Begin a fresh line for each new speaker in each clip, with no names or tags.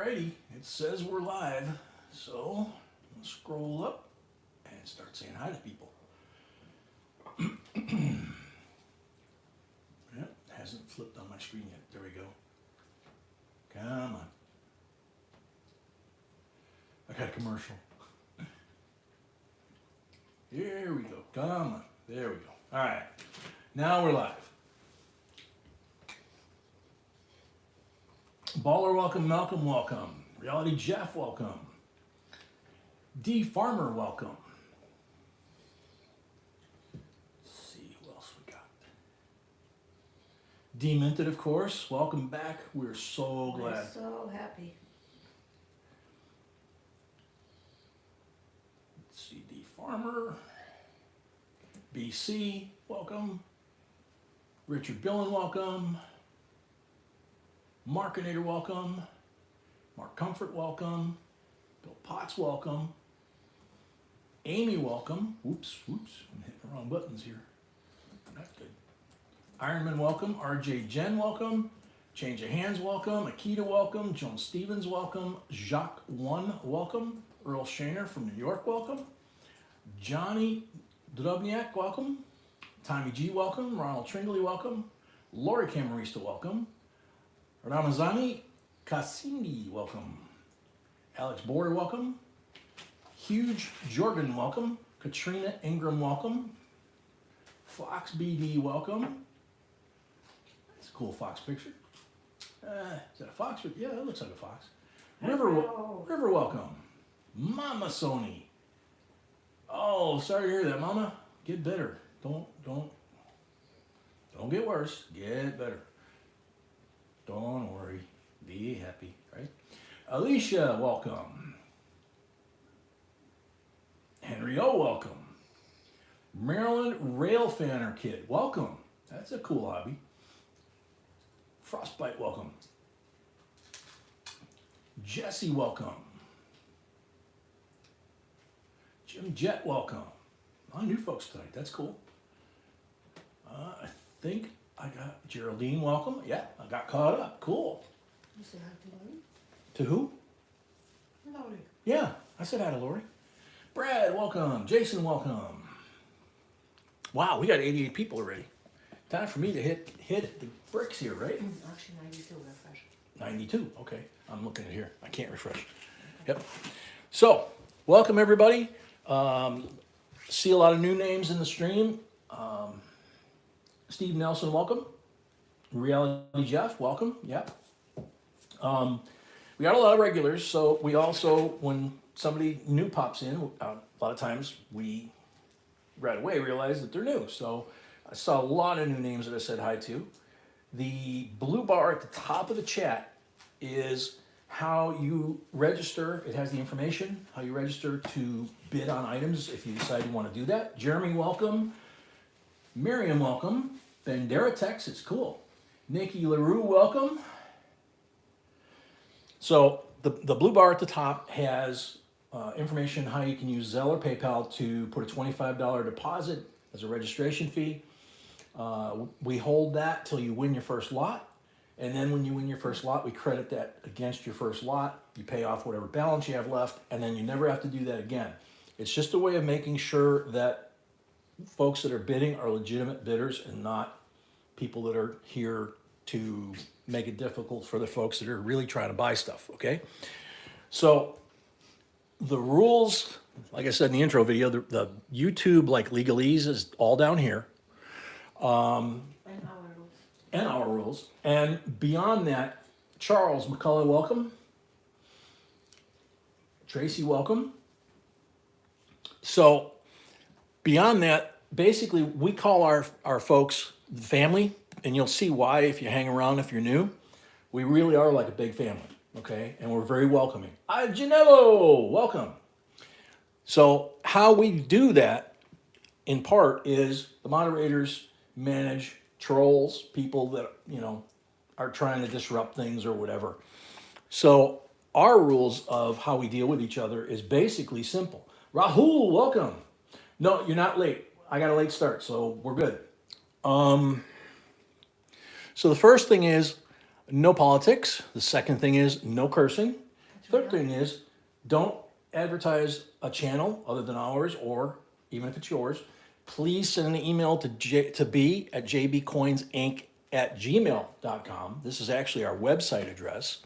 Alrighty, it says we're live, so let's scroll up and start saying hi to people. Yep, hasn't flipped on my screen yet. There we go. Come on. I got a commercial. Here we go. Come on. There we go. All right. Now we're live. Baller, welcome. Malcolm, welcome. Reality Jeff, welcome. D Farmer, welcome. Let's see who else we got. D Minted, of course. Welcome back. We're so glad.
I'm so happy.
Let's see, D Farmer. BC, welcome. Richard Billen, welcome. Markinator, welcome. Mark Comfort, welcome. Bill Potts, welcome. Amy, welcome. Whoops, I'm hitting the wrong buttons here. Not good. Ironman, welcome. RJ Jen, welcome. Change of Hands, welcome. Akita, welcome. Joan Stevens, welcome. Jacques One, welcome. Earl Shaner from New York, welcome. Johnny Drobniak, welcome. Tommy G, welcome. Ronald Tringley, welcome. Lori Camarista, welcome. Ramazani Cassini, welcome. Alex Border, welcome. Huge Jorgen, welcome. Katrina Ingram, welcome. Fox BD, welcome. That's a cool fox picture. Is that a fox? Yeah, that looks like a fox. River, welcome. Mama Sony. Oh, sorry to hear that, Mama. Get better. Don't get worse. Get better. Don't worry. Be happy, right? Alicia, welcome. Henry O, welcome. Maryland Railfanner Kid, welcome. That's a cool hobby. Frostbite, welcome. Jesse, welcome. Jim Jet, welcome. A lot of new folks tonight. That's cool. I think I got Geraldine, welcome. Yeah, I got caught up. Cool.
You say hi to Lori?
To who?
Lori.
Yeah, I said hi to Lori. Brad, welcome. Jason, welcome. Wow, we got 88 people already. Time for me to hit the bricks here, right?
Actually, 92. Refresh.
92. Okay, I'm looking at here. I can't refresh. Yep. So, welcome everybody. See a lot of new names in the stream. Steve Nelson, welcome. Reality Jeff, welcome. Yep. We got a lot of regulars, so we also, when somebody new pops in, a lot of times we right away realize that they're new. So I saw a lot of new names that I said hi to. The blue bar at the top of the chat is how you register. It has the information, how you register to bid on items if you decide you want to do that. Jeremy, welcome. Miriam, welcome. Bandera, Texas, cool. Nikki LaRue, welcome. So the blue bar at the top has information how you can use Zelle or PayPal to put a $25 deposit as a registration fee. We hold that till you win your first lot. And then when you win your first lot, we credit that against your first lot. You pay off whatever balance you have left, and then you never have to do that again. It's just a way of making sure that folks that are bidding are legitimate bidders and not people that are here to make it difficult for the folks that are really trying to buy stuff, okay? So the rules, like I said in the intro video, the YouTube like legalese is all down here. And our rules. And beyond that, Charles McCullough, welcome. Tracy, welcome. So beyond that, basically we call our folks family, and you'll see why if you hang around, if you're new. We really are like a big family, okay? And we're very welcoming. Janello, welcome. So how we do that, in part, is the moderators manage trolls, people that, are trying to disrupt things or whatever. So our rules of how we deal with each other is basically simple. Rahul, welcome. No, you're not late. I got a late start, so we're good. So the first thing is no politics. The second thing is no cursing. Third thing is, don't advertise a channel other than ours, or even if it's yours. Please send an email to b@jbcoinsinc@gmail.com. This is actually our website address.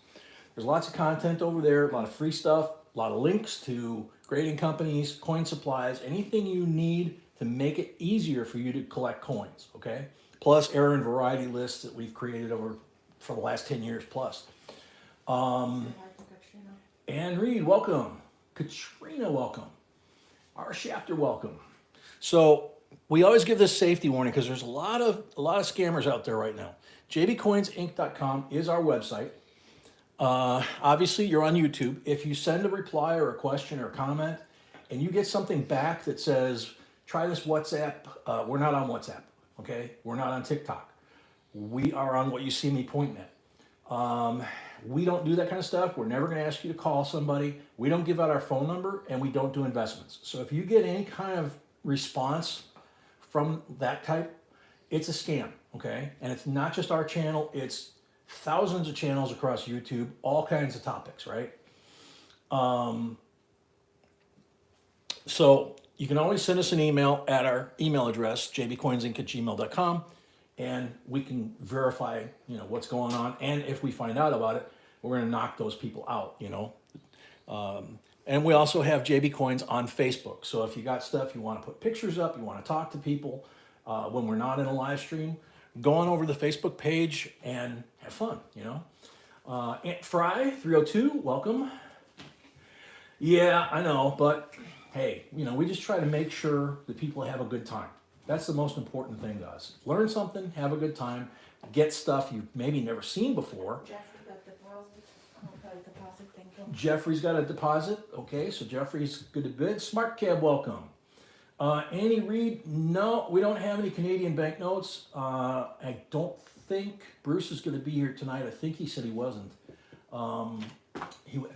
There's lots of content over there, a lot of free stuff, a lot of links to grading companies, coin supplies, anything you need to make it easier for you to collect coins, okay? Plus error and variety lists that we've created over for the last 10 years plus. Anne Reed, welcome. Katrina, welcome. Our Shafter, welcome. So we always give this safety warning because there's a lot of scammers out there right now. jbcoinsinc.com is our website. Obviously, you're on YouTube. If you send a reply or a question or a comment and you get something back that says, try this WhatsApp, we're not on WhatsApp, okay? We're not on TikTok. We are on what you see me pointing at. We don't do that kind of stuff. We're never going to ask you to call somebody. We don't give out our phone number, and we don't do investments. So if you get any kind of response from that type, it's a scam, okay? And it's not just our channel. It's thousands of channels across YouTube, all kinds of topics, right? So you can always send us an email at our email address, jbcoinsinc@gmail.com, and we can verify, what's going on. And if we find out about it, we're going to knock those people out, And we also have JB Coins on Facebook. So if you got stuff, you want to put pictures up, you want to talk to people when we're not in a live stream, go on over to the Facebook page and have fun, Aunt Fry, 302, welcome. Yeah, I know, but hey, we just try to make sure that people have a good time. That's the most important thing to us. Learn something, have a good time, get stuff you've maybe never seen before.
Jeffrey got deposit thing.
Jeffrey's got a deposit. Okay, so Jeffrey's good to bid. Smart Cab, welcome. Annie Reed, no, we don't have any Canadian banknotes. I don't think Bruce is going to be here tonight. I think he said he wasn't. I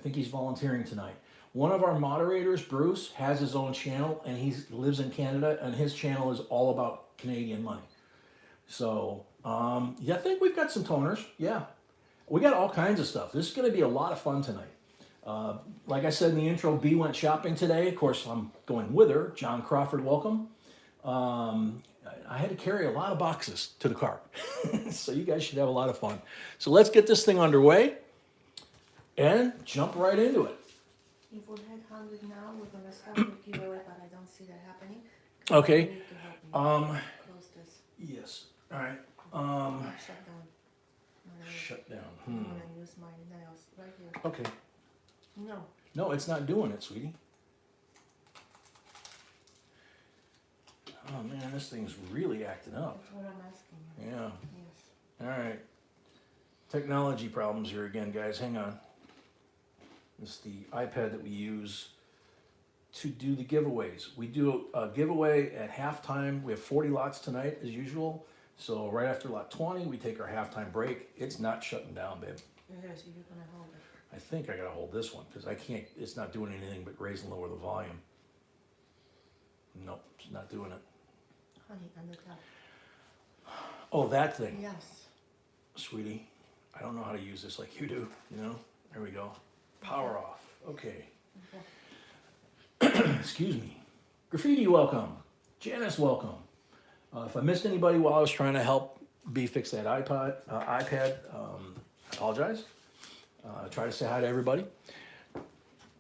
think he's volunteering tonight. One of our moderators, Bruce, has his own channel, and he lives in Canada, and his channel is all about Canadian money. So, I think we've got some toners. Yeah, we got all kinds of stuff. This is going to be a lot of fun tonight. Like I said in the intro, B went shopping today. Of course, I'm going with her. John Crawford, welcome. I had to carry a lot of boxes to the car. So you guys should have a lot of fun. So let's get this thing underway and jump right into it.
If we had 100 now, we're gonna start the giveaway, but I don't see that happening.
Okay.
You need to help me close this.
Yes. All right.
Shut down.
Shut down.
I'm gonna use my nails right here.
Okay.
No.
No, it's not doing it, sweetie. Oh man, this thing's really acting up.
That's what I'm asking.
Yeah.
Yes.
All right. Technology problems here again, guys. Hang on. This is the iPad that we use to do the giveaways. We do a giveaway at halftime. We have 40 lots tonight, as usual. So right after lot 20, we take our halftime break. It's not shutting down, babe.
Yes, you're gonna hold it.
I think I gotta hold this one because I can't, it's not doing anything but raise and lower the volume. Nope, it's not doing it.
Honey, on the top.
Oh, that thing.
Yes.
Sweetie, I don't know how to use this like you do, There we go. Power off. Okay. Excuse me. Graffiti, welcome. Janice, welcome. If I missed anybody while I was trying to help B fix that iPad, I apologize. Try to say hi to everybody.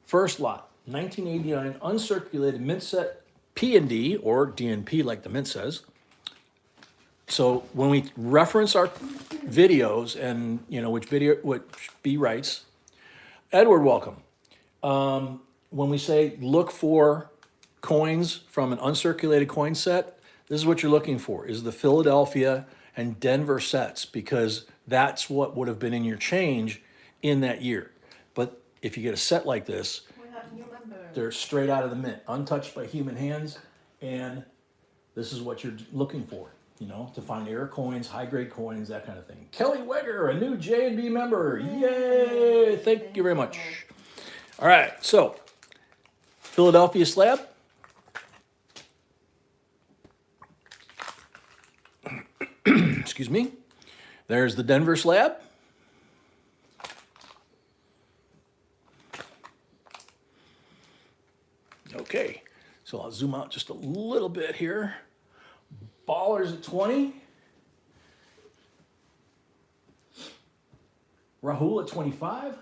First lot, 1989 uncirculated mint set P&D, or DNP like the mint says. So when we reference our videos and, which B writes, Edward, welcome. When we say look for coins from an uncirculated coin set, this is what you're looking for, is the Philadelphia and Denver sets, because that's what would have been in your change in that year. But if you get a set like this,
We have new member.
they're straight out of the mint, untouched by human hands, and this is what you're looking for, to find error coins, high-grade coins, that kind of thing. Kelly Wegger, a new J&B member. Yay! Thank you very much. All right, so Philadelphia slab. Excuse me. There's the Denver slab. So I'll zoom out just a little bit here. Ballers at 20. Rahul at 25.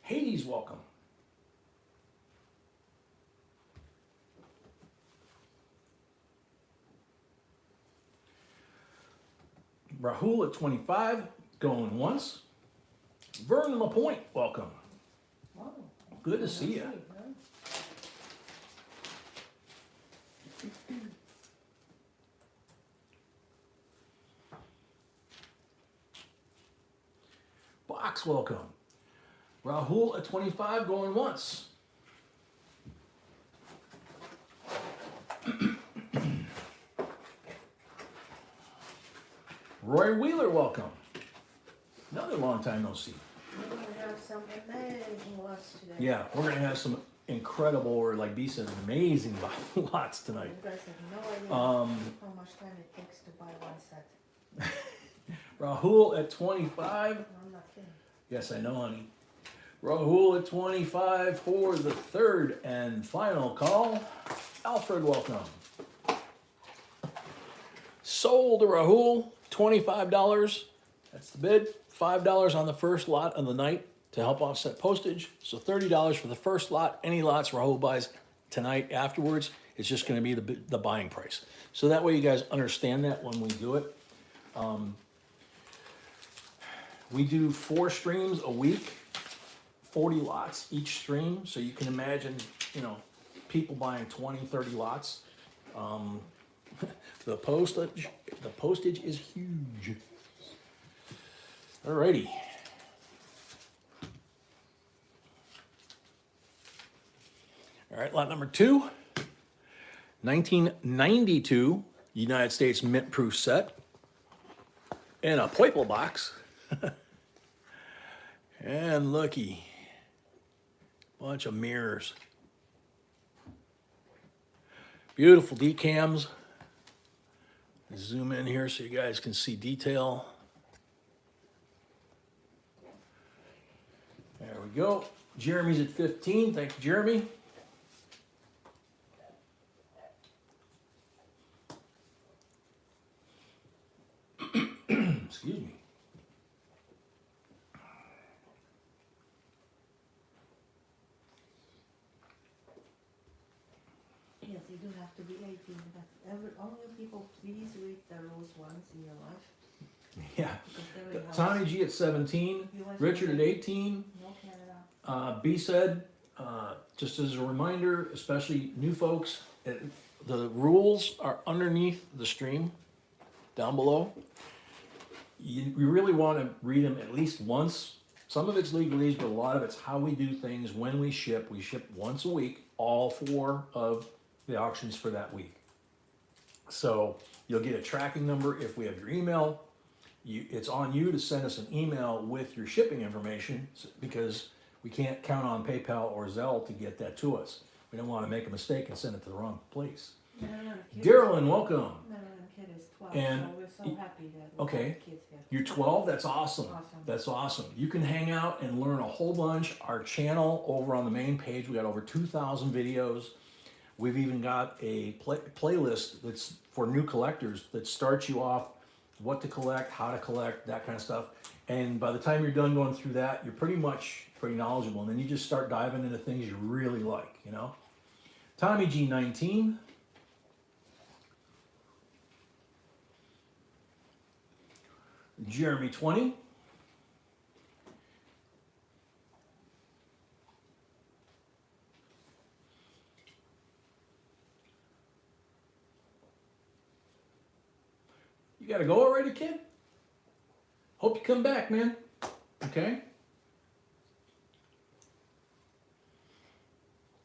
Hades, welcome. Rahul at 25, going once. Vernon LaPointe, welcome.
Wow.
Good to see you. Box, welcome. Rahul at 25, going once. Roy Wheeler, welcome. Another long time no see.
We're gonna have some amazing lots today.
Yeah, we're gonna have some incredible, or like B said, amazing lots tonight.
You guys have no idea how much time it takes to buy one set.
Rahul at 25.
I'm not kidding.
Yes, I know, honey. Rahul at 25 for the third and final call. Alfred, welcome. Sold to Rahul, $25. That's the bid. $5 on the first lot of the night to help offset postage. So $30 for the first lot. Any lots Rahul buys tonight afterwards, it's just going to be the buying price. So that way you guys understand that when we do it. We do 4 streams a week, 40 lots each stream. So you can imagine, you know, people buying 20, 30 lots. The postage is huge. Alrighty. All right, lot number 2, 1992 United States mint proof set in a Poiple box. And looky, bunch of mirrors. Beautiful decams. Zoom in here so you guys can see detail. There we go. Jeremy's at 15. Thank you, Jeremy. Excuse me.
Yes, you do have to be 18, but only people please read the rules once in your life.
Yeah.
Because they're in
Tommy G at 17. Richard at 18.
No Canada.
B said, just as a reminder, especially new folks, the rules are underneath the stream, down below. You really want to read them at least once. Some of it's legalese, but a lot of it's how we do things when we ship. We ship once a week, all 4 of the auctions for that week. So you'll get a tracking number if we have your email. It's on you to send us an email with your shipping information because we can't count on PayPal or Zelle to get that to us. We don't want to make a mistake and send it to the wrong place. Darylyn, welcome.
Kid is 12,
And
so we're so happy that we
okay.
have kids here.
You're 12? That's awesome.
Awesome.
That's awesome. You can hang out and learn a whole bunch. Our channel over on the main page, we got over 2,000 videos. We've even got a playlist that's for new collectors that starts you off what to collect, how to collect, that kind of stuff. And by the time you're done going through that, you're pretty knowledgeable. And then you just start diving into things you really like, you know? Tommy G 19. Jeremy 20. You gotta go already, kid? Hope you come back, man. Okay?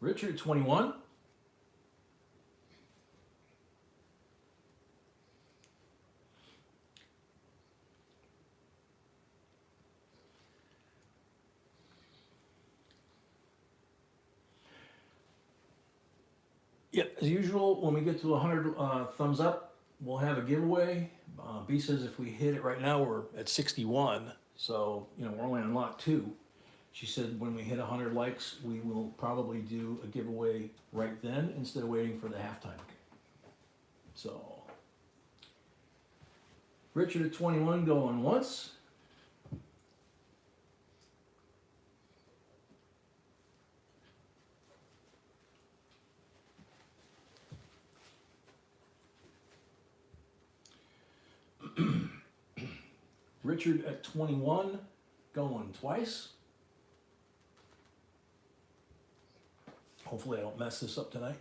Richard 21. Yeah, as usual, when we get to 100 thumbs up, we'll have a giveaway. B says if we hit it right now, we're at 61. So, you know, we're only on lot 2. She said when we hit 100 likes, we will probably do a giveaway right then instead of waiting for the halftime. So, Richard at 21 going once. Richard at 21 going twice. Hopefully I don't mess this up tonight.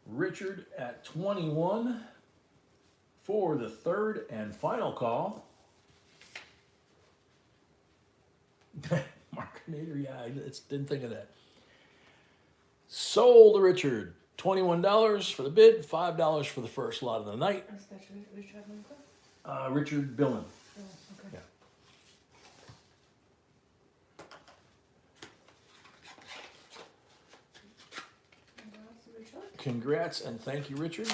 Richard at 21 for the third and final call. Mark Nader, yeah, I didn't think of that. Sold to Richard, $21 for the bid, $5 for the first lot of the night.
Especially Richard Lincoln?
Richard Billen.
Oh, okay.
Yeah.
Congrats, Richard.
Congrats and thank you, Richard.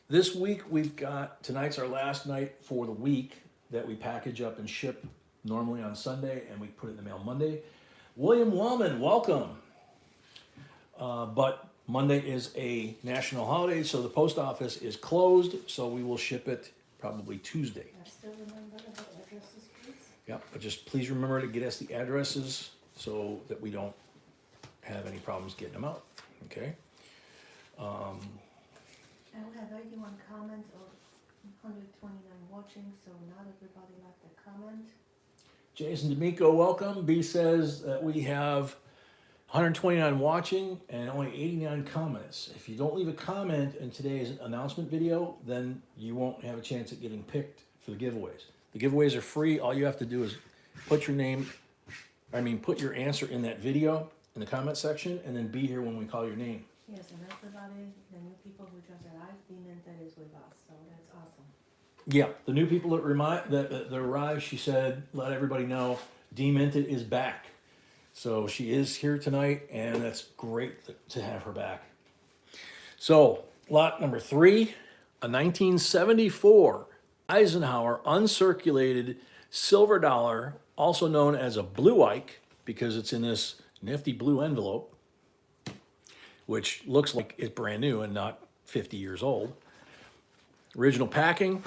This week we've got, tonight's our last night for the week that we package up and ship normally on Sunday, and we put it in the mail Monday. William Wellman, welcome. But Monday is a national holiday, so the post office is closed, so we will ship it probably Tuesday.
I still remember the addresses, please.
Yep, but just please remember to get us the addresses so that we don't have any problems getting them out, okay?
I will have 81 comments or 129 watching, so not everybody left a comment.
Jason D'Amico, welcome. B says that we have 129 watching and only 89 comments. If you don't leave a comment in today's announcement video, then you won't have a chance at getting picked for the giveaways. The giveaways are free. All you have to do is put your put your answer in that video in the comment section, and then be here when we call your name.
Yes, and everybody, the new people who just arrived, demented is with us, so that's awesome.
Yeah, the new people that arrived, she said, let everybody know, Demented is back. So she is here tonight, and that's great to have her back. So, lot number 3, a 1974 Eisenhower uncirculated silver dollar, also known as a blue Ike, because it's in this nifty blue envelope, which looks like it's brand new and not 50 years old. Original packing.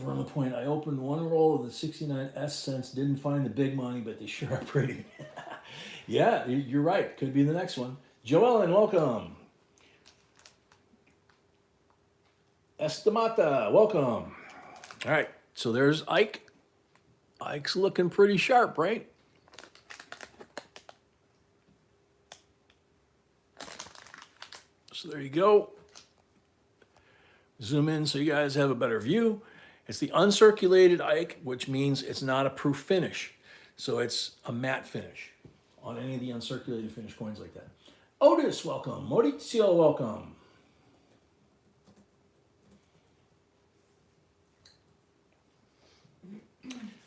From the point, I opened one roll of the 69 cents, didn't find the big money, but they sure are pretty. Yeah, you're right. Could be the next one. Joellen, welcome. Estamata, welcome. All right, so there's Ike. Ike's looking pretty sharp, right? So there you go. Zoom in so you guys have a better view. It's the uncirculated Ike, which means it's not a proof finish. So it's a matte finish on any of the uncirculated finish coins like that. Otis, welcome. Maurizio, welcome.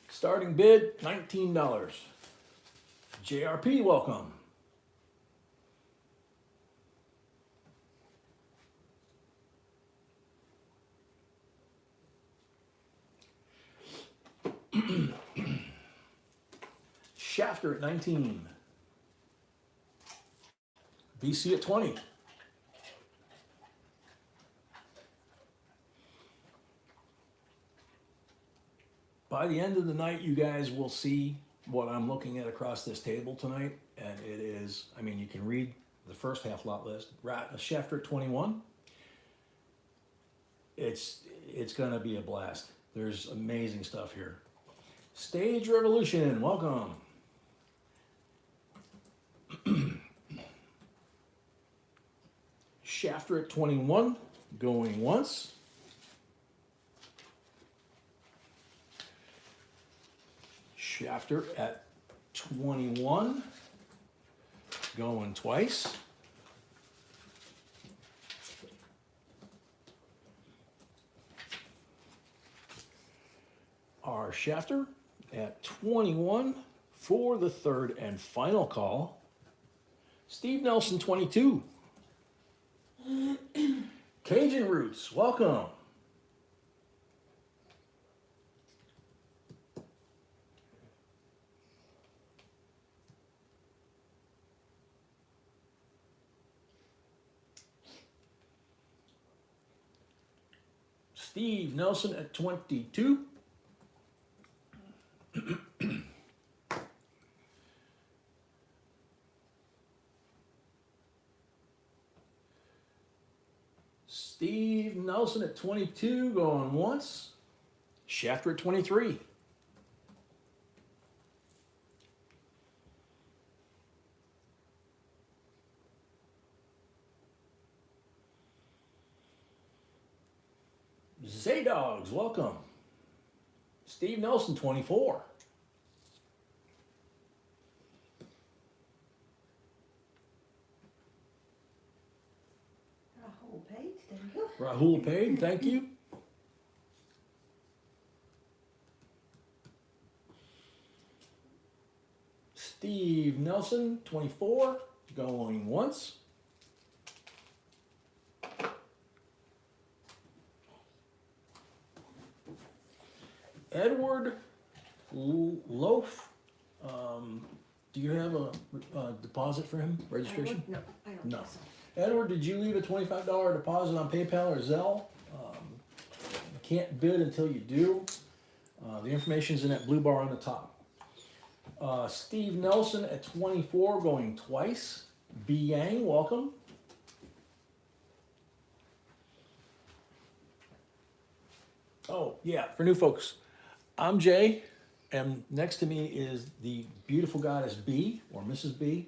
Starting bid, $19. JRP, welcome. Shafter at 19. BC at 20. By the end of the night, you guys will see what I'm looking at across this table tonight. And it is, I mean, you can read the first half lot list. Shafter at 21. It's going to be a blast. There's amazing stuff here. Stage Revolution, welcome. Shafter at 21, going once. Shafter at 21, going twice. our shafter at 21 for the third and final call. Steve Nelson, 22. Cajun Roots, welcome. Steve Nelson at 22. Steve Nelson at 22, going once. Shafter at 23. Zaydogs, welcome. Steve Nelson, 24.
Rahul paid, thank you.
Rahul paid, thank you. Steve Nelson, 24, going once. Edward Loaf, do you have a deposit for him, registration?
No, I don't
No.
think so.
Edward, did you leave a $25 deposit on PayPal or Zelle? You can't bid until you do. The information's in that blue bar on the top. Steve Nelson at 24, going twice. B Yang, welcome. Oh, yeah, for new folks, I'm Jay, and next to me is the beautiful goddess B, or Mrs. B,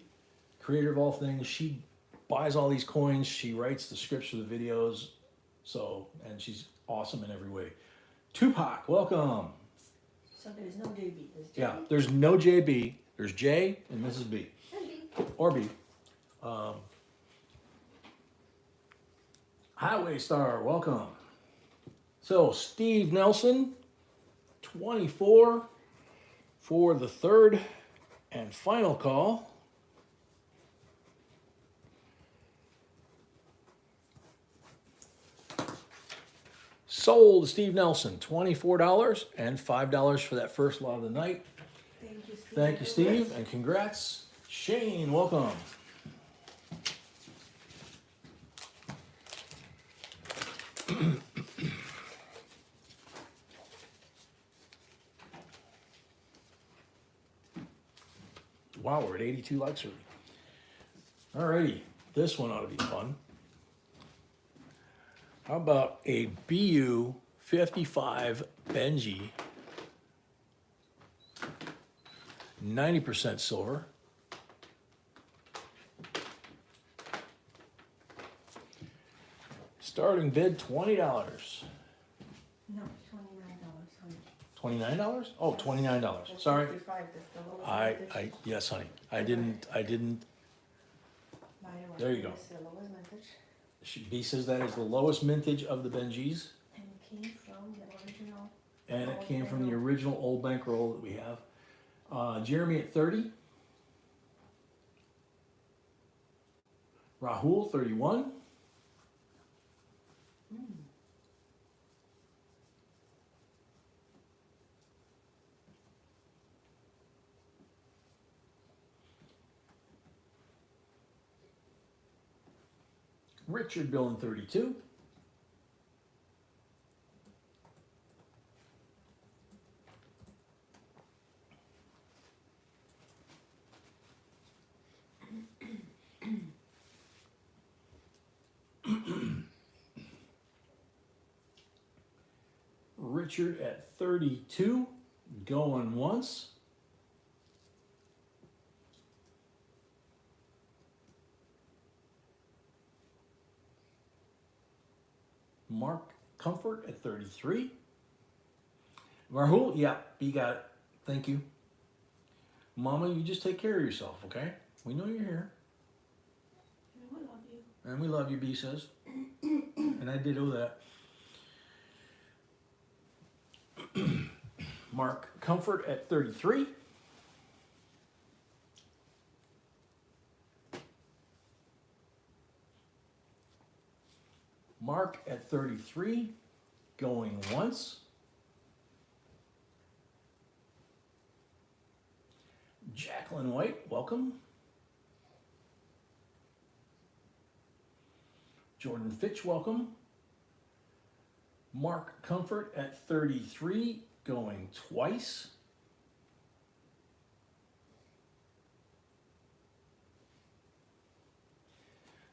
creator of all things. She buys all these coins, she writes the scripts for the videos, and she's awesome in every way. Tupac, welcome.
So there's no JB, there's JB.
Yeah, there's no JB, there's J and Mrs. B,
And B.
or B. Highway Star, welcome. So Steve Nelson, 24 for the third and final call. Sold Steve Nelson, $24 and $5 for that first lot of the night.
Thank you, Steve.
Thank you, Steve, and congrats. Shane, welcome. Wow, we're at 82 likes already. Alrighty, this one ought to be fun. How about a BU 55 Benji, 90% silver. Starting bid $20.
No, $29, honey.
$29? Oh, $29.
That's
Sorry.
55, that's the lowest vintage.
Yes, honey. I didn't.
By the way,
There you go.
it's the lowest vintage.
B says that is the lowest mintage of the Benjis,
And it came from the original.
and it came from the original old bankroll that we have. Jeremy at 30. Rahul, 31. Richard billing 32. Richard at 32, going once. Mark Comfort at 33. Rahul, yeah, you got it. Thank you. Mama, you just take care of yourself, okay? We know you're here.
We love you.
And we love you, B says. And I did owe that. Mark Comfort at 33. Mark at 33, going once. Jacqueline White, welcome. Jordan Fitch, welcome. Mark Comfort at 33, going twice.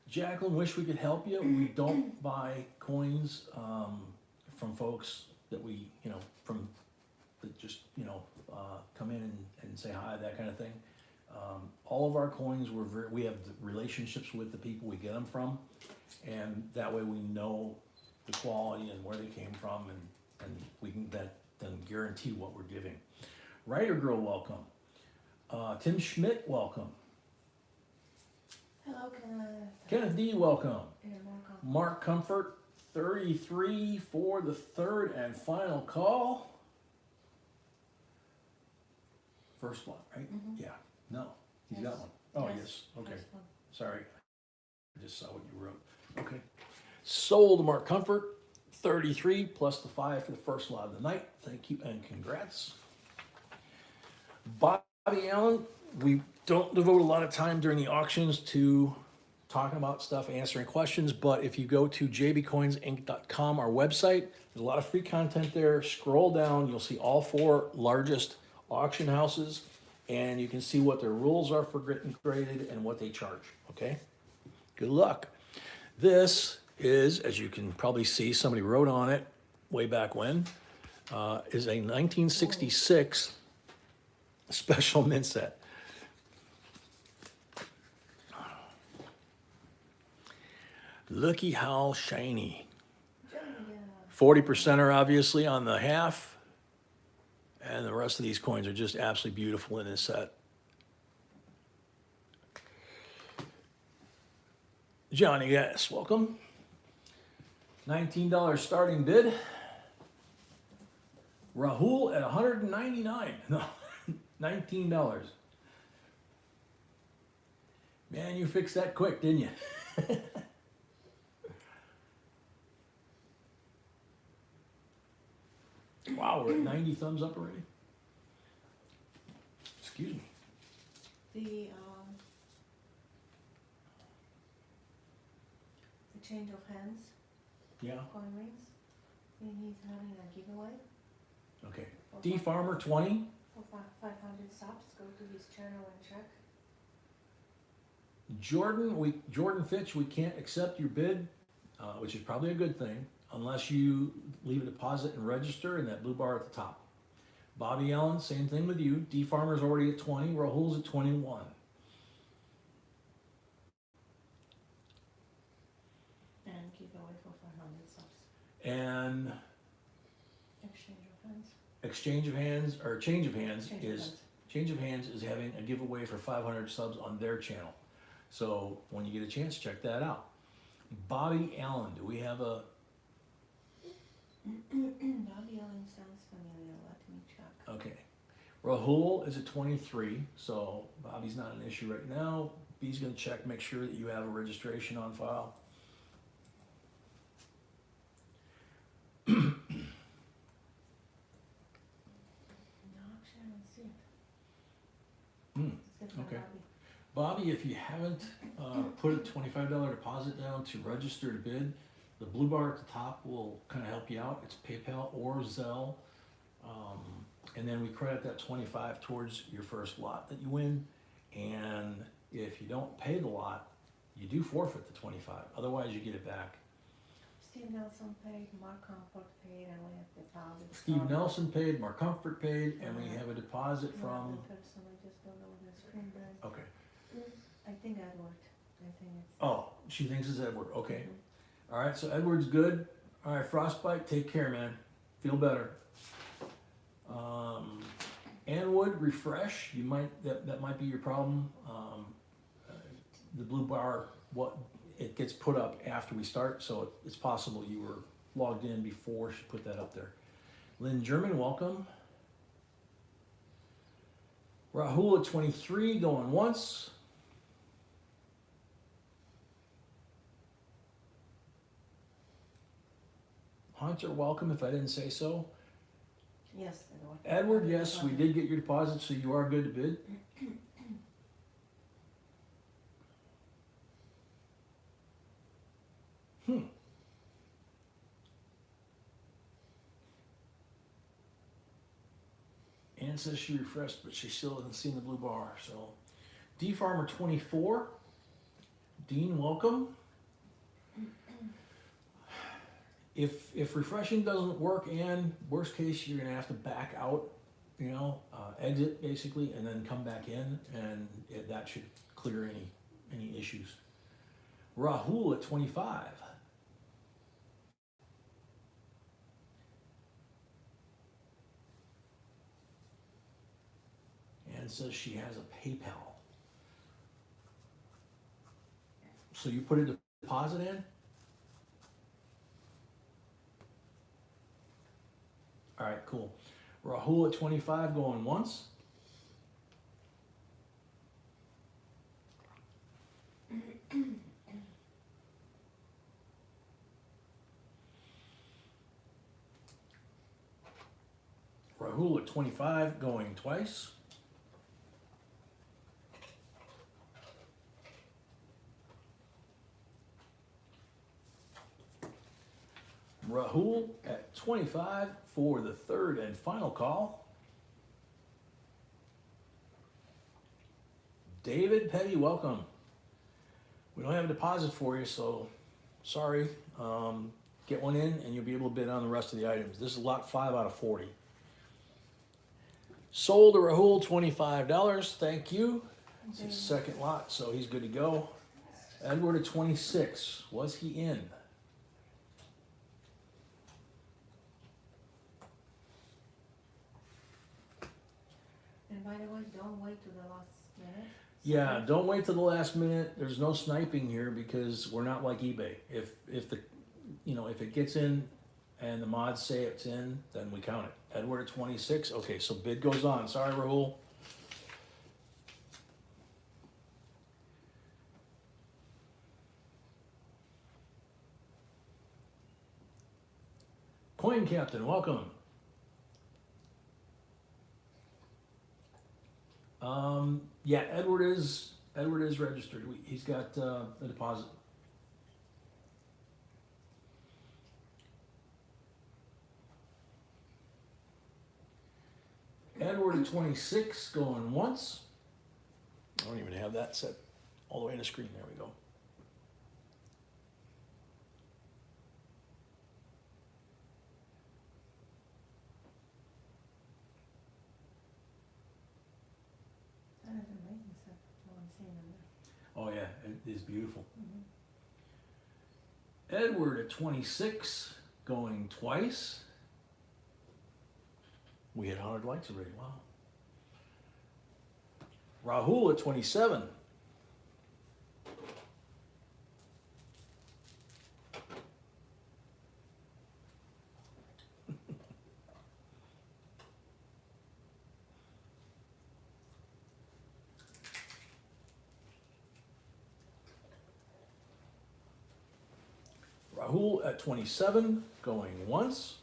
Jacqueline, wish we could help you. We don't buy coins from folks that we, from that just, come in and say hi, that kind of thing. All of our coins, we have relationships with the people we get them from, and that way we know the quality and where they came from, and we can then guarantee what we're giving. Writer Girl, welcome. Tim Schmidt, welcome.
Hello, Kenneth.
Kenneth D, welcome.
You're welcome.
Mark Comfort, 33 for the third and final call. First one, right?
Mhm.
Yeah. No, he's
Yes.
got one. Oh,
Yes.
yes. Okay.
First one.
Sorry. I just saw what you wrote. Okay. Sold Mark Comfort, 33 plus the 5 for the first lot of the night. Thank you and congrats. Bobby Allen, we don't devote a lot of time during the auctions to talking about stuff, answering questions, but if you go to jbcoinsinc.com, our website, there's a lot of free content there. Scroll down, you'll see all 4 largest auction houses, and you can see what their rules are for graded and what they charge, okay? Good luck. This is, as you can probably see, somebody wrote on it way back when, is a 1966 special mint set. Looky how shiny. 40% are obviously on the half, and the rest of these coins are just absolutely beautiful in this set. Johnny, yes, welcome. $19 starting bid. Rahul at $199. No, $19. Man, you fixed that quick, didn't you? Wow, we're at 90 thumbs up already. Excuse me.
The change of hands,
Yeah,
coin rings, he's having a giveaway
okay. D Farmer 20.
for 500 subs. Go to his channel and check.
Jordan Fitch, we can't accept your bid, which is probably a good thing, unless you leave a deposit and register in that blue bar at the top. Bobby Allen, same thing with you. D Farmer's already at 20. Rahul's at 21.
And giveaway for 500 subs.
And
Exchange of hands.
exchange of hands, or change of hands
Change of
is
hands.
Change of Hands is having a giveaway for 500 subs on their channel. So when you get a chance, check that out. Bobby Allen, do we have a...
Bobby Allen sounds familiar. Let me check.
Okay. Rahul is at 23, so Bobby's not an issue right now. B's gonna check, make sure that you have a registration on file.
No, actually, I don't see it.
Hmm,
It's different,
okay.
Bobby.
Bobby, if you haven't put a $25 deposit down to register to bid, the blue bar at the top will kind of help you out. It's PayPal or Zelle. And then we credit that 25 towards your first lot that you win. And if you don't pay the lot, you do forfeit the 25. Otherwise, you get it back.
Steve Nelson paid, Mark Comfort paid, and we have deposit.
Steve Nelson paid, Mark Comfort paid, and we have a deposit from...
The person, I just don't know the screen then.
Okay.
I think Edward. I think it's.
Oh, she thinks it's Edward. Okay. All right, so Edward's good. All right, Frostbite, take care, man. Feel better. Anwood, refresh. You might that might be your problem. The blue bar, it gets put up after we start, so it's possible you were logged in before she put that up there. Lynn German, welcome. Rahul at 23 going once. Hunter, welcome if I didn't say so.
Yes, Edward.
Edward, yes, we did get your deposit, so you are good to bid. Ann says she refreshed, but she still hasn't seen the blue bar. So, D Farmer 24. Dean, welcome. If refreshing doesn't work, Ann, worst case you're gonna have to back out, exit basically, and then come back in, and that should clear any issues. Rahul at 25. And says she has a PayPal. So you put a deposit in? All right, cool. Rahul at 25 going once. Rahul at 25 going twice. Rahul at 25 for the third and final call. David Petty, welcome. We don't have a deposit for you, so sorry. Get one in and you'll be able to bid on the rest of the items. This is lot 5 out of 40. Sold to Rahul, $25. Thank you. It's his second lot, so he's good to go. Edward at 26. Was he in?
And by the way, don't wait to the last minute.
Yeah, don't wait till the last minute. There's no sniping here because we're not like eBay. If it gets in and the mods say it's in, then we count it. Edward at 26. Okay, so bid goes on. Sorry, Rahul. Coin Captain, welcome. Yeah, Edward is registered. He's got the deposit. Edward at 26 going once. I don't even have that set all the way on the screen. There we go.
That is amazing stuff. No one's seen them there.
Oh yeah, it is beautiful.
Mm-hmm.
Edward at 26 going twice. We had 100 likes already. Wow. Rahul at 27. Rahul at 27 going once.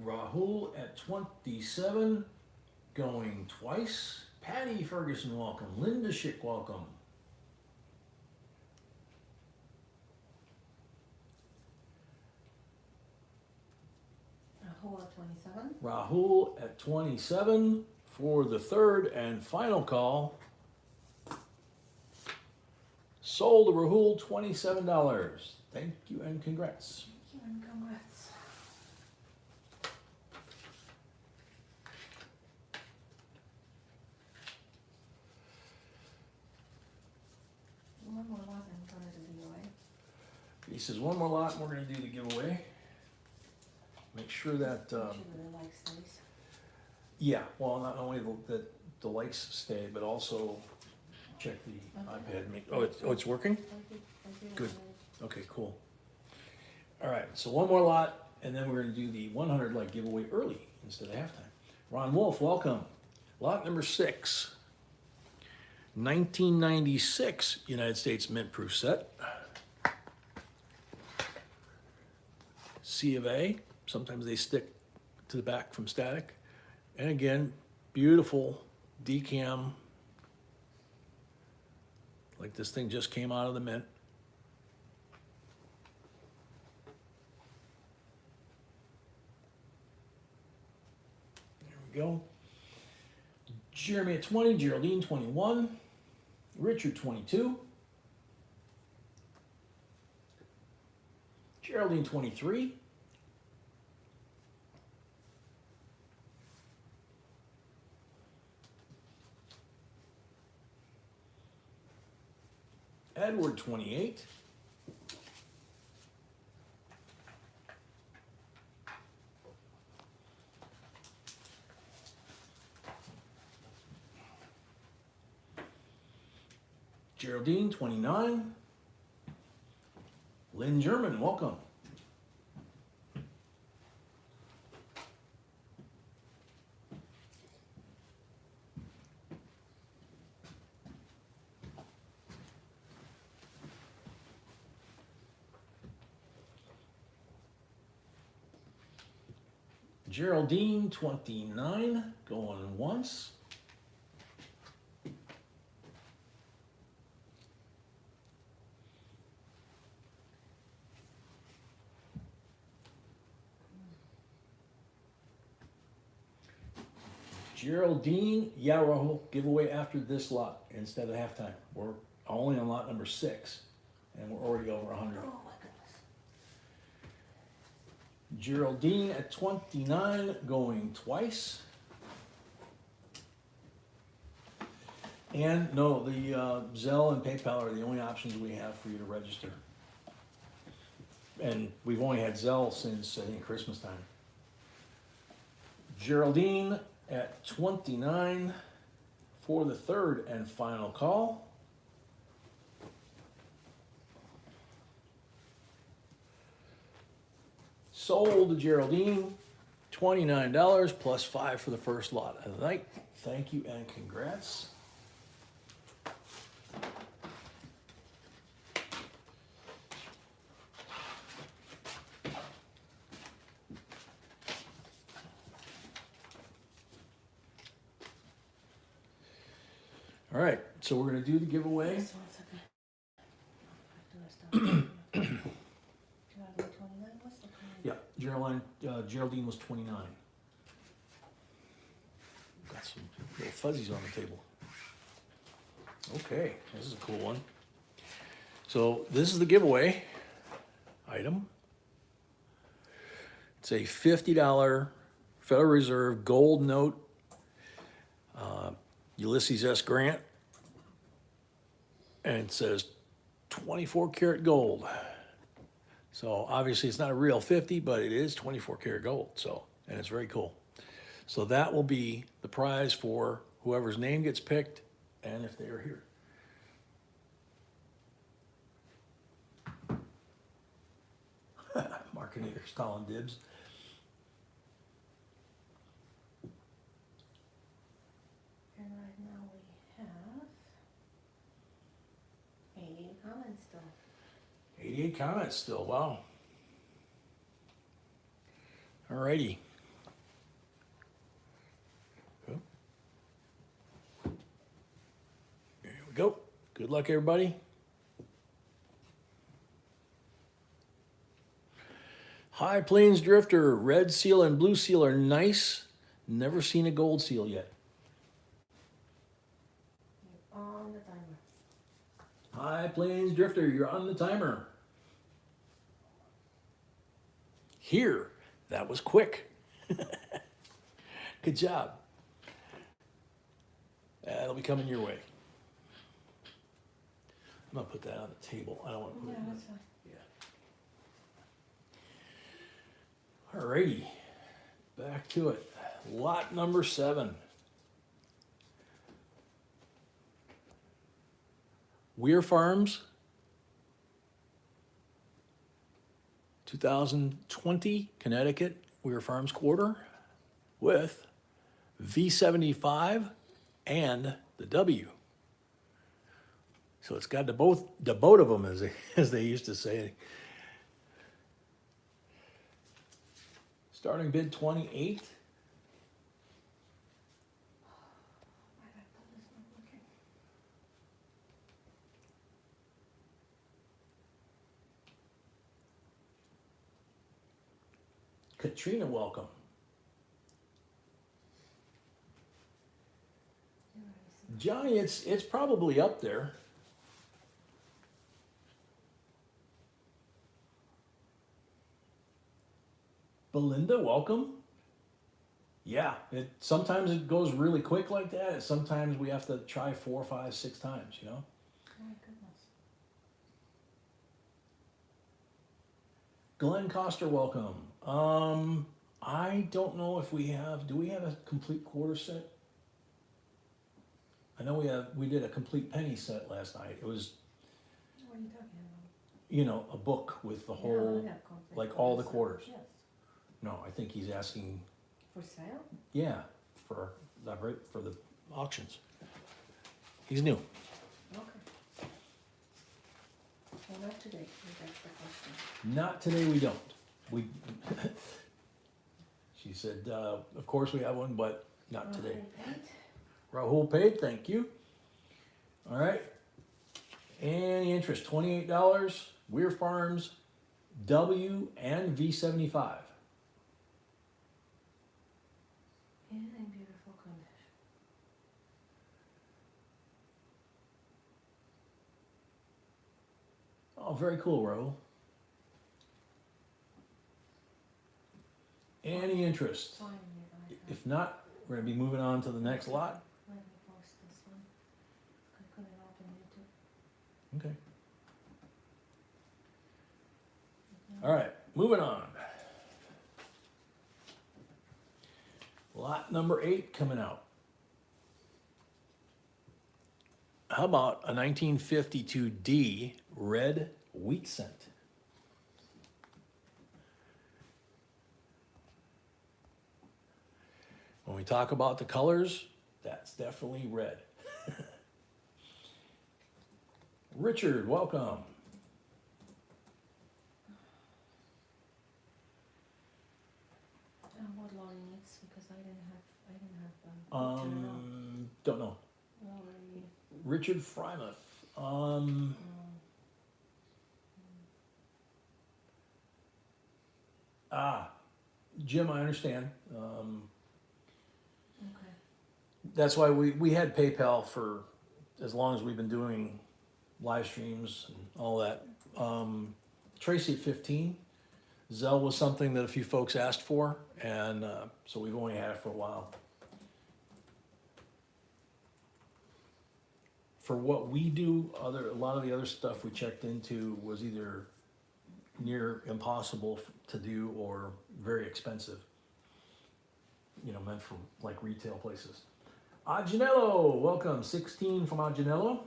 Rahul at 27 going twice. Patty Ferguson, welcome. Linda Schick, welcome.
Rahul at 27.
Rahul at 27 for the third and final call. Sold to Rahul, $27. Thank you and congrats.
Thank you and congrats. One more lot and I'm gonna do the giveaway.
He says one more lot and we're going to do the giveaway. Make sure that,
Make sure the like stays.
yeah, well, not only the likes stay, but also check the
Okay.
iPad. It's working?
I did
Good.
manage.
Okay, cool. All right, so one more lot, and then we're gonna do the 100 light giveaway early instead of halftime. Ron Wolf, welcome. Lot number 6. 1996 United States mint proof set. C of A. Sometimes they stick to the back from static. And again, beautiful decam. Like this thing just came out of the mint. There we go. Jeremy at 20, Geraldine 21, Richard 22, Geraldine 23, Edward 28, Geraldine 29, Lynn German, welcome. Geraldine 29, going once. Geraldine, yeah, Rahul, giveaway after this lot instead of halftime. We're only on lot number 6, and we're already over 100.
Oh my goodness.
Geraldine at 29, going twice. And no, the Zelle and PayPal are the only options we have for you to register. And we've only had Zelle since, I think, Christmas time. Geraldine at 29 for the third and final call. Sold to Geraldine, $29 plus 5 for the first lot of the night. Thank you and congrats. All right, so we're gonna do the giveaway.
Yes, 1 second. Geraldine 29, what's the comment?
Yeah, Geraldine was 29. Got some little fuzzies on the table. Okay, this is a cool one. So this is the giveaway item. It's a $50 Federal Reserve gold note, Ulysses S. Grant, and it says 24 karat gold. So obviously it's not a real 50, but it is 24 karat gold. So, and it's very cool. So that will be the prize for whoever's name gets picked and if they are here. Marketeers calling dibs.
And right now we have 88 comments still.
88 comments still, wow. Alrighty. There we go. Good luck, everybody. High Plains Drifter, red seal and blue seal are nice. Never seen a gold seal yet.
You're on the timer.
High Plains Drifter, you're on the timer. Here, that was quick. Good job. That'll be coming your way. I'm gonna put that on the table. I don't want to put
Yeah,
it in.
that's fine.
Alrighty, back to it. Lot number 7. Weir Farms, 2020 Connecticut Weir Farms quarter with V75 and the W. So it's got the both of them, as they used to say. Starting bid 28.
My laptop is not working.
Katrina, welcome. Johnny, it's probably up there. Belinda, welcome. Yeah, sometimes it goes really quick like that, and sometimes we have to try 4, 5, 6 times, you know?
My goodness.
Glenn Coster, welcome. I don't know if do we have a complete quarter set? I know we did a complete penny set last night. It was,
What are you talking about?
a book with the
Yeah,
whole,
I have complete
like all the
quarters.
quarters.
Yes.
No, I think he's asking,
For sale?
yeah, for the auctions. He's new.
Okay. Well, not today, if that's the question.
Not today, we don't. We, she said, of course we have one, but not today.
Unpaid?
Rahul paid, thank you. All right. Any interest, $28. Weir Farms, W and V75.
And in beautiful condition.
Oh, very cool, Rahul. Any interest?
Finally, I have.
If not, we're gonna be moving on to the next lot.
Let me post this one. I couldn't open YouTube.
Okay. All right, moving on. Lot number 8 coming out. How about a 1952D red wheat cent? When we talk about the colors, that's definitely red. Richard, welcome.
What Laurie needs, because I didn't have,
Don't know.
Laurie,
Richard Frymouth. Jim, I understand.
okay.
That's why we had PayPal for as long as we've been doing live streams and all that. Tracy at 15. Zelle was something that a few folks asked for, and so we've only had it for a while. For what we do, a lot of the other stuff we checked into was either near impossible to do or very expensive. Meant for like retail places. Aginello, welcome. 16 from Aginello.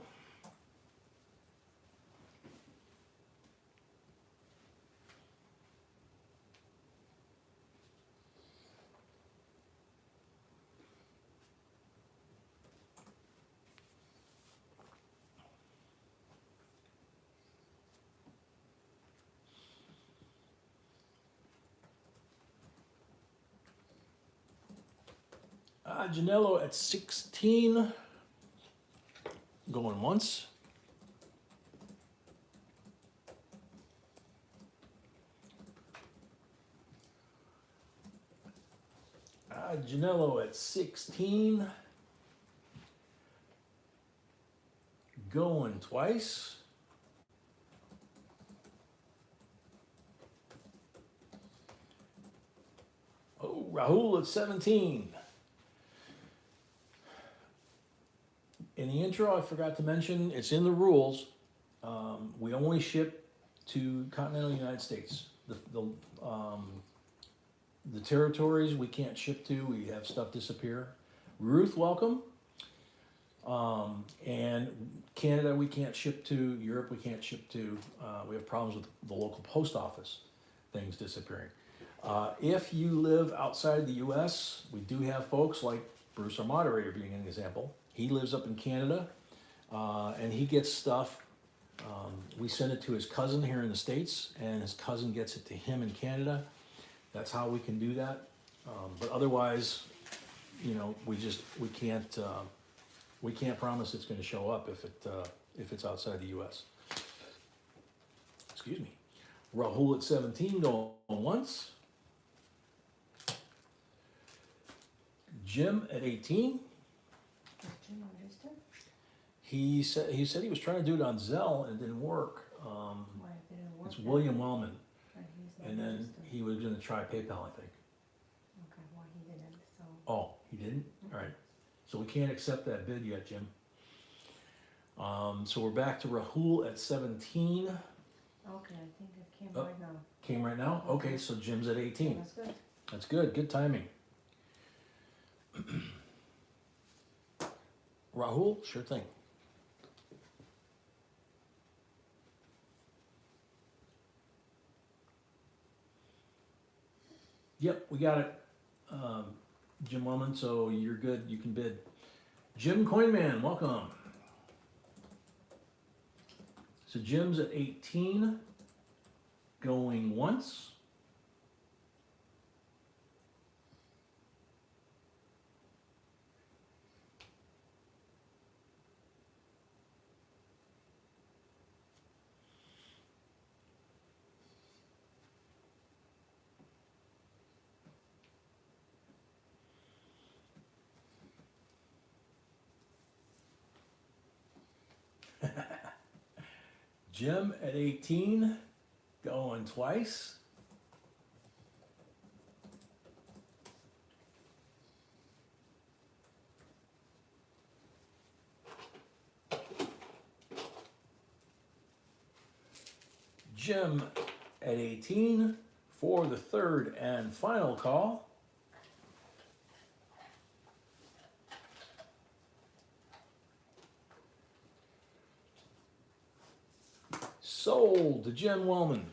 Janello at 16, going once. Janello at 16, going twice. Oh, Rahul at 17. In the intro, I forgot to mention, it's in the rules. We only ship to continental United States. The territories we can't ship to, we have stuff disappear. Ruth, welcome. And Canada we can't ship to, Europe we can't ship to. We have problems with the local post office, things disappearing. If you live outside the US, we do have folks like Bruce, our moderator, being an example. He lives up in Canada, and he gets stuff. We send it to his cousin here in the States, and his cousin gets it to him in Canada. That's how we can do that. But otherwise, you know, we can't promise it's going to show up if it's outside the U.S. Excuse me. Rahul at 17 going once. Jim at 18.
Is Jim registered?
He said he was trying to do it on Zelle and it didn't work.
Why it didn't work
It's
then?
William Wellman,
And he's not
and then
registered.
he was going to try PayPal, I think.
Okay, well, he didn't, so.
Oh, he didn't? All right. So we can't accept that bid yet, Jim. So we're back to Rahul at 17.
Okay, I think it came
Oh.
right now.
Came right now? Okay, so Jim's at 18.
That's good.
That's good. Good timing. Rahul, sure thing. Yep, we got it. Jim Wellman, so you're good. You can bid. Jim Coinman, welcome. So Jim's at 18, going once. Jim at 18, going twice. Jim at 18 for the third and final call. Sold to Jim Wellman.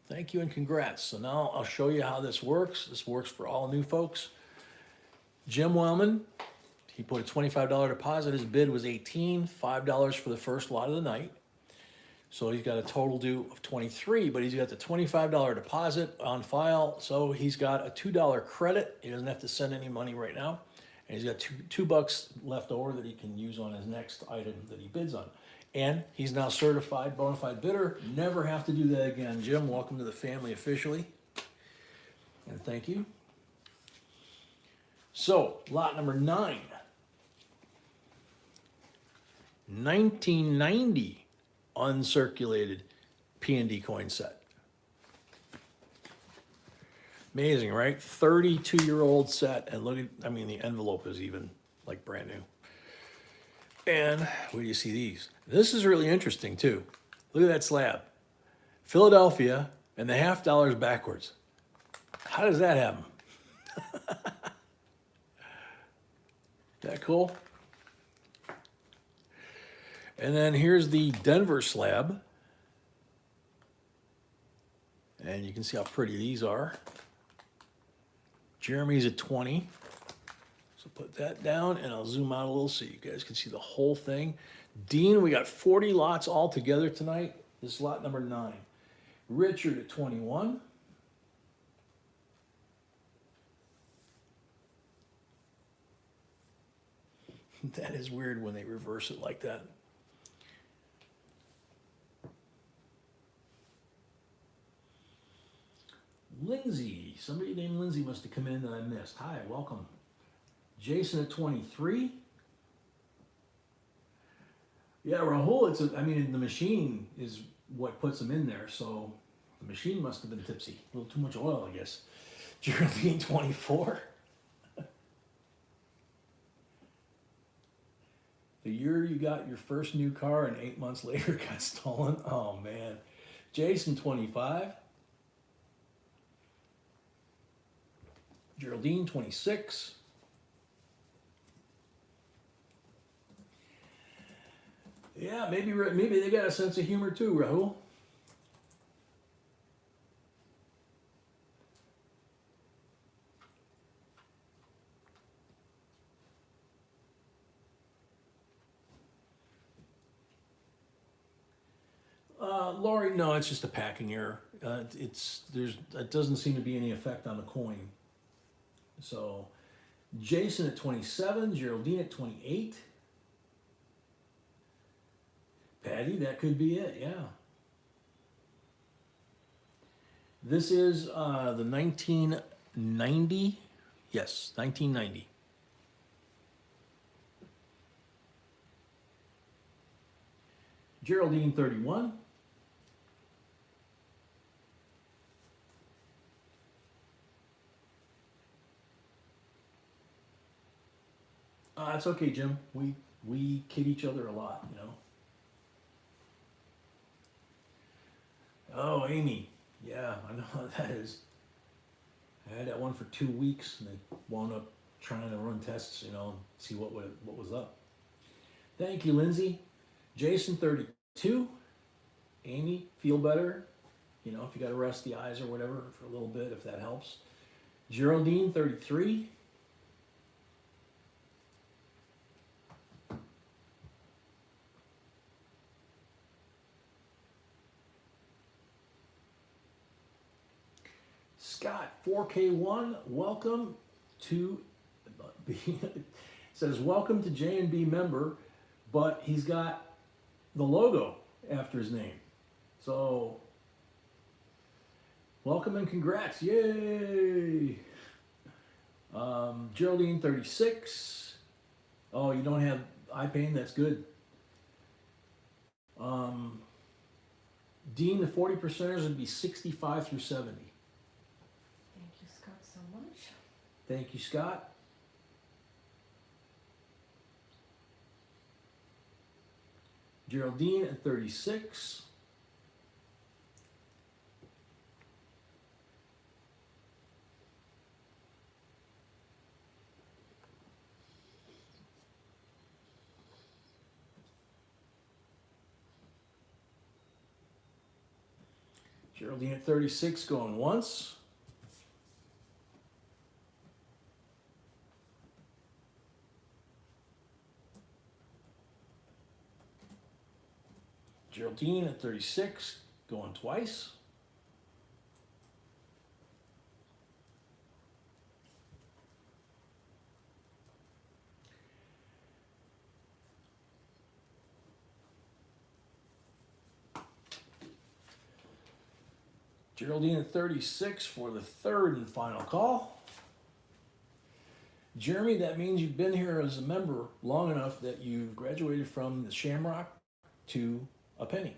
Thank you and congrats. So now I'll show you how this works. This works for all new folks. Jim Wellman, he put a $25 deposit. His bid was $18, $5 for the first lot of the night. So he's got a total due of $23, but he's got the $25 deposit on file. So he's got a $2 credit. He doesn't have to send any money right now. And he's got two bucks left over that he can use on his next item that he bids on. And he's now certified bona fide bidder. Never have to do that again. Jim, welcome to the family officially. And thank you. So, lot number 9. 1990 uncirculated P&D coin set. Amazing, right? 32-year-old set. And look at, I mean, the envelope is even like brand new. And where do you see these? This is really interesting too. Look at that slab. Philadelphia and the half dollars backwards. How does that happen? That cool? And then here's the Denver slab. And you can see how pretty these are. Jeremy's at 20. So put that down and I'll zoom out a little so you guys can see the whole thing. Dean, we got 40 lots all together tonight. This is lot number 9. Richard at 21. That is weird when they reverse it like that. Lindsay, somebody named Lindsay must have come in that I missed. Hi, welcome. Jason at 23. Yeah, Rahul, I mean, the machine is what puts them in there, so the machine must have been tipsy. A little too much oil, I guess. Geraldine, 24. The year you got your first new car and 8 months later got stolen. Oh, man. Jason, 25. Geraldine, 26. Yeah, maybe they got a sense of humor too, Rahul. Laurie, no, it's just a packing error. It doesn't seem to be any effect on the coin. So, Jason at 27, Geraldine at 28. Patty, that could be it, yeah. This is the 1990. Yes, 1990. Geraldine 31. It's okay, Jim. We kid each other a lot, you know. Oh, Amy. Yeah, I know how that is. I had that one for 2 weeks, and I wound up trying to run tests, you know, see what was up. Thank you, Lindsay. Jason 32. Amy, feel better. You know, if you got to rest the eyes or whatever for a little bit, if that helps. Geraldine 33. Scott 4K1, welcome to says welcome to J&B member, but he's got the logo after his name. So welcome and congrats. Yay. Geraldine 36. Oh, you don't have eye pain? That's good. Dean, the 40%ers would be 65 through 70.
Thank you, Scott, so much.
Thank you, Scott. Geraldine at 36. Geraldine at 36 going once. Geraldine at 36 going twice. Geraldine at 36 for the third and final call. Jeremy, that means you've been here as a member long enough that you've graduated from the Shamrock to a penny.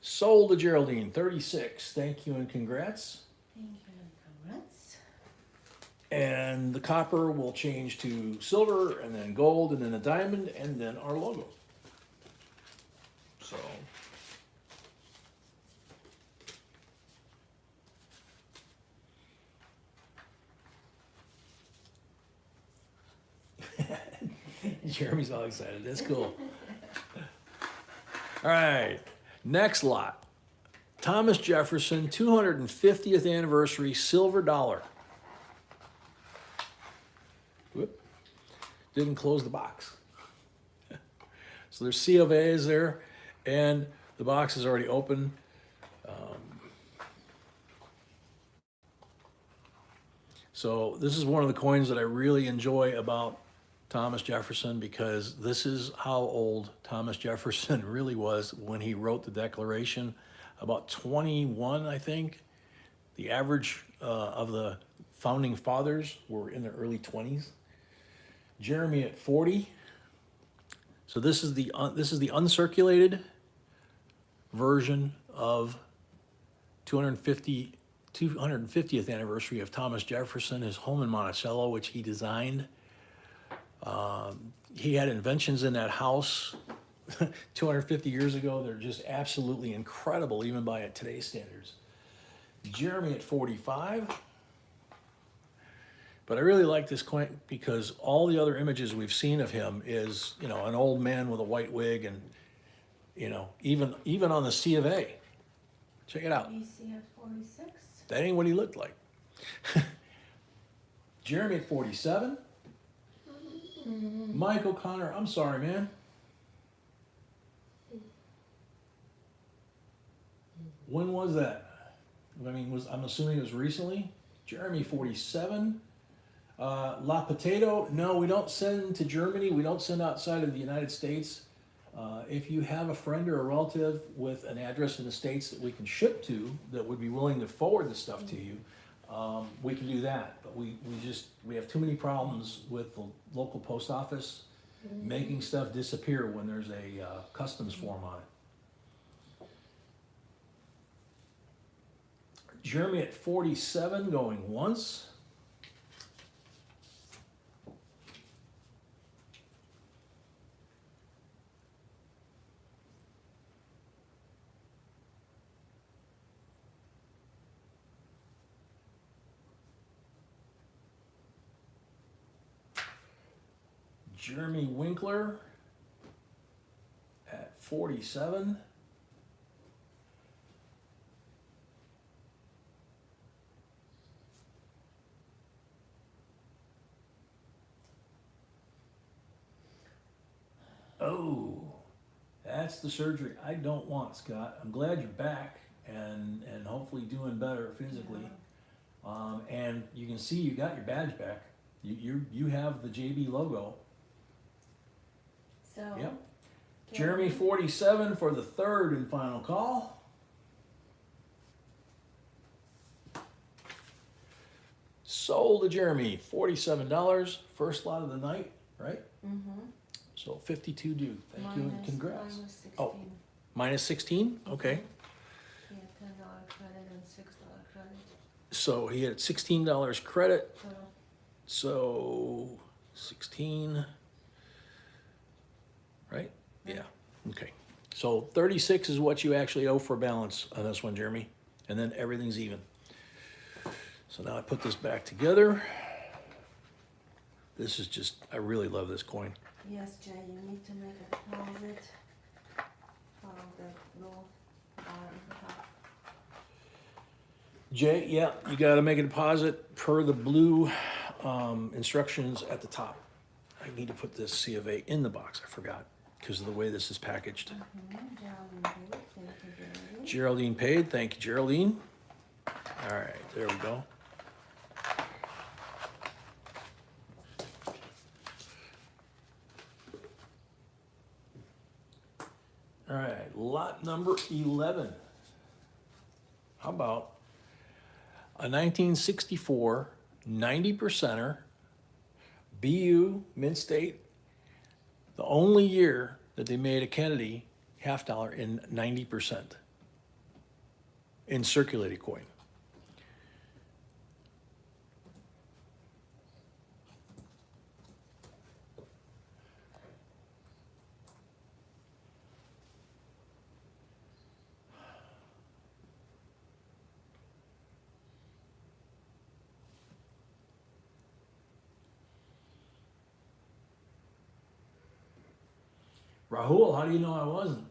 Sold to Geraldine, 36. Thank you and congrats.
Thank you and congrats.
And the copper will change to silver and then gold and then a diamond and then our logo. So Jeremy's all excited. That's cool. All right, next lot. Thomas Jefferson, 250th anniversary, silver dollar. Whoop. Didn't close the box. So there's C of A's there, and the box is already open. So this is one of the coins that I really enjoy about Thomas Jefferson, because this is how old Thomas Jefferson really was when he wrote the Declaration. About 21, I think. The average of the founding fathers were in their early 20s. Jeremy at 40. So this is the uncirculated version of 250th anniversary of Thomas Jefferson, his home in Monticello, which he designed. He had inventions in that house 250 years ago. They're just absolutely incredible, even by today's standards. Jeremy at 45. But I really like this coin because all the other images we've seen of him is, you know, an old man with a white wig and, you know, even on the C of A. Check it out.
BC at 46.
That ain't what he looked like. Jeremy at 47. Mike O'Connor, I'm sorry, man. When was that? I mean, I'm assuming it was recently. Jeremy 47. La Potato, no, we don't send to Germany. We don't send outside of the United States. If you have a friend or a relative with an address in the States that we can ship to, that would be willing to forward the stuff to you, we can do that. But we have too many problems with the local post office making stuff disappear when there's a customs form on it. Jeremy at 47 going once. Jeremy Winkler at 47. Oh, that's the surgery I don't want, Scott. I'm glad you're back and hopefully doing better physically. And you can see you got your badge back. You have the JB logo.
So.
Yep. Jeremy 47 for the third and final call. Sold to Jeremy, $47. First lot of the night, right?
Mm-hmm.
So 52 due. Thank you and congrats.
Minus 16.
Oh, minus 16? Okay.
He had $10 credit and $6 credit.
So he had $16 credit.
So
So 16, right? Yeah. Okay. So 36 is what you actually owe for balance on this one, Jeremy. And then everything's even. So now I put this back together. This is just, I really love this coin.
yes, Jay, you need to make a deposit from the little bar at the top.
Jay, yeah, you got to make a deposit per the blue instructions at the top. I need to put this C of A in the box. I forgot because of the way this is packaged.
Geraldine paid. Thank you, Geraldine.
Geraldine paid. Thank you, Geraldine. All right, there we go. All right, lot number 11. How about a 1964 90%er BU Mint State, the only year that they made a Kennedy half dollar in 90% in circulated coin. Rahul, how do you know I wasn't?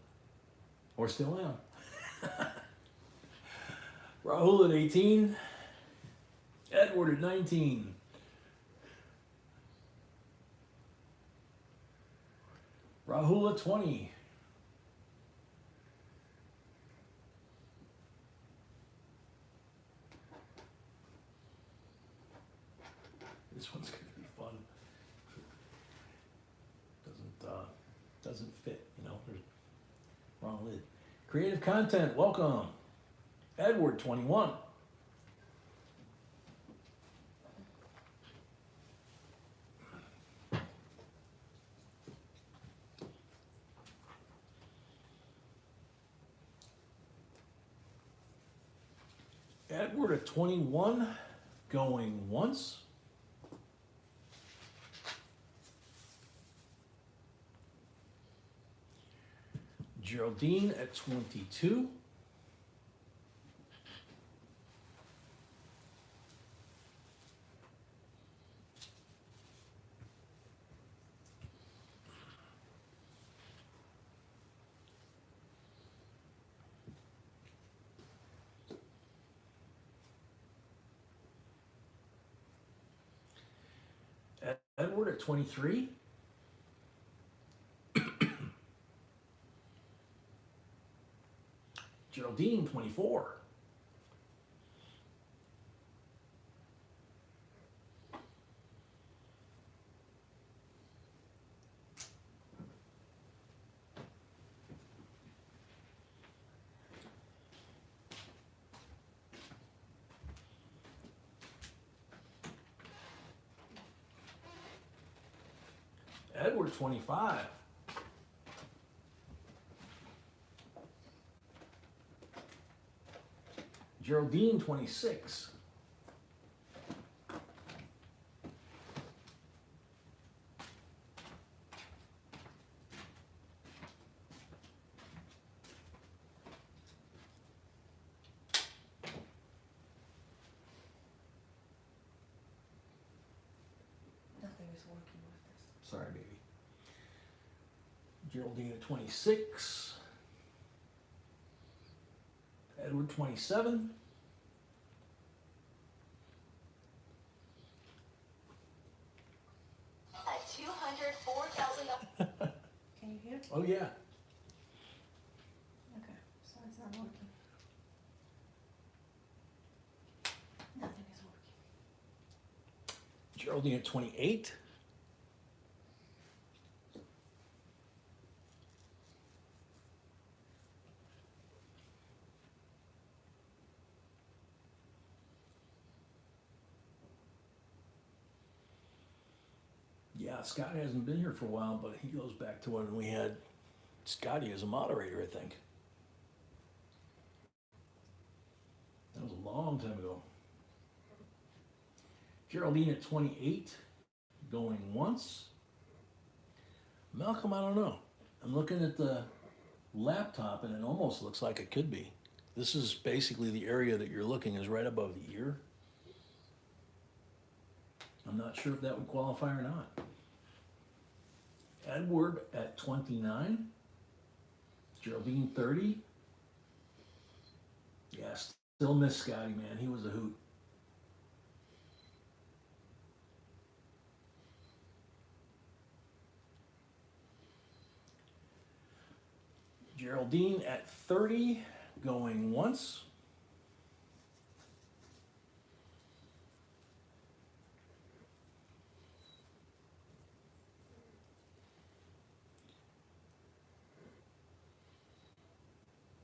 Or still am? Rahul at 18. Edward at 19. Rahul at 20. This one's going to be fun. Doesn't fit, you know, there's wrong lid. Creative content, welcome. Edward, 21. Edward at 21, going once. Geraldine at 22. Edward at 23. Geraldine, 24. Edward, 25. Geraldine, 26.
Nothing is working with this.
Sorry, baby. Geraldine at 26. Edward, 27.
At $204,000.
Can you hear?
Oh, yeah.
Okay, so it's not working. Nothing is working.
Geraldine at 28. Yeah, Scott hasn't been here for a while, but he goes back to when we had Scotty as a moderator, I think. That was a long time ago. Geraldine at 28, going once. Malcolm, I don't know. I'm looking at the laptop and it almost looks like it could be. This is basically the area that you're looking is right above the ear. I'm not sure if that would qualify or not. Edward at 29. Geraldine, 30. Yeah, still miss Scotty, man. He was a hoot. Geraldine at 30, going once.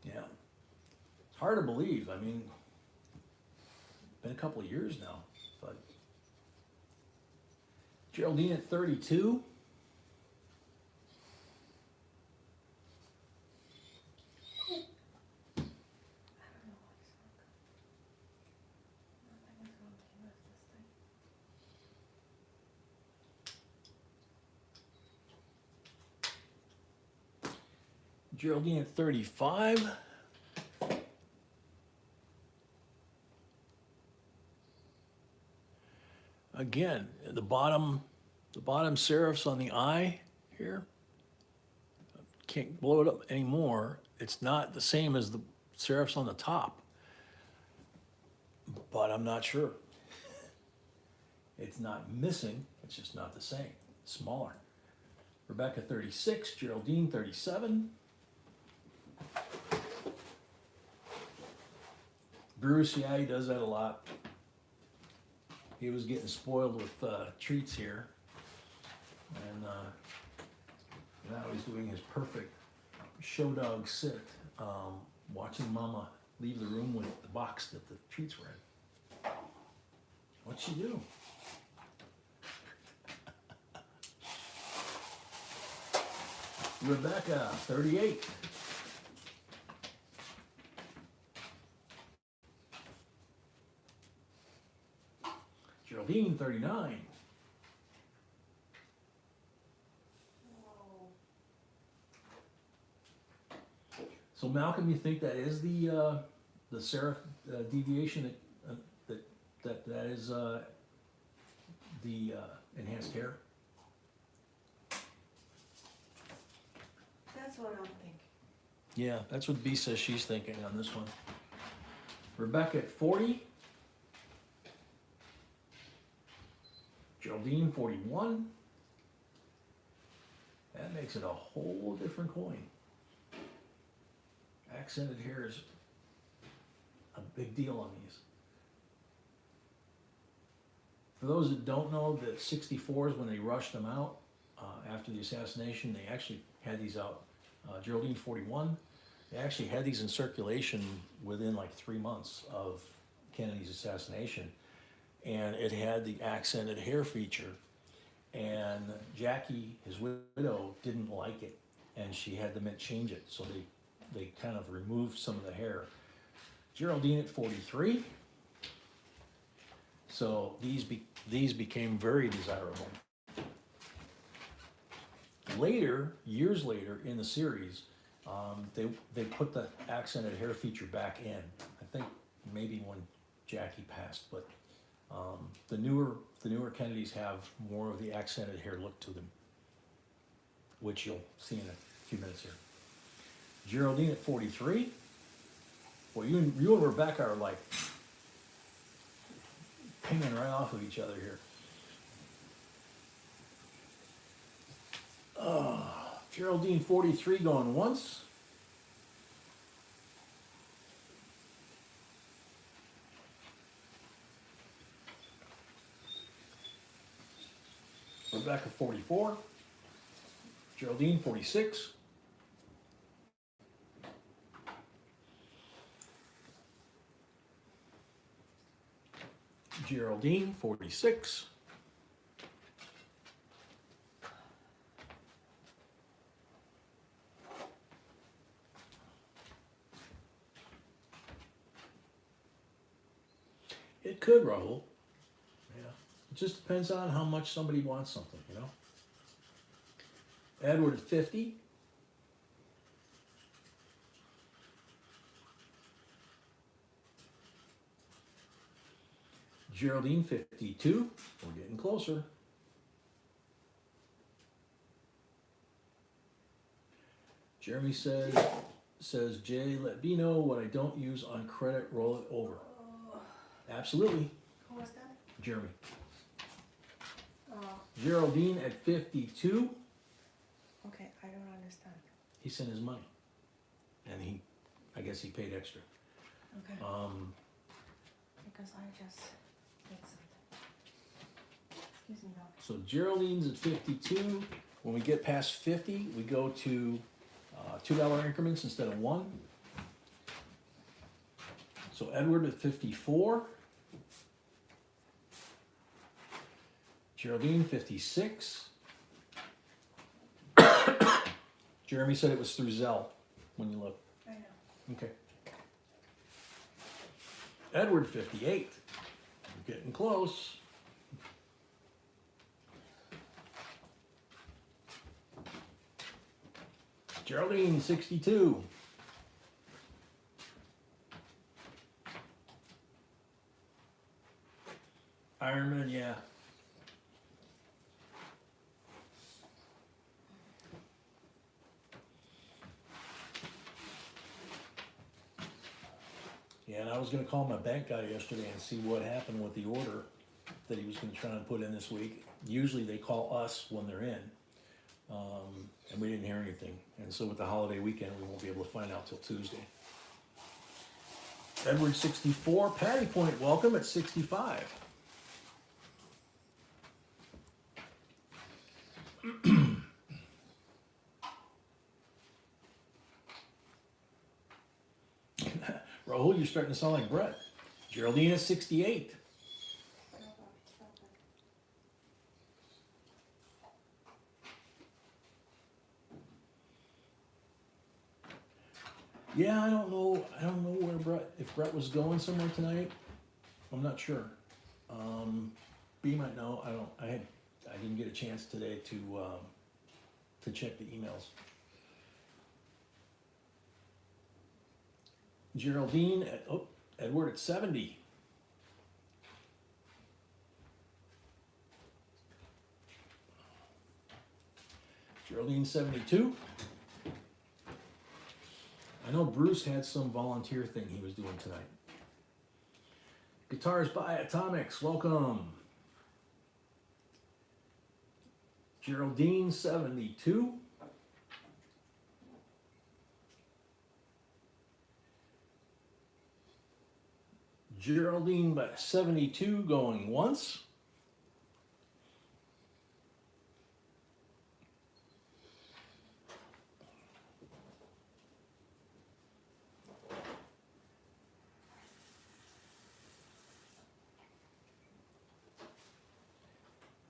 Yeah, it's hard to believe. I mean, been a couple of years now, but Geraldine at 32.
I don't know why it's not coming. Nothing is working with this thing.
Geraldine at 35. Again, the bottom serifs on the eye here, can't blow it up anymore. It's not the same as the serifs on the top, but I'm not sure. It's not missing, it's just not the same, smaller. Rebecca 36, Geraldine 37. Bruce, yeah, he does that a lot. He was getting spoiled with treats here. And now he's doing his perfect show dog sit, watching Mama leave the room with the box that the treats were in. What'd she do? Rebecca, 38. Geraldine, 39.
Whoa.
So Malcolm, you think that is the serif deviation that is the enhanced hair?
That's what I'm thinking.
Yeah, that's what B says she's thinking on this one. Rebecca at 40. Geraldine, 41. That makes it a whole different coin. Accented hair is a big deal on these. For those that don't know, the 64s, when they rushed them out after the assassination, they actually had these out. Geraldine 41, they actually had these in circulation within like 3 months of Kennedy's assassination. And it had the accented hair feature. And Jackie, his widow, didn't like it. And she had the mint change it. So they kind of removed some of the hair. Geraldine at 43. So these became very desirable. Later, years later in the series, they put the accented hair feature back in. I think maybe when Jackie passed, but the newer Kennedys have more of the accented hair look to them, which you'll see in a few minutes here. Geraldine at 43. Well, you and Rebecca are like pinging right off of each other here. Geraldine 43 going once. Rebecca 44. Geraldine 46. Geraldine 46. It could, Rahul. Yeah. It just depends on how much somebody wants something, you know. Edward at 50. Geraldine 52. We're getting closer. Jeremy says, Jay, let me know what I don't use on credit, roll it over. Absolutely.
Who was that?
Jeremy.
Oh,
Geraldine at 52.
okay, I don't understand.
He sent his money. And I guess he paid extra.
Okay. Because I just did something. Excuse me, dog.
So Geraldine's at 52. When we get past 50, we go to $2 increments instead of 1. So Edward at 54. Geraldine 56. Jeremy said it was through Zelle when you look.
I know.
Okay. Edward 58. We're getting close. Geraldine 62. Ironman, yeah. Yeah, and I was going to call my bank guy yesterday and see what happened with the order that he was going to try and put in this week. Usually they call us when they're in, and we didn't hear anything. And so with the holiday weekend, we won't be able to find out till Tuesday. Edward 64, Patty Point, welcome at 65. Rahul, you're starting to sound like Brett. Geraldine is 68. Yeah, I don't know where if Brett was going somewhere tonight. I'm not sure. B might know. I didn't get a chance today to check the emails. Geraldine at Edward at 70. Geraldine 72. I know Bruce had some volunteer thing he was doing tonight. Guitars by Atomics, welcome. Geraldine 72. Geraldine by 72 going once.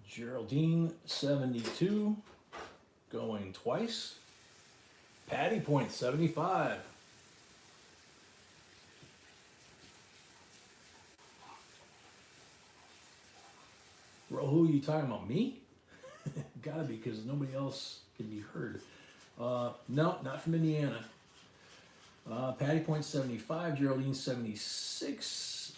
Geraldine 72 going twice. Patty point 75. Rahul, you talking about me? Gotta be, because nobody else can be heard. No, not from Indiana. Patty point 75, Geraldine 76,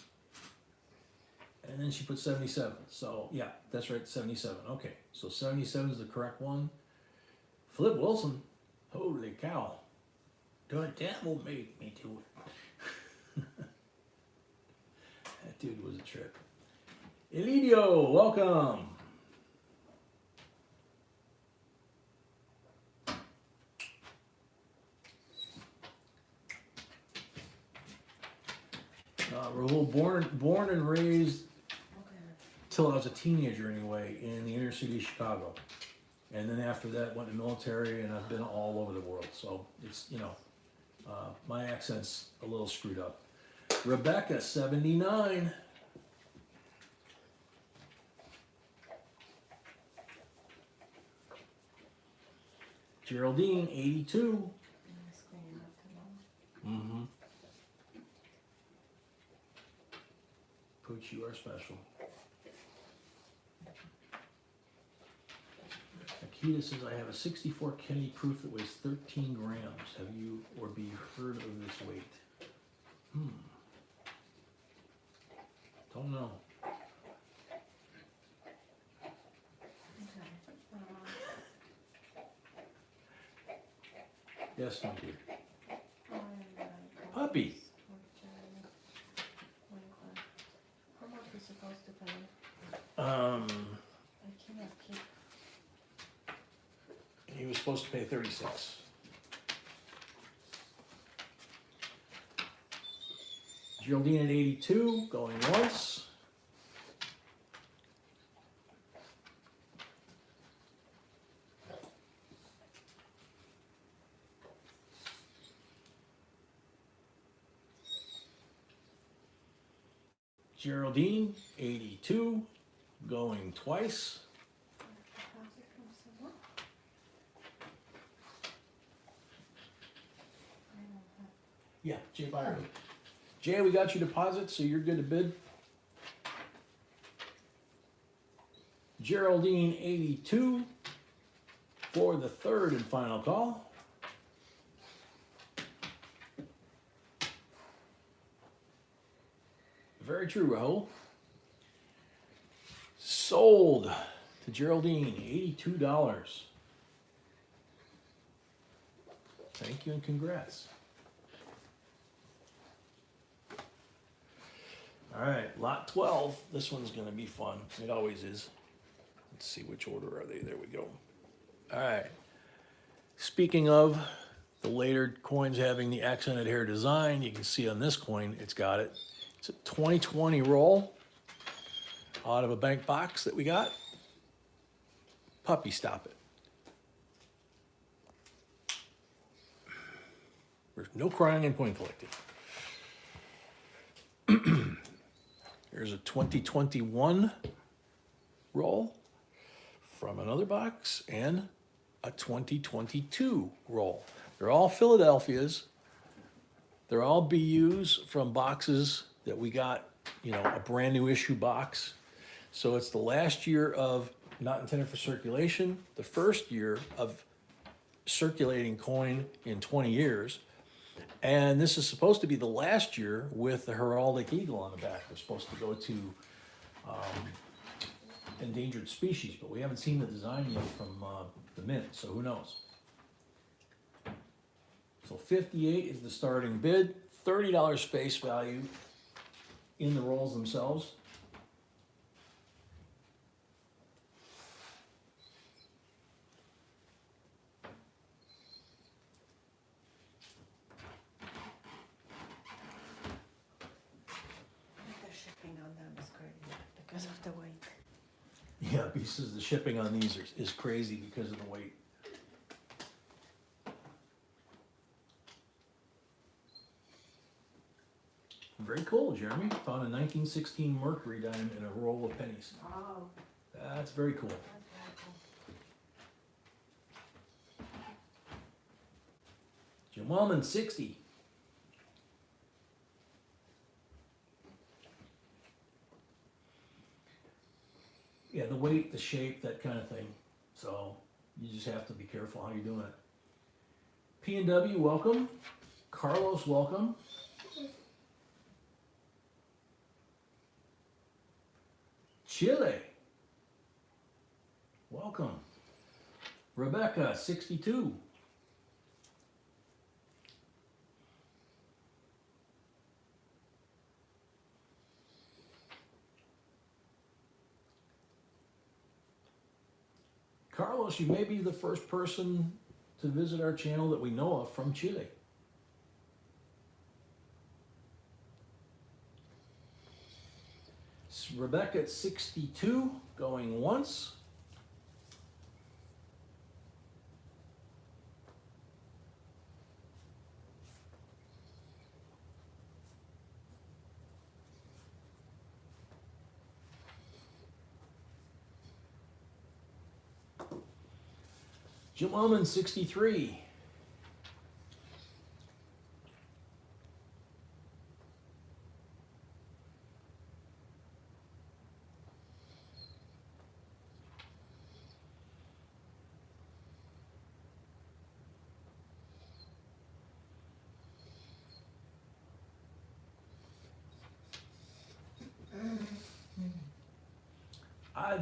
and then she put 77. So yeah, that's right, 77. Okay, so 77 is the correct one. Flip Wilson, holy cow. That will make me do it. That dude was a trip. Elidio, welcome. Rahul, born and raised till I was a teenager anyway in the inner city of Chicago. And then after that went to the military, and I've been all over the world. So it's, my accent's a little screwed up. Rebecca, 79. Geraldine, 82. Mm-hmm. Pooch, you are special. Akita says, I have a 64 Kenny proof that weighs 13 grams. Have you or be heard of this weight? Don't know. Yes, my dear. Puppy.
How much is supposed to pay?
I
cannot keep.
He was supposed to pay 36. Geraldine at 82, going once. Geraldine, 82, going twice. Yeah, Jay Byron. Jay, we got your deposit, so you're good to bid. Geraldine, 82, for the third and final call. Very true, Rahul. Sold to Geraldine, $82. Thank you and congrats. All right, lot 12. This one's going to be fun. It always is. Let's see, which order are they? There we go. All right. Speaking of the later coins having the accented hair design, you can see on this coin, it's got it. It's a 2020 roll out of a bank box that we got. Puppy, stop it. There's no crying in coin collecting. Here's a 2021 roll from another box and a 2022 roll. They're all Philadelphias. They're all BUs from boxes that we got, a brand new issue box. So it's the last year of not intended for circulation, the first year of circulating coin in 20 years. And this is supposed to be the last year with the heraldic eagle on the back. We're supposed to go to endangered species, but we haven't seen the design yet from the mint, so who knows? So 58 is the starting bid, $30 face value in the rolls themselves.
shipping on them is crazy because of the weight.
Yeah, he says the shipping on these is crazy because of the weight. Very cool, Jeremy. Found a 1916 Mercury dime in a roll of pennies.
Wow,
That's very cool.
that's very cool.
Jim Wellman, 60. Yeah, the weight, the shape, that kind of thing. So you just have to be careful how you're doing it. P&W, welcome. Carlos, welcome. Chile, welcome. Rebecca, 62. Carlos, you may be the first person to visit our channel that we know of from Chile. Rebecca at 62, going once. Jim Ullman, 63.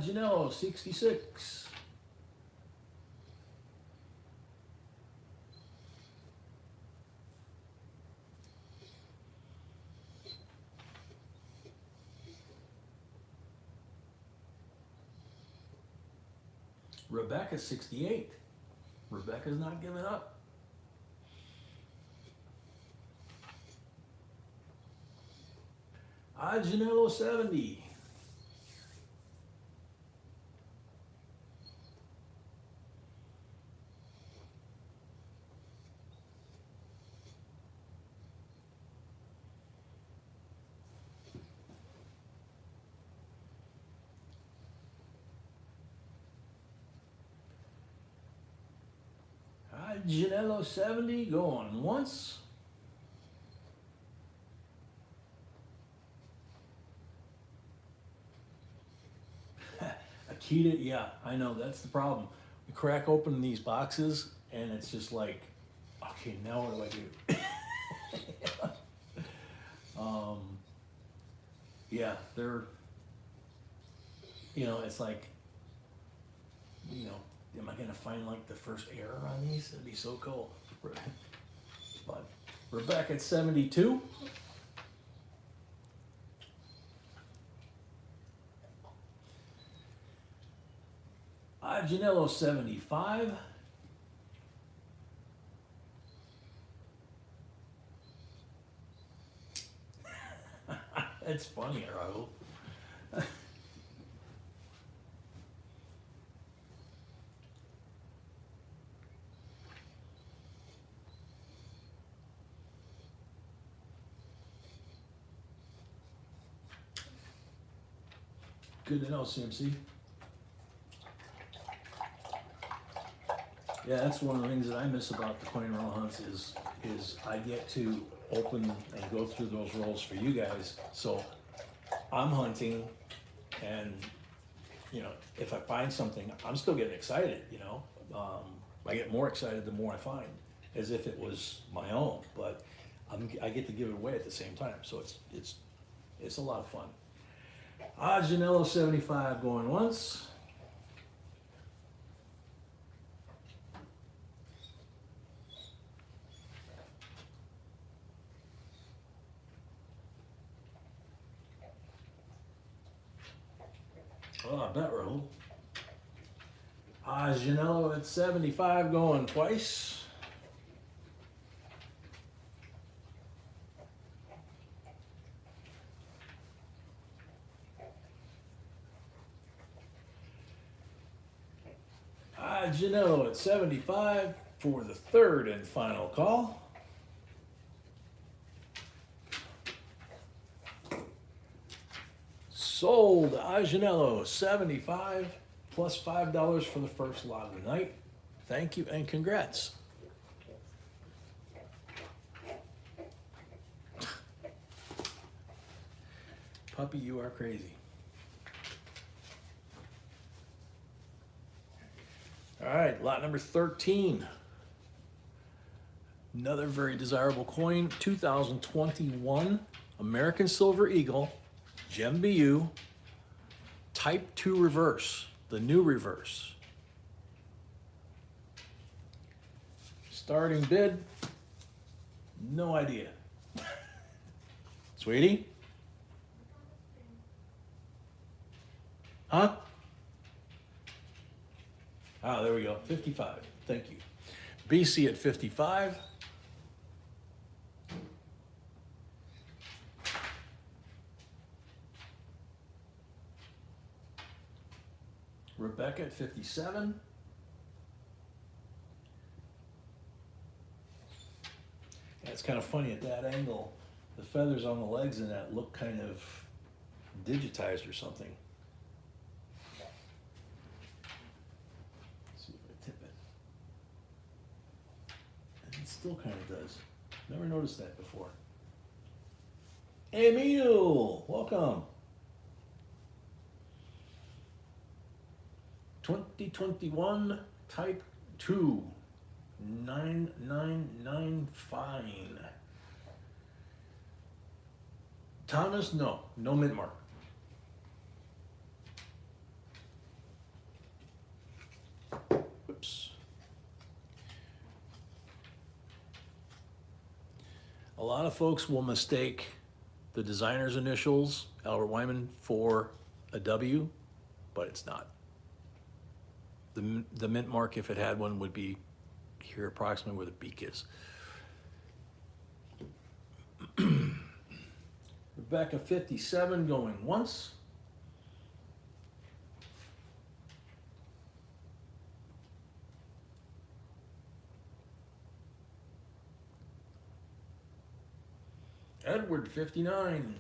Janelle, 66. Rebecca, 68. Rebecca's not giving up. Janelle, 70. Janello, 70, going once. Akita, yeah, I know, that's the problem. You crack open these boxes and it's just like, okay, now what do I do? Yeah, they're, it's like, am I gonna find like the first error on these? That'd be so cool. But Rebecca at 72. Janello, 75. That's funny, Raul. Good to know, CMC. Yeah, that's one of the things that I miss about the coin roll hunts is I get to open and go through those rolls for you guys. So I'm hunting, and if I find something, I'm still getting excited. I get more excited the more I find, as if it was my own. But I get to give it away at the same time, so it's a lot of fun. Janello, 75, going once. Oh, I bet, Raul. Janello at 75, going twice. Janello at 75 for the third and final call. Sold Ajanello 75 plus $5 for the first lot of the night. Thank you and congrats. Puppy, you are crazy. All right, lot number 13. Another very desirable coin, 2021 American Silver Eagle, Gem BU, Type 2 reverse, the new reverse. Starting bid, no idea. Sweetie? Huh? Ah, there we go, 55, thank you. BC at 55. Rebecca at 57. Yeah, it's kind of funny at that angle. The feathers on the legs in that look kind of digitized or something. Let's see if I tip it. And it still kind of does. Never noticed that before. Emil, welcome. 2021 Type 2, 999 fine. Thomas, no mint mark. Whoops. A lot of folks will mistake the designer's initials, Albert Wyman, for a W, but it's not. The mint mark, if it had one, would be here approximately where the beak is. Rebecca 57 going once. Edward 59.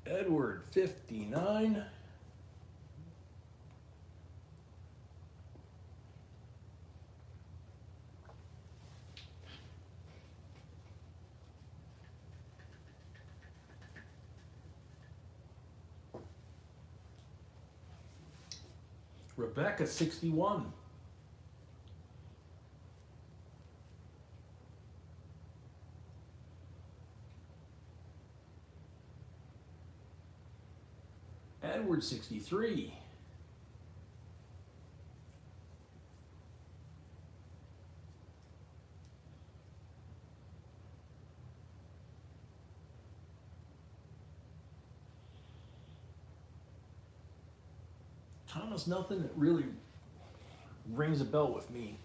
Edward 59. Rebecca 61. Edward 63. Thomas, nothing that really rings a bell with me.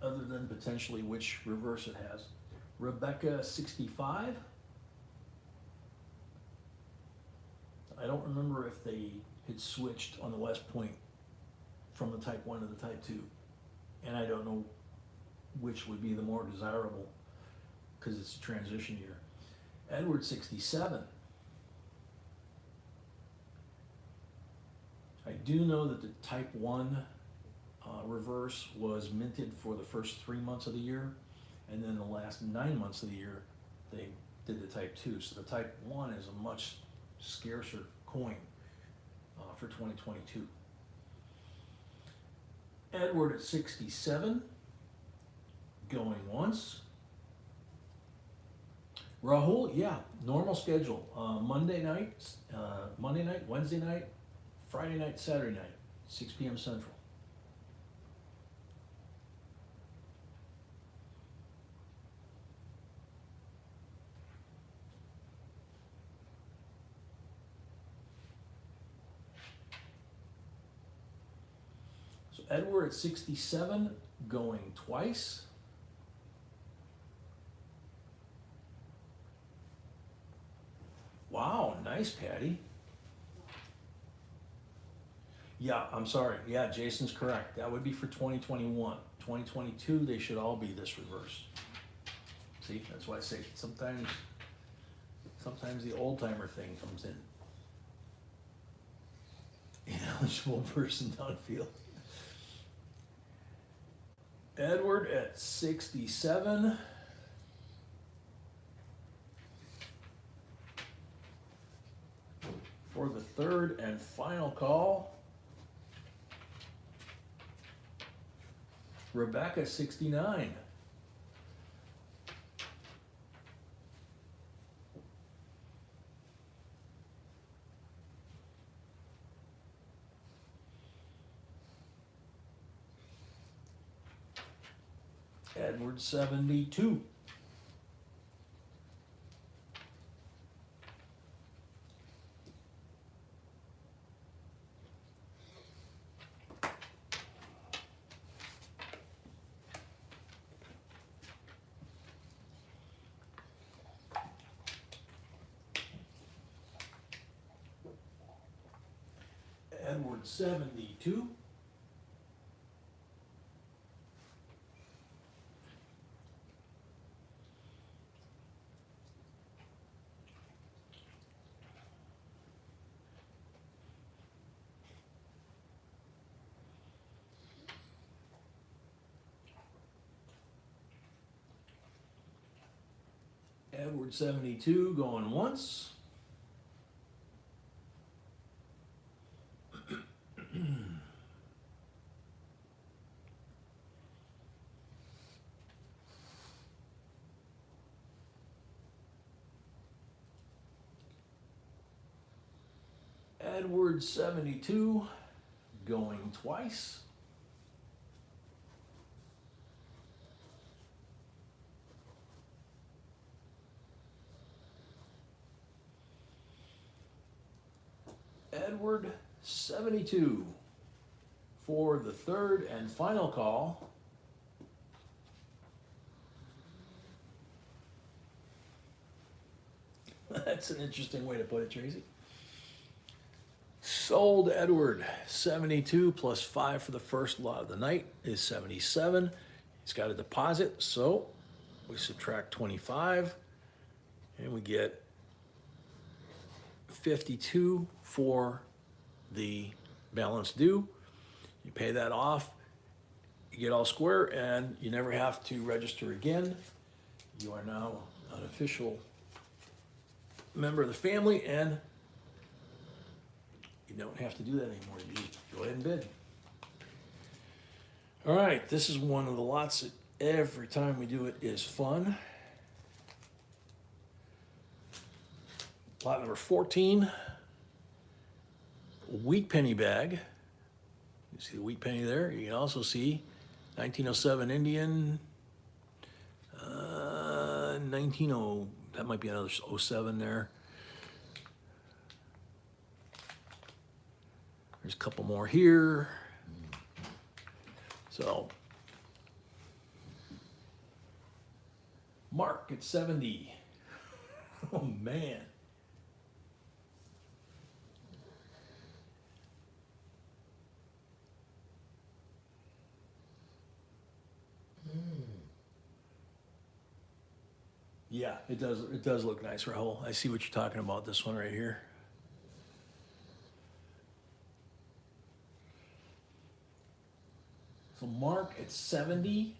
Other than potentially which reverse it has. Rebecca 65. I don't remember if they had switched on the West Point from the Type 1 to the Type 2. And I don't know which would be the more desirable because it's a transition year. Edward 67. I do know that the Type 1 reverse was minted for the first 3 months of the year, and then the last 9 months of the year they did the Type 2. So the Type 1 is a much scarcer coin for 2022. Edward at 67, going once. Rahul, yeah, normal schedule. Monday night, Wednesday night, Friday night, Saturday night, 6 p.m. Central. So Edward at 67 going twice. Wow, nice, Patty. Yeah, I'm sorry. Yeah, Jason's correct. That would be for 2021. 2022, they should all be this reverse. See, that's why I say sometimes the old timer thing comes in. Ineligible person downfield. Edward at 67. For the third and final call, Rebecca 69. Edward 72. Edward 72. Edward 72 going once. Edward 72 going twice. Edward 72 for the third and final call. That's an interesting way to put it, Tracy. Sold Edward 72 plus 5 for the first lot of the night is 77. He's got a deposit, so we subtract 25 and we get 52 for the balance due. You pay that off, you get all square, and you never have to register again. You are now an official member of the family, and you don't have to do that anymore. You just go ahead and bid. All right, this is one of the lots that every time we do it is fun. Lot number 14, wheat penny bag. You see the wheat penny there? You can also see 1907 Indian, 19, that might be another 07 there. There's a couple more here. So, Mark at 70. Oh man. Yeah, it does look nice, Rahul. I see what you're talking about, this one right here. So Mark at 70.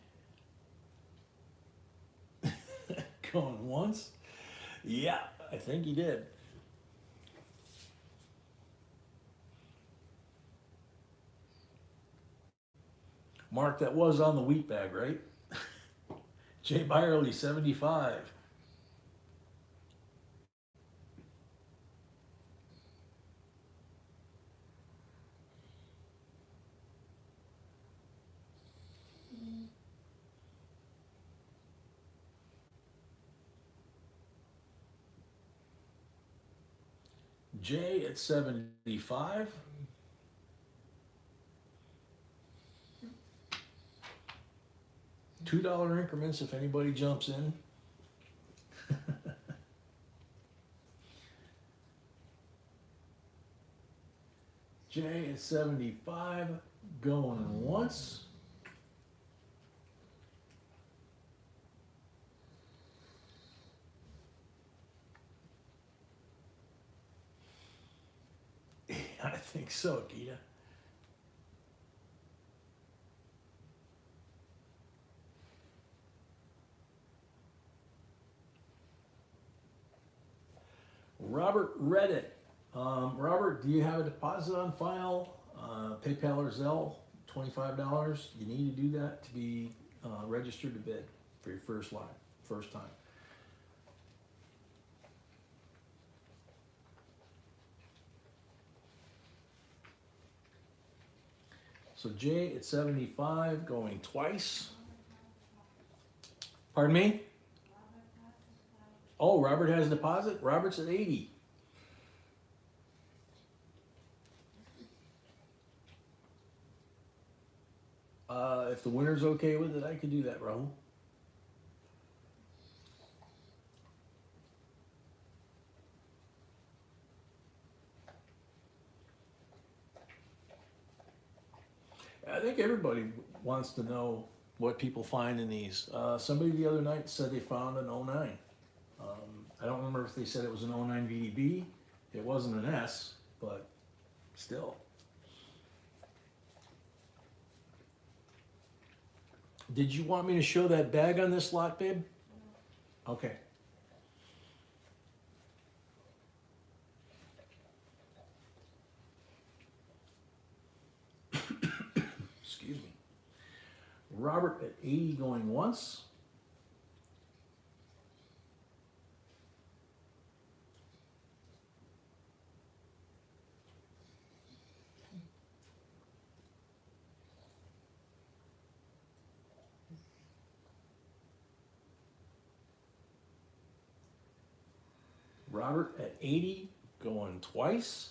Going once. Yeah, I think he did. Mark, that was on the wheat bag, right? Jay Byerly, 75. Jay at 75. $2 increments if anybody jumps in. J at 75, going once. I think so, Gita. Robert read it. Robert, do you have a deposit on file? PayPal or Zelle, $25. You need to do that to be registered to bid for your first time. So J at 75, going twice. Pardon me? Oh, Robert has a deposit? Robert's at 80. If the winner's okay with it, I could do that, Rahul. I think everybody wants to know what people find in these. Somebody the other night said they found an 09. I don't remember if they said it was an 09 VDB. It wasn't an S, but still. Did you want me to show that bag on this lot, babe? Okay. Excuse me. Robert at 80 going once. Robert at 80 going twice.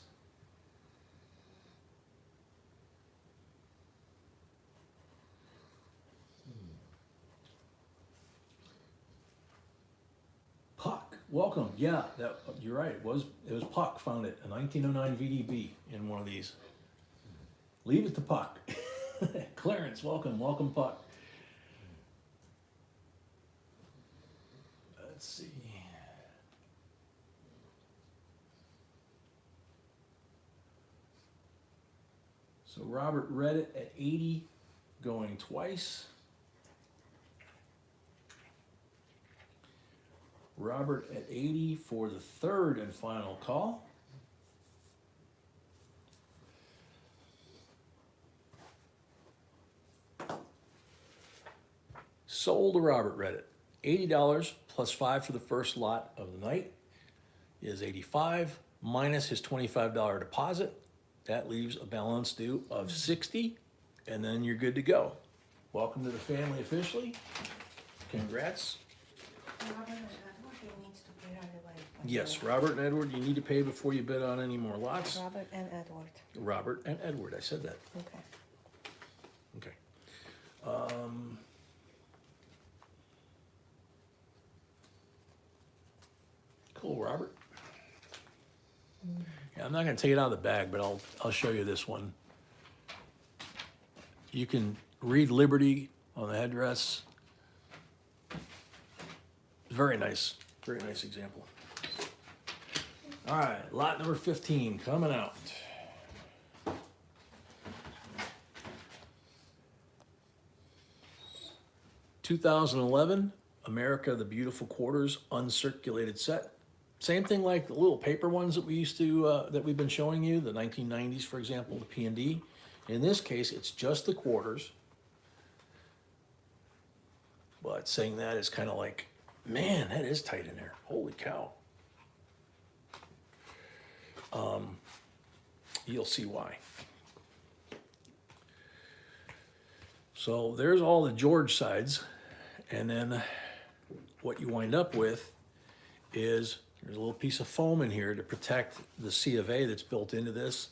Puck, welcome. Yeah, you're right. It was Puck found it, a 1909 VDB in one of these. Leave it to Puck. Clarence, welcome, Puck. Let's see. So Robert read it at 80, going twice. Robert at 80 for the third and final call. Sold to Robert read it. $80 plus 5 for the first lot of the night is 85 minus his $25 deposit. That leaves a balance due of 60, and then you're good to go. Welcome to the family officially. Congrats.
Robert and Edward, he needs to pay right away.
Yes, Robert and Edward, you need to pay before you bid on any more lots.
Robert and Edward.
Robert and Edward, I said that.
Okay.
Okay. Cool, Robert. Yeah, I'm not going to take it out of the bag, but I'll show you this one. You can read Liberty on the headdress. Very nice example. All right, lot number 15 coming out. (2011) America the Beautiful Quarters uncirculated set. Same thing like the little paper ones that we used to that we've been showing you, the 1990s, for example, the P&D. In this case, it's just the quarters. But saying that is kind of like, man, that is tight in there. Holy cow. You'll see why. So there's all the George sides, and then what you wind up with is there's a little piece of foam in here to protect the C of A that's built into this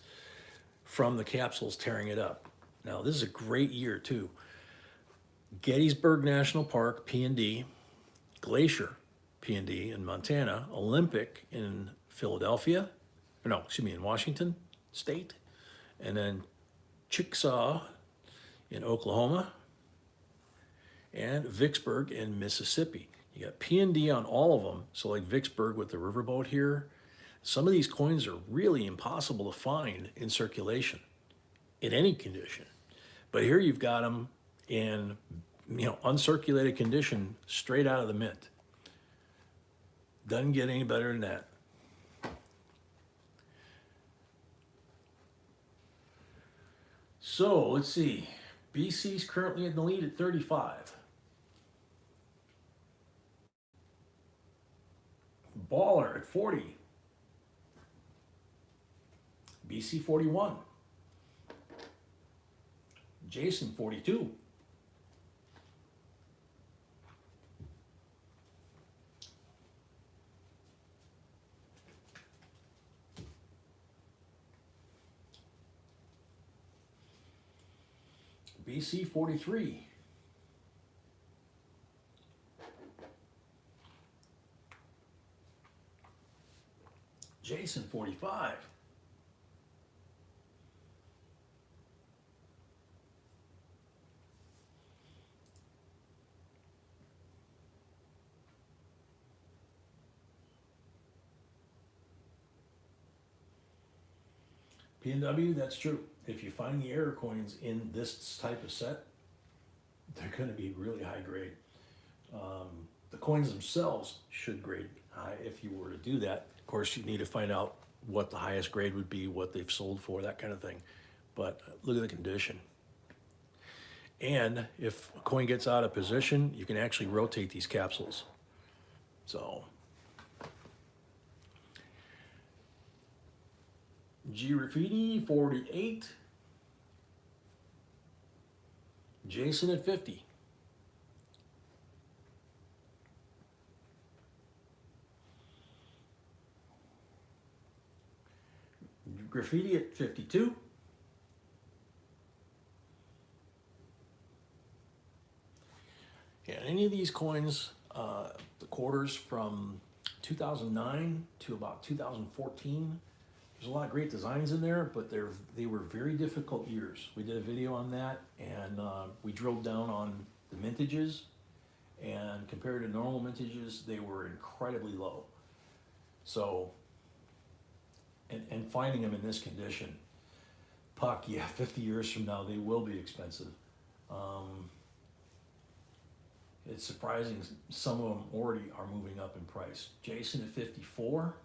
from the capsules tearing it up. Now, this is a great year, too. Gettysburg National Park, P&D, Glacier, P&D in Montana, Olympic in Philadelphia, or no, excuse me, in Washington State, and then Chickasaw in Oklahoma, and Vicksburg in Mississippi. You got P&D on all of them. So like Vicksburg with the riverboat here, some of these coins are really impossible to find in circulation in any condition. But here you've got them in, uncirculated condition straight out of the mint. Doesn't get any better than that. So let's see. BC's currently in the lead at 35. Baller at 40. BC 41. Jason 42. BC 43. Jason 45. P&W, that's true. If you find the error coins in this type of set, they're going to be really high grade. The coins themselves should grade high if you were to do that. Of course, you need to find out what the highest grade would be, what they've sold for, that kind of thing. But look at the condition. And if a coin gets out of position, you can actually rotate these capsules. So, G Graffiti 48. Jason at 50. Graffiti at 52. Yeah, any of these coins, the quarters from 2009 to about 2014, there's a lot of great designs in there, but they were very difficult years. We did a video on that, and we drilled down on the mintages, and compared to normal mintages, they were incredibly low. So, and finding them in this condition, puck, yeah, 50 years from now, they will be expensive. It's surprising some of them already are moving up in price. Jason at 54.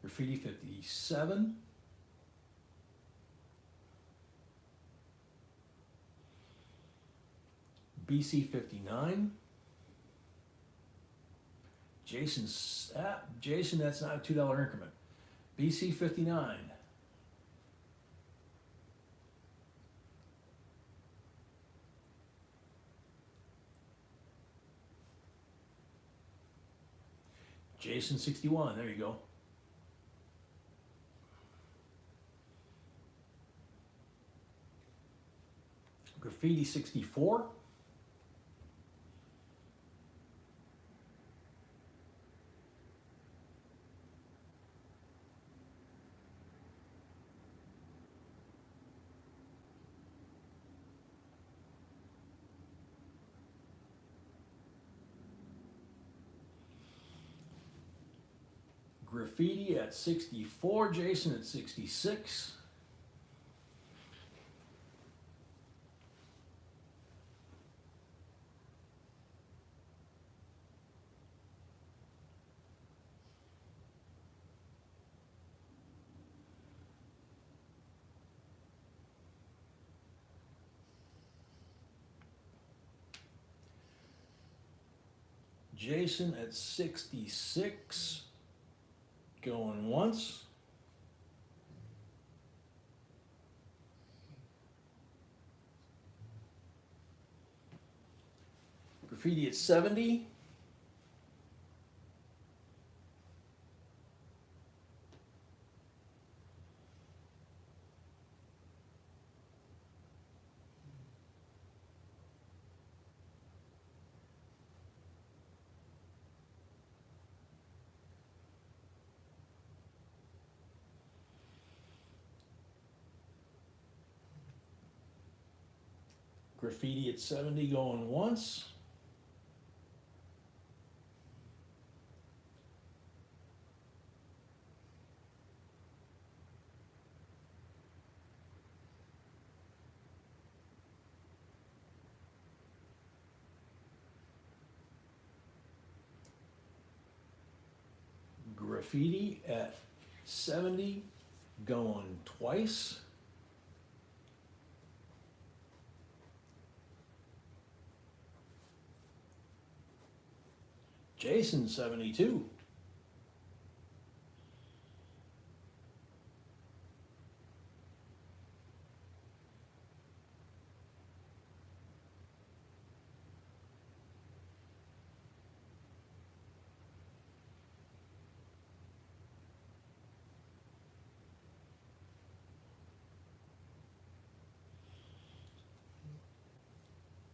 Graffiti 57. BC 59. Jason, that's not a $2 increment. BC 59. Jason 61, there you go. Graffiti 64. Graffiti at 64, Jason at 66. Jason at 66. Going once. Graffiti at 70. Graffiti at 70 going once. Graffiti at 70 going twice. Jason 72.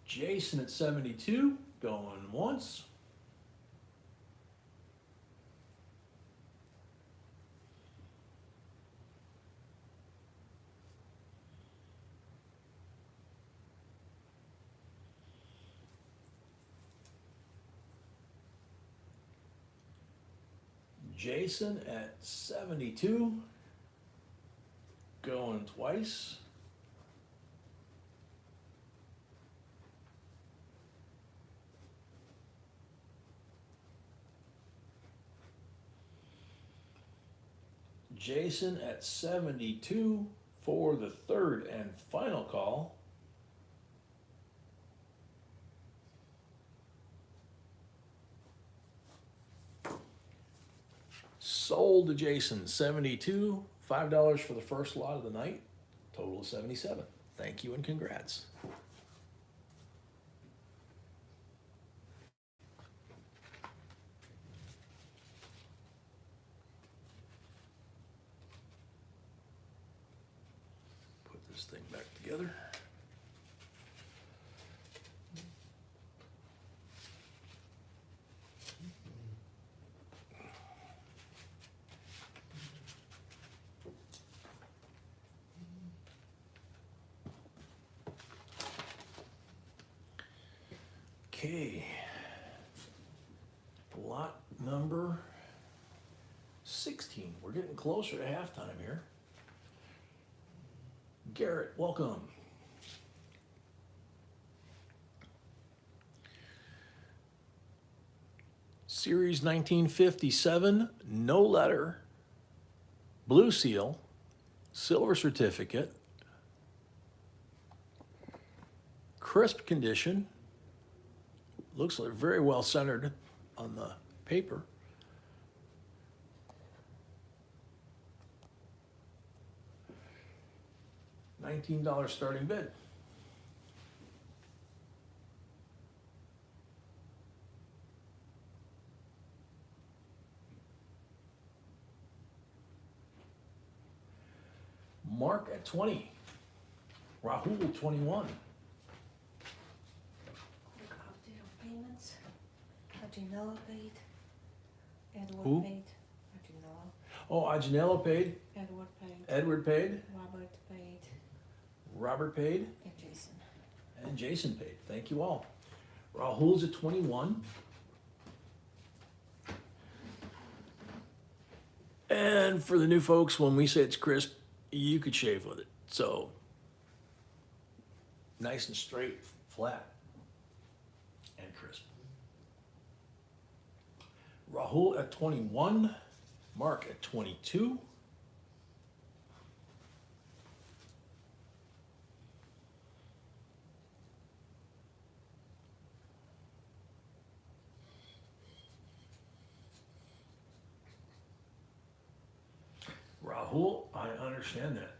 Jason at 72 going once. Jason at 72 going twice. Jason at 72 for the third and final call. Sold to Jason, 72, $5 for the first lot of the night, total of 77. Thank you and congrats. Put this thing back together. Okay, lot number 16. We're getting closer to halftime here. Garrett, welcome. Series 1957, no letter, blue seal, silver certificate, crisp condition. Looks like very well centered on the paper. $19 starting bid. Mark at 20. Rahul 21.
Look update on payments. Aginella paid. Edward
Who?
paid. Aginella.
Oh, Aginello paid.
Edward paid.
Edward paid.
Robert paid.
Robert paid.
And Jason.
And Jason paid. Thank you all. Rahul's at 21. And for the new folks, when we say it's crisp, you could shave with it. So nice and straight, flat, and crisp. Rahul at 21. Mark at 22. Rahul, I understand that.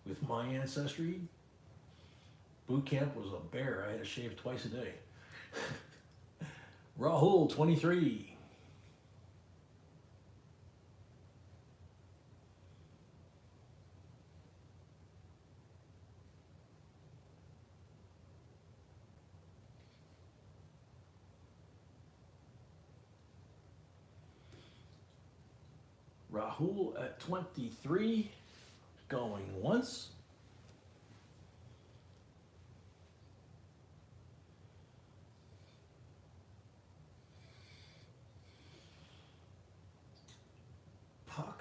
With my ancestry, boot camp was a bear. I had to shave twice a day. Rahul, 23. Rahul at 23, going once.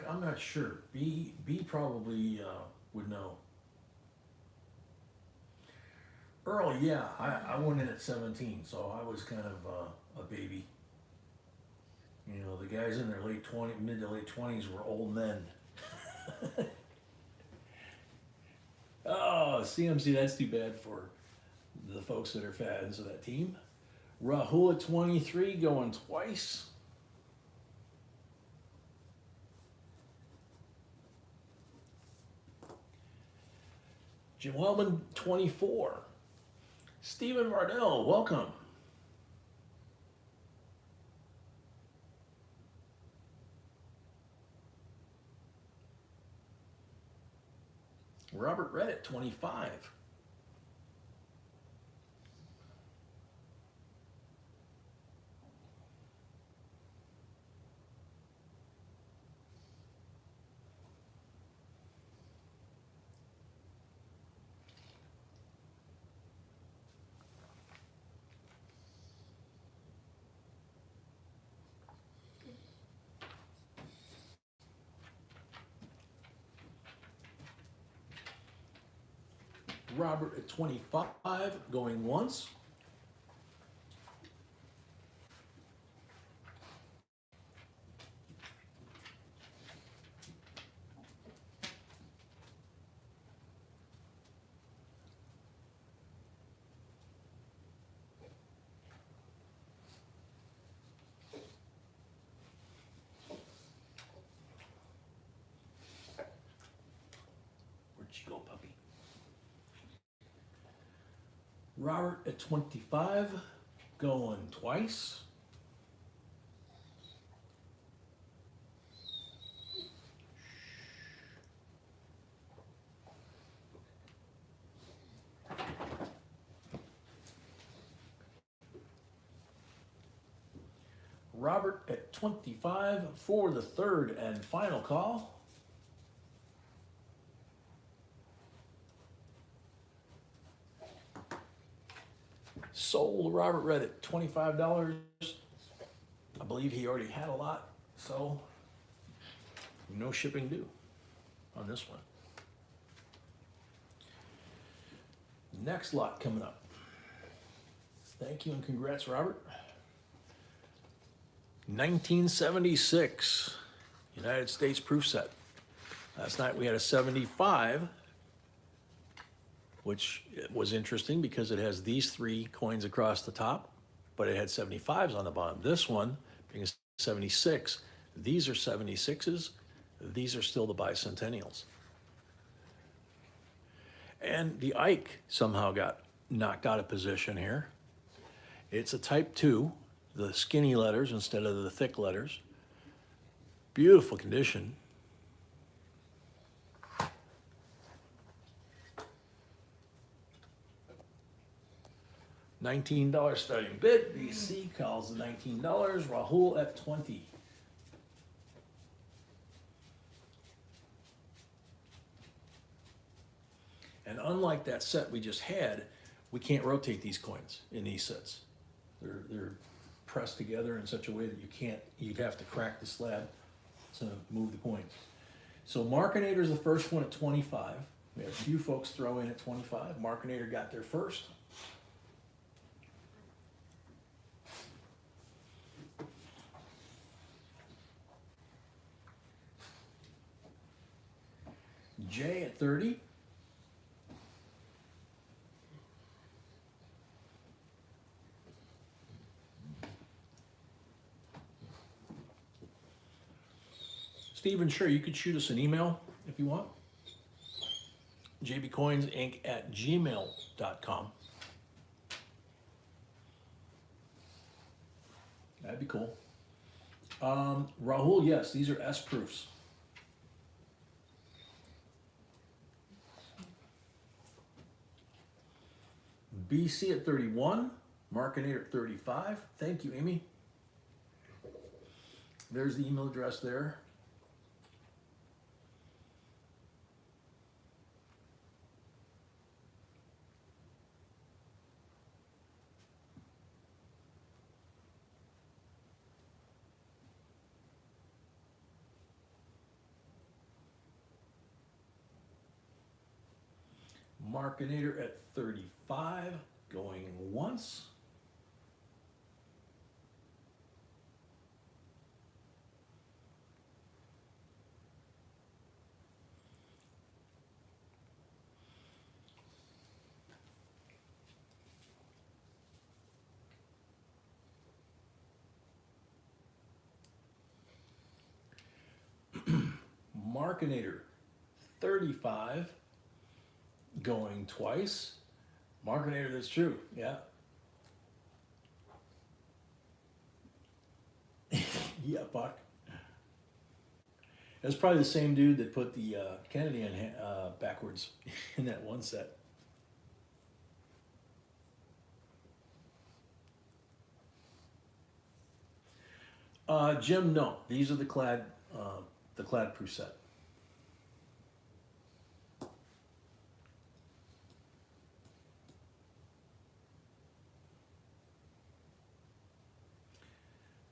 I'm not sure. B probably would know. Earl, yeah, I went in at 17, so I was kind of a baby. You know, the guys in their mid to late 20s were old men. Oh, CMC, that's too bad for the folks that are fans of that team. Rahul at 23 going twice. Jim Wellman 24. Stephen Vardell, welcome. Robert Reddit 25. Robert at 25 going once. Where'd you go, puppy? Robert at 25 going twice. Robert at 25 for the third and final call. Sold Robert Reddit, $25. I believe he already had a lot, so no shipping due on this one. Next lot coming up. Thank you and congrats, Robert. 1976 United States proof set. Last night we had a 75, which was interesting because it has these three coins across the top, but it had 75s on the bottom. This one being a 76, these are 76s, these are still the bicentennials. And the Ike somehow got knocked out of position here. It's a type 2, the skinny letters instead of the thick letters. Beautiful condition. $19 starting bid. BC calls the $19. Rahul at 20. And unlike that set we just had, we can't rotate these coins in these sets. They're pressed together in such a way that you'd have to crack the slab to move the coins. So Markinator's the first one at 25. We had a few folks throw in at 25. Markinator got there first. Jay at 30. Stephen, sure, you could shoot us an email if you want. jbcoinsinc@gmail.com. That'd be cool. Rahul, yes, these are S proofs. BC at 31, Markinator at 35. Thank you, Amy. There's the email address there. Markinator at 35, going once. Markinator 35, going twice. Markinator, that's true, yeah. Yeah, Buck. That's probably the same dude that put the Kennedy in backwards in that one set. Jim, no. These are the clad proof set.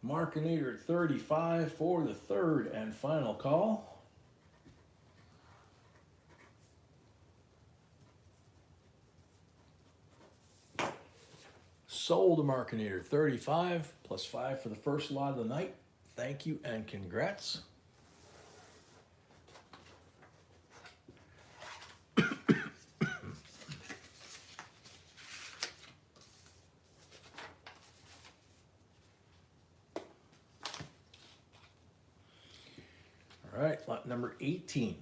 Markinator 35 for the third and final call. Sold a Markinator 35 plus 5 for the first lot of the night. Thank you and congrats. All right, lot number 18.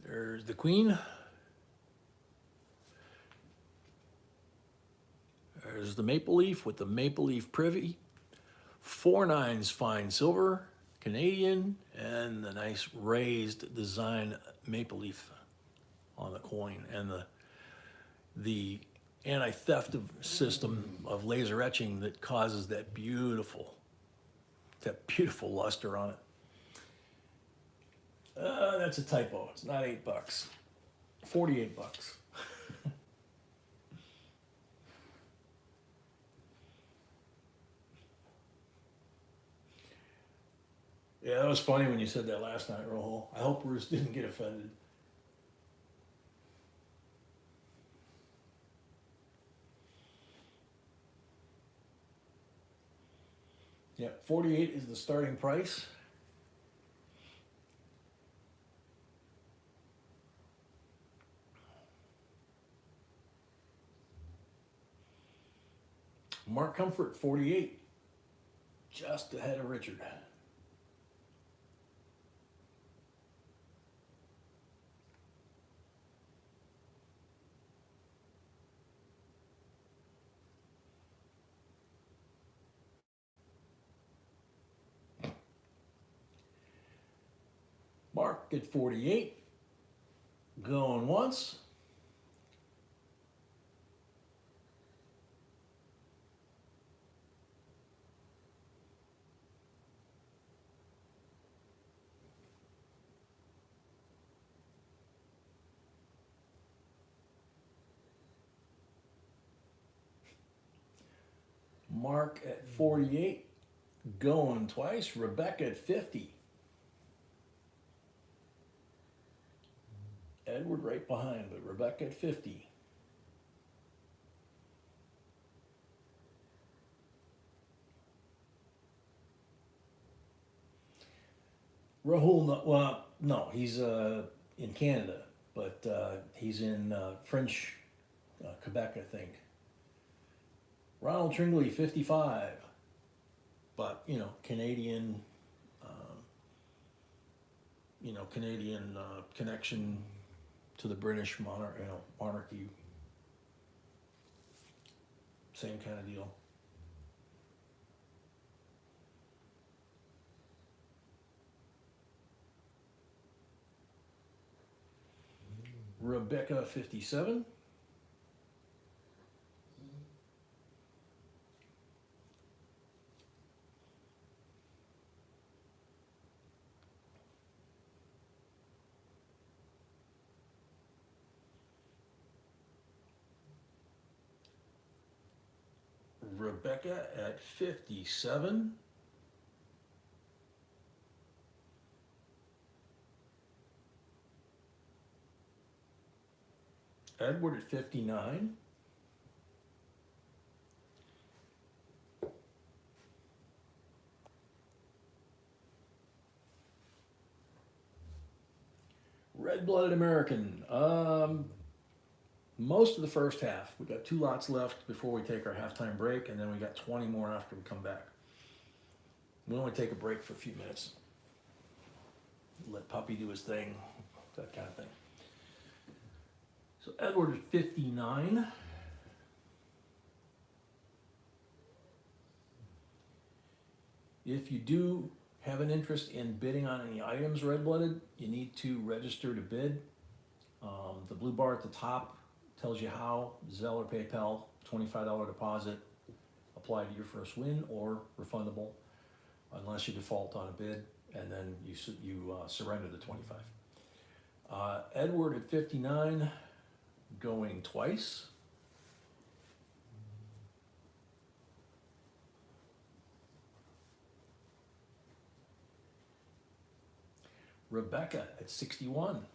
There's the queen. There's the maple leaf with the maple leaf privy. 4 nines fine silver, Canadian, and the nice raised design maple leaf on the coin, and the anti-theft system of laser etching that causes that beautiful luster on it. That's a typo. It's not $8. $48. Yeah, that was funny when you said that last night, Rojo. I hope Bruce didn't get offended. Yeah, 48 is the starting price. Mark Comfort, 48. Just ahead of Richard. Mark at 48. Going once. Mark at 48. Going twice. Rebecca at 50. Edward right behind, but Rebecca at 50. Rahul, well, no, he's in Canada, but he's in French Quebec, I think. Ronald Tringley, 55, but Canadian, Canadian connection to the British monarchy. Same kind of deal. Rebecca, 57. Rebecca at 57. Edward at 59. Red-blooded American. Most of the first half. We got 2 lots left before we take our halftime break, and then we got 20 more after we come back. We only take a break for a few minutes. Let Puppy do his thing, that kind of thing. So Edward is 59. If you do have an interest in bidding on any items, red-blooded, you need to register to bid. The blue bar at the top tells you how. Zelle or PayPal, $25 deposit, apply to your first win, or refundable unless you default on a bid, and then you surrender the 25. Edward at 59, going twice. Rebecca at 61.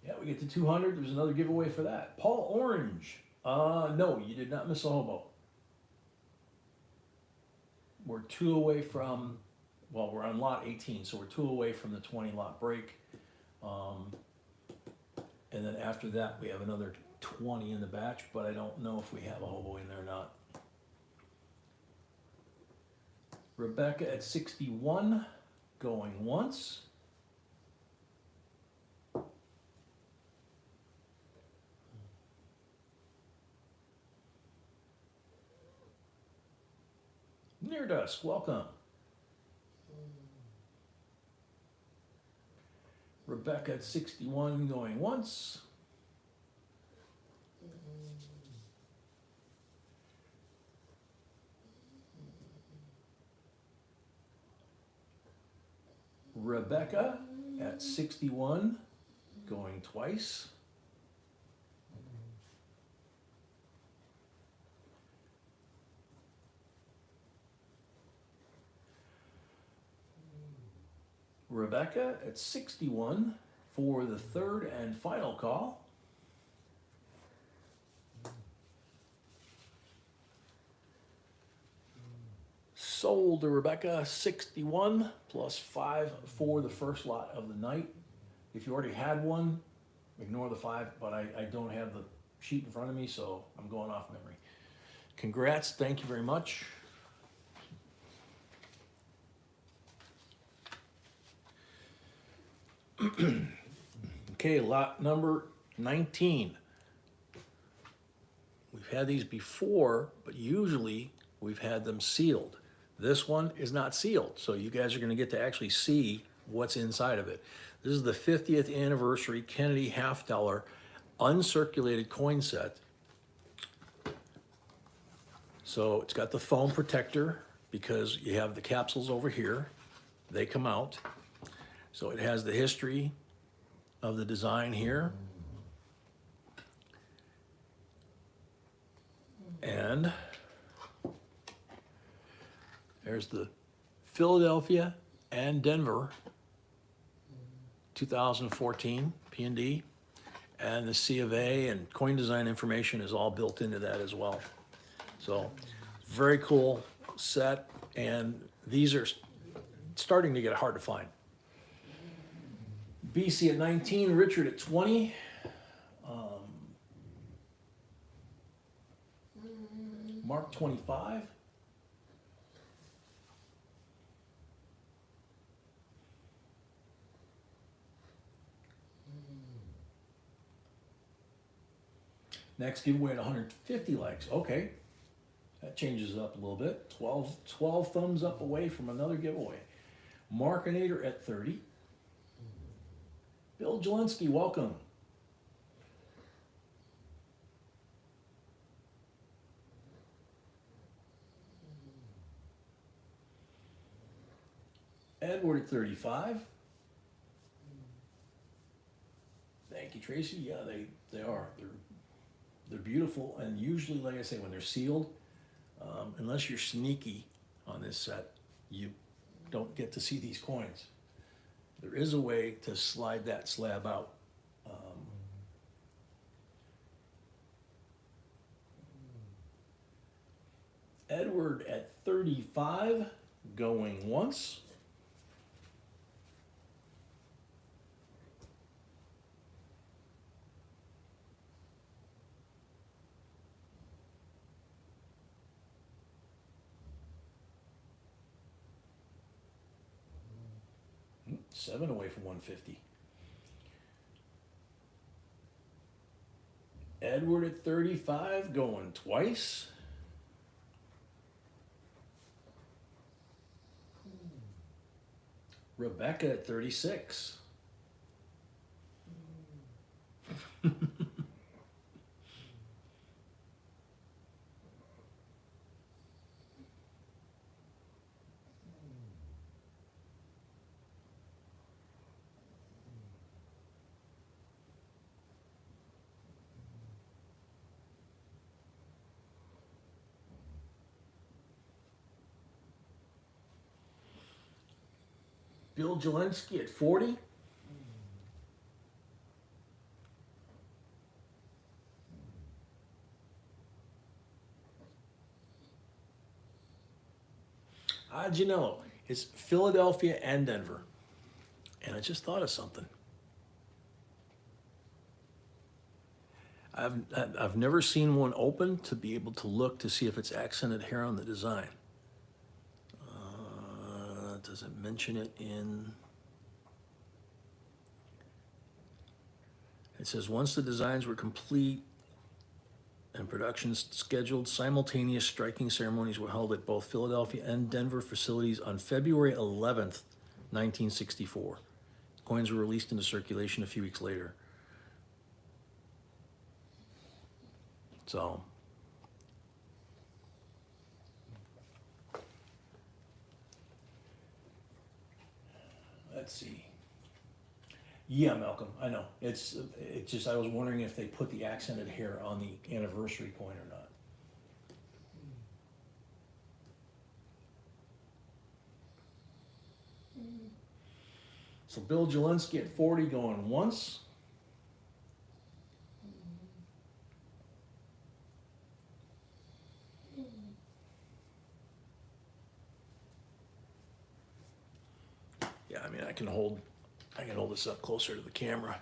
Yeah, we get to 200. There's another giveaway for that. Paul Orange. No, you did not miss a hobo. We're 2 away from, well, we're on lot 18, so we're 2 away from the 20 lot break. And then after that, we have another 20 in the batch, but I don't know if we have a hobo in there or not. Rebecca at 61, going once. Near Dusk, welcome. Rebecca at 61, going once. Rebecca at 61, going twice. Rebecca at 61 for the third and final call. Sold to Rebecca, 61 plus 5 for the first lot of the night. If you already had one, ignore the 5, but I don't have the sheet in front of me, so I'm going off memory. Congrats, thank you very much. Okay, lot number 19. We've had these before, but usually we've had them sealed. This one is not sealed, so you guys are going to get to actually see what's inside of it. This is the 50th anniversary Kennedy $50 uncirculated coin set. So it's got the foam protector because you have the capsules over here. They come out. So it has the history of the design here. And there's the Philadelphia and Denver 2014 P&D, and the C of A and coin design information is all built into that as well. So very cool set, and these are starting to get hard to find. BC at 19, Richard at 20. Mark 25. Next giveaway at 150 likes. Okay, that changes it up a little bit. 12 thumbs up away from another giveaway. Markinator at 30. Bill Jelinski, welcome. Edward at 35. Thank you, Tracy. Yeah, they are. They're beautiful, and usually, like I say, when they're sealed, unless you're sneaky on this set, you don't get to see these coins. There is a way to slide that slab out. Edward at 35, going once. Seven away from 150. Edward at 35, going twice. Rebecca at 36. Bill Jelensky at 40. How'd you know? It's Philadelphia and Denver. And I just thought of something. I've never seen one open to be able to look to see if it's accented here on the design. Does it mention it in? It says once the designs were complete and productions scheduled, simultaneous striking ceremonies were held at both Philadelphia and Denver facilities on February 11th, 1964. Coins were released into circulation a few weeks later. So, let's see. Yeah, Malcolm, I know. It's just, I was wondering if they put the accented hair on the anniversary coin or not. So Bill Jelensky at 40 going once. Yeah, I mean, I can hold this up closer to the camera.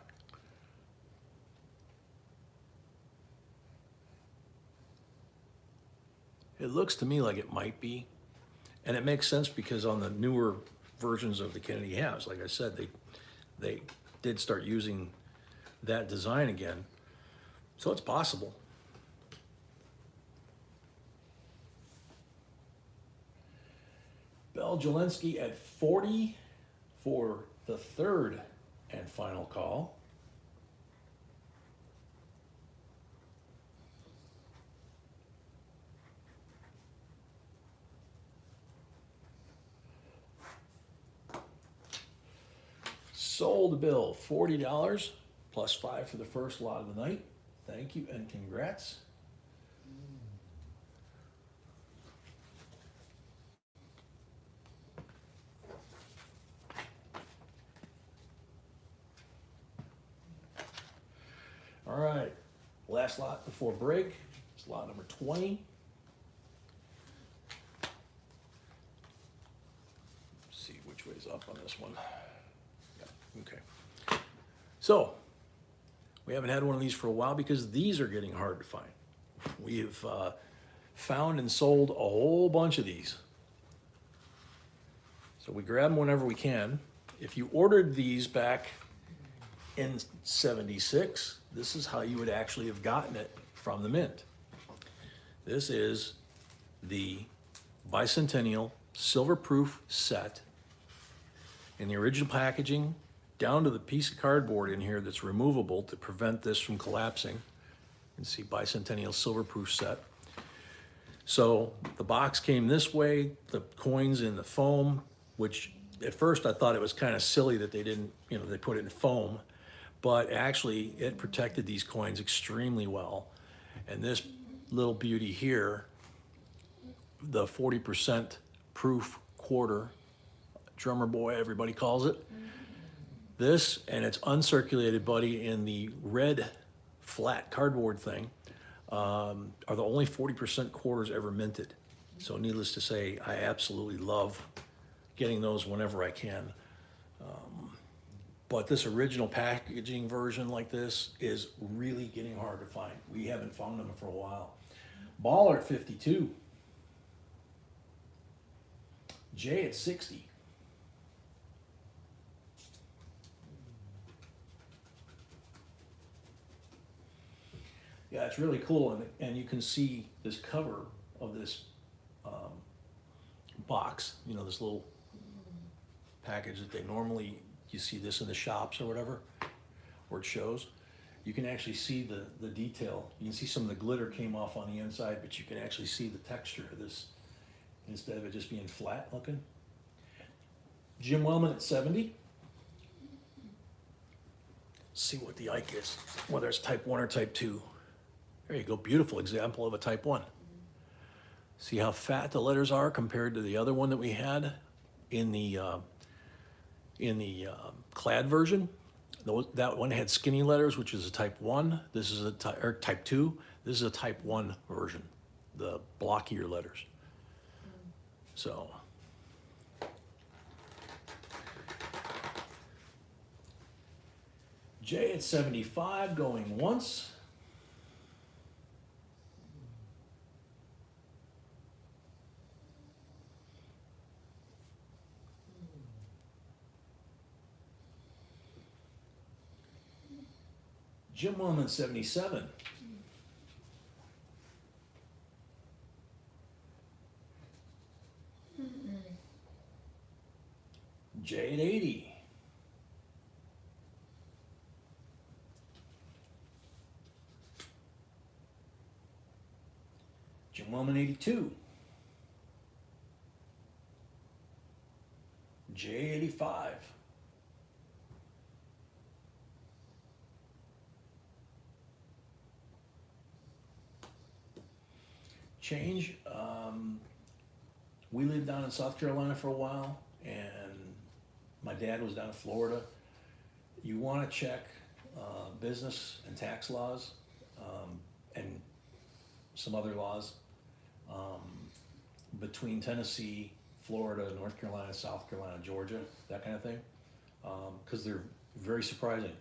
It looks to me like it might be, and it makes sense because on the newer versions of the Kennedy halves, like I said, they did start using that design again, so it's possible. Bill Jelensky at 40 for the third and final call. Sold Bill, $40 plus $5 for the first lot of the night. Thank you and congrats. All right, last lot before break. It's lot number 20. Let's see which way's up on this one. Yeah, okay. So, we haven't had one of these for a while because these are getting hard to find. We've found and sold a whole bunch of these. So we grab them whenever we can. If you ordered these back in 76, this is how you would actually have gotten it from the mint. This is the bicentennial silver proof set in the original packaging, down to the piece of cardboard in here that's removable to prevent this from collapsing. You can see bicentennial silver proof set. So the box came this way, the coins in the foam, which at first I thought it was kind of silly that they didn't, they put it in foam. But actually it protected these coins extremely well. And this little beauty here, the 40% proof quarter drummer boy, everybody calls it. This, and it's uncirculated, buddy, in the red flat cardboard thing, are the only 40% quarters ever minted. So needless to say, I absolutely love getting those whenever I can. But this original packaging version like this is really getting hard to find. We haven't found them for a while. Baller at 52. J at 60. Yeah, it's really cool, and you can see this cover of this box, you know, this little package that they normally, you see this in the shops or whatever, where it shows. You can actually see the detail. You can see some of the glitter came off on the inside, but you can actually see the texture of this instead of it just being flat looking. Jim Wellman at 70. See what the Ike is, whether it's type 1 or type 2. There you go, beautiful example of a type 1. See how fat the letters are compared to the other one that we had in the clad version. That one had skinny letters, which is a type 1. This is a type 2. This is a type 1 version, the blockier letters. So. J at 75 going once. Jim Wellman 77. J at 80. Jim Wellman 82. J 85. Change. We lived down in South Carolina for a while, and my dad was down in Florida. You want to check business and tax laws and some other laws between Tennessee, Florida, North Carolina, South Carolina, Georgia, that kind of thing, because they're very surprising.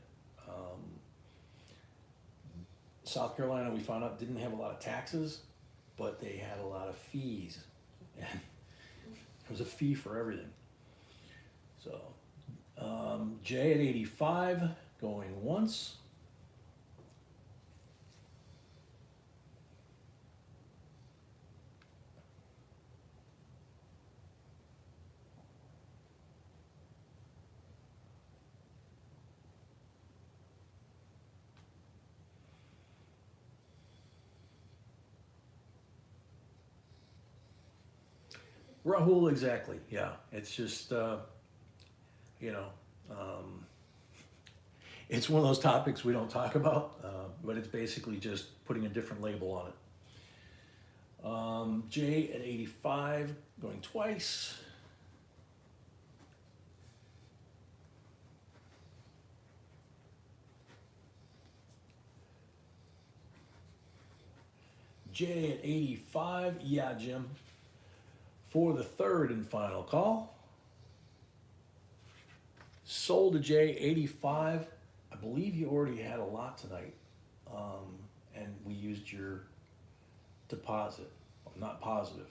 South Carolina, we found out, didn't have a lot of taxes, but they had a lot of fees, and there was a fee for everything. So J at 85 going once. Rahul, exactly. Yeah, it's just, it's one of those topics we don't talk about, but it's basically just putting a different label on it. J at 85, going twice. J at 85, yeah, Jim. For the third and final call, sold to J 85. I believe you already had a lot tonight, and we used your deposit. I'm not positive.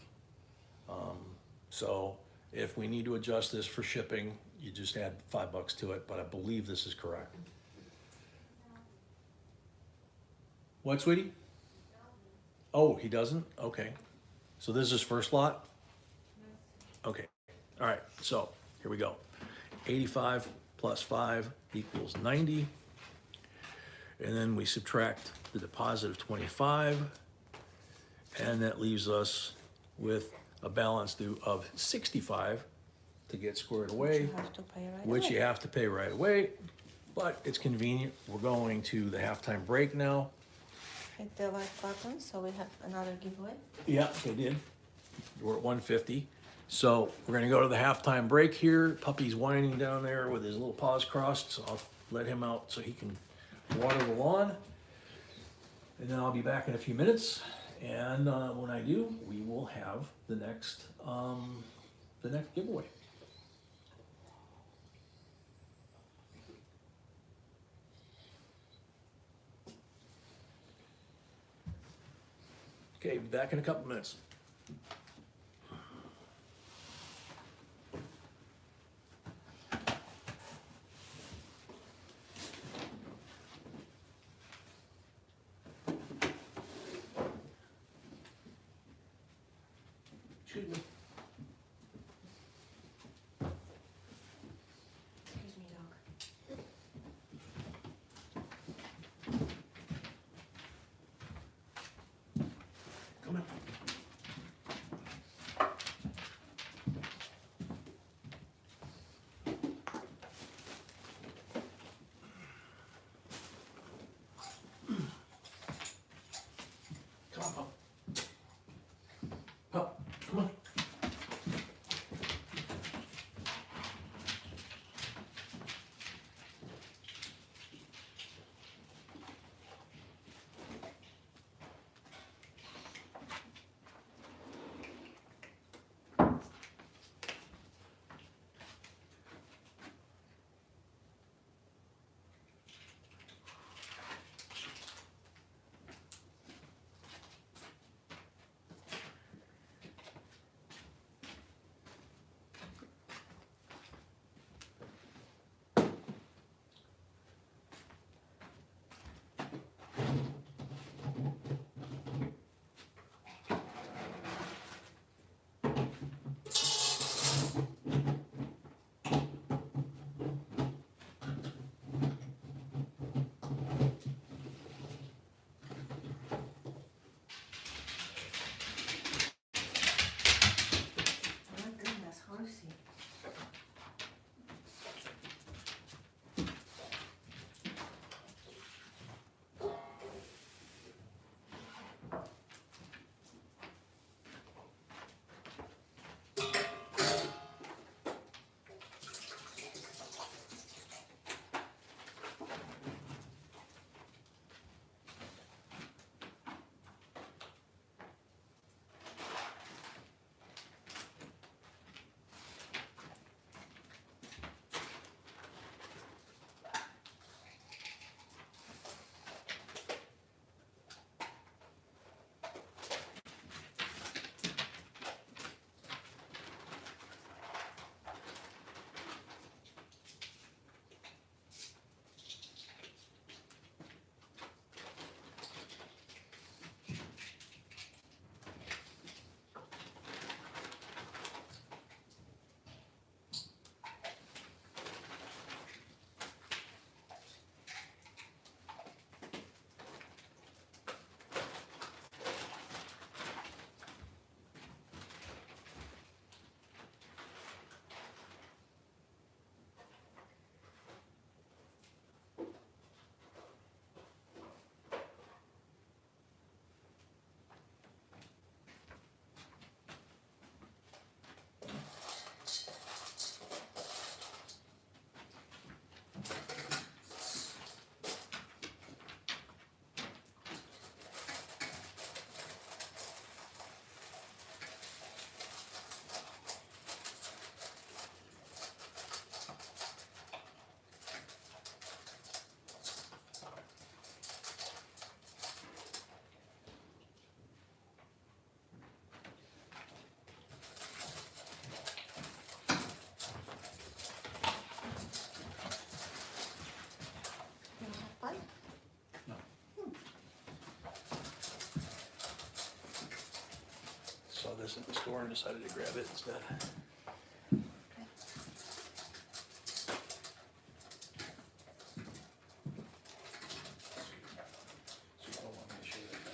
So if we need to adjust this for shipping, you just add $5 to it, but I believe this is correct. What, sweetie? Oh, he doesn't? Okay. So this is his first lot? Okay, all right, so here we go. 85 plus 5 equals 90. And then we subtract the deposit of 25. And that leaves us with a balance due of 65 to get squared away, which you have to pay right away. But it's convenient. We're going to the halftime break now.
Hit the like button so we have another giveaway.
Yeah, they did. We're at 150. So we're gonna go to the halftime break here. Puppy's whining down there with his little paws crossed, so I'll let him out so he can water the lawn. And then I'll be back in a few minutes. And when I do, we will have the next giveaway. Okay, back in a couple minutes. Excuse me.
Excuse me, dog.
Come on. Come on, Pup. Pup, come on.
My goodness, Horsey. You wanna have fun?
No. Saw this at the store and decided to grab it instead.
Okay.
So I want to make sure that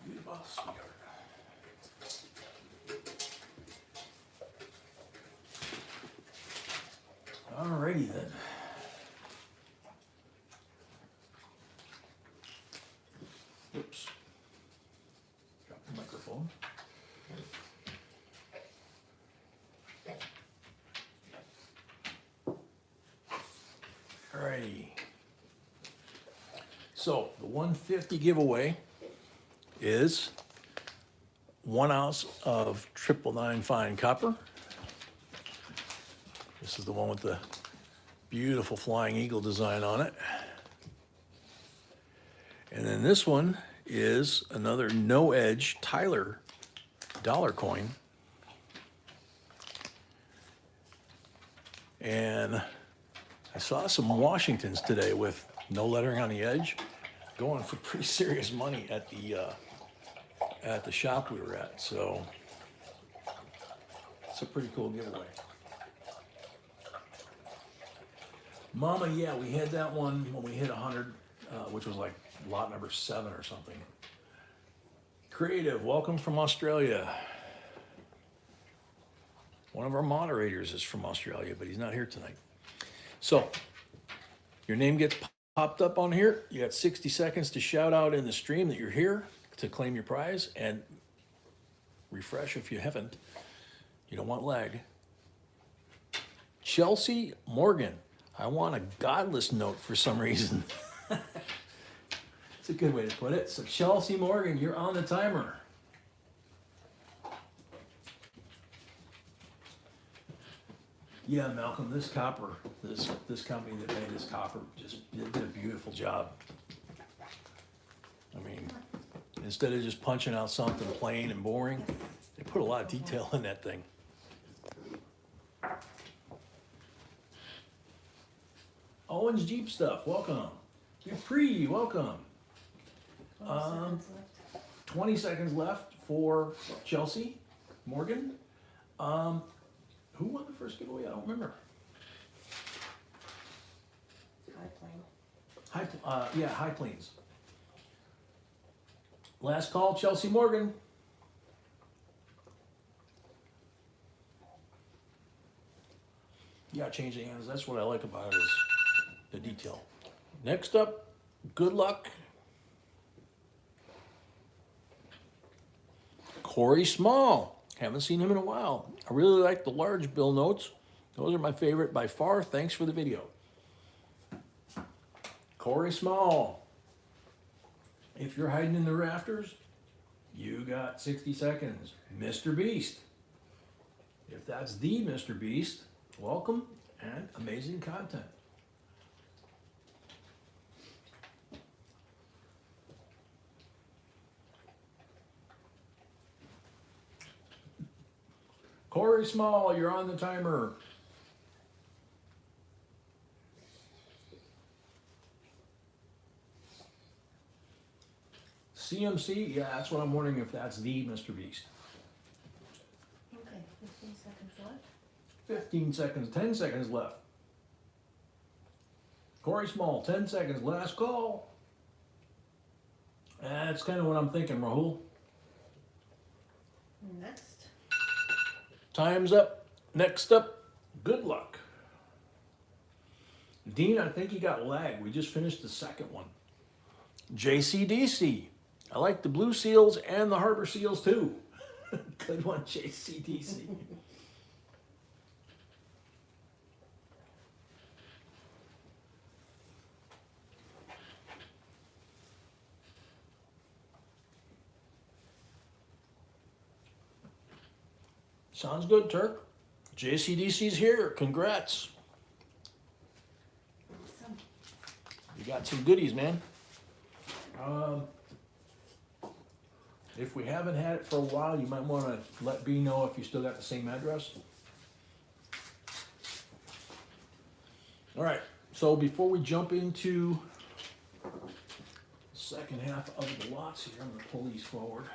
Be the boss, sweetheart. Alrighty then. righty. So the 150 giveaway is 1 ounce of 999 fine copper. This is the one with the beautiful flying eagle design on it. And then this one is another no edge Tyler dollar coin. And I saw some Washingtons today with no lettering on the edge, going for pretty serious money at the shop we were at. So it's a pretty cool giveaway. Mama, yeah, we had that one when we hit 100, which was like lot number 7 or something. Creative, welcome from Australia. One of our moderators is from Australia, but he's not here tonight. So your name gets popped up on here. You got 60 seconds to shout out in the stream that you're here to claim your prize, and refresh if you haven't. You don't want lag. Chelsea Morgan. I want a godless note for some reason. It's a good way to put it. So Chelsea Morgan, you're on the timer. Yeah, Malcolm, this copper, this company that made this copper just did a beautiful job. I mean, instead of just punching out something plain and boring, they put a lot of detail in that thing. Owens Jeep Stuff, welcome. Dupree, welcome.
20 seconds left.
20 seconds left for Chelsea Morgan. Who won the first giveaway? I don't remember.
High plane.
High Plains. Last call, Chelsea Morgan. Yeah, change the hands. That's what I like about it is the detail. Next up, good luck. Corey Small. Haven't seen him in a while. I really like the large bill notes. Those are my favorite by far. Thanks for the video. Corey Small. If you're hiding in the rafters, you got 60 seconds. Mr. Beast. If that's the Mr. Beast, welcome and amazing content. Corey Small, you're on the timer. CMC, yeah, that's what I'm wondering if that's the Mr. Beast.
Okay, 15 seconds left.
15 seconds, 10 seconds left. Corey Small, 10 seconds, last call. That's kind of what I'm thinking, Rahul.
Next.
Time's up. Next up, good luck. Dean, I think you got lag. We just finished the second one. JCDC. I like the blue seals and the harbor seals too. Good one, JCDC. Sounds good, Turk. JCDC's here. Congrats.
Awesome.
You got some goodies, man. If we haven't had it for a while, you might want to let B know if you still got the same address. All right, so before we jump into the second half of the lots here, I'm going to pull these forward.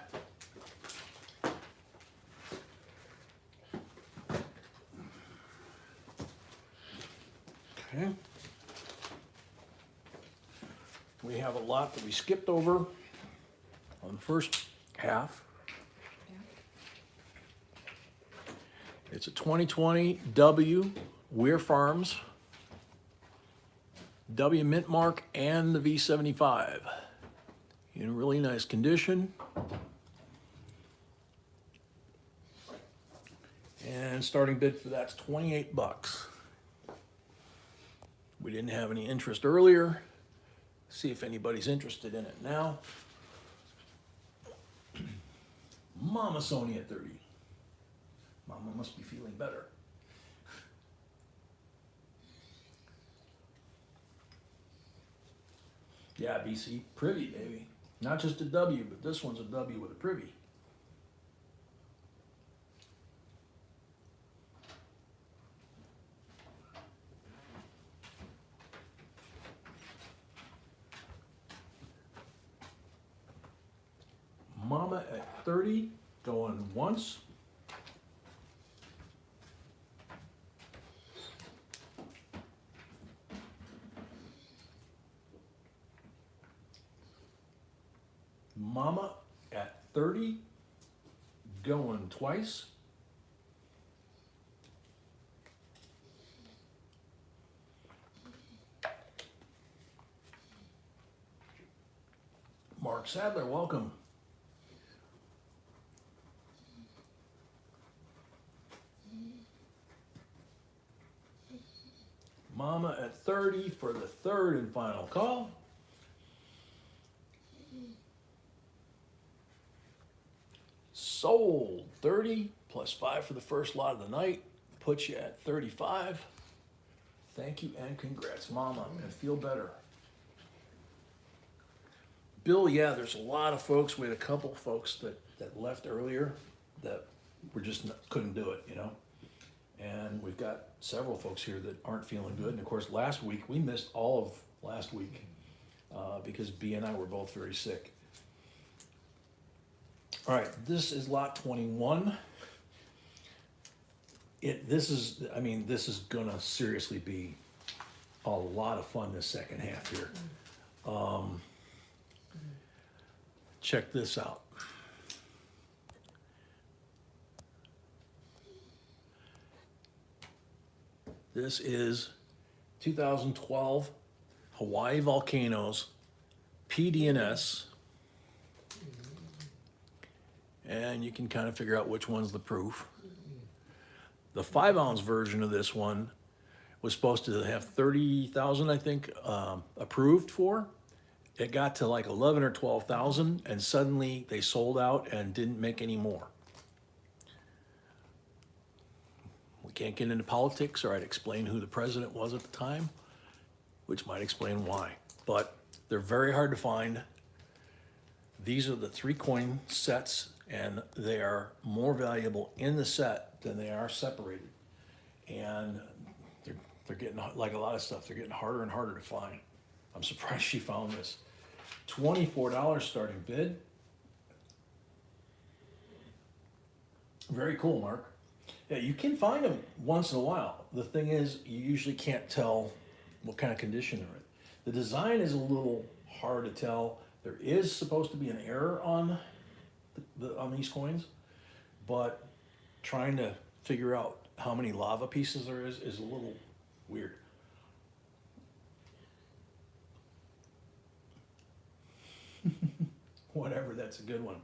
Okay. We have a lot that we skipped over on the first half. It's a 2020 W Weir Farms, W Mint Mark, and the V75 in really nice condition. And starting bid for that's $28. We didn't have any interest earlier. See if anybody's interested in it now. Mama Sony at 30. Mama must be feeling better. Yeah, BC, privy, baby. Not just a W, but this one's a W with a privy. Mama at 30, going once. Mama at 30, going twice. Mark Sadler, welcome. Mama at 30 for the third and final call. Sold 30 plus 5 for the first lot of the night. Puts you at 35. Thank you and congrats, Mama, and feel better. Bill, yeah, there's a lot of folks. We had a couple of folks that left earlier that were just couldn't do it, you know. And we've got several folks here that aren't feeling good. And of course, last week, we missed all of last week because B and I were both very sick. All right, this is lot 21. This is gonna seriously be a lot of fun this second half here. Check this out. This is 2012 Hawaii Volcanoes PDNS. And you can kind of figure out which one's the proof. The 5-ounce version of this one was supposed to have 30,000, I think, approved for. It got to like 11 or 12,000, and suddenly they sold out and didn't make any more. We can't get into politics, or I'd explain who the president was at the time, which might explain why. But they're very hard to find. These are the 3 coin sets, and they are more valuable in the set than they are separated. And they're getting, like a lot of stuff, they're getting harder and harder to find. I'm surprised she found this. $24 starting bid. Very cool, Mark. Yeah, you can find them once in a while. The thing is, you usually can't tell what kind of condition they're in. The design is a little hard to tell. There is supposed to be an error on on these coins, but trying to figure out how many lava pieces there is a little weird. Whatever, that's a good one.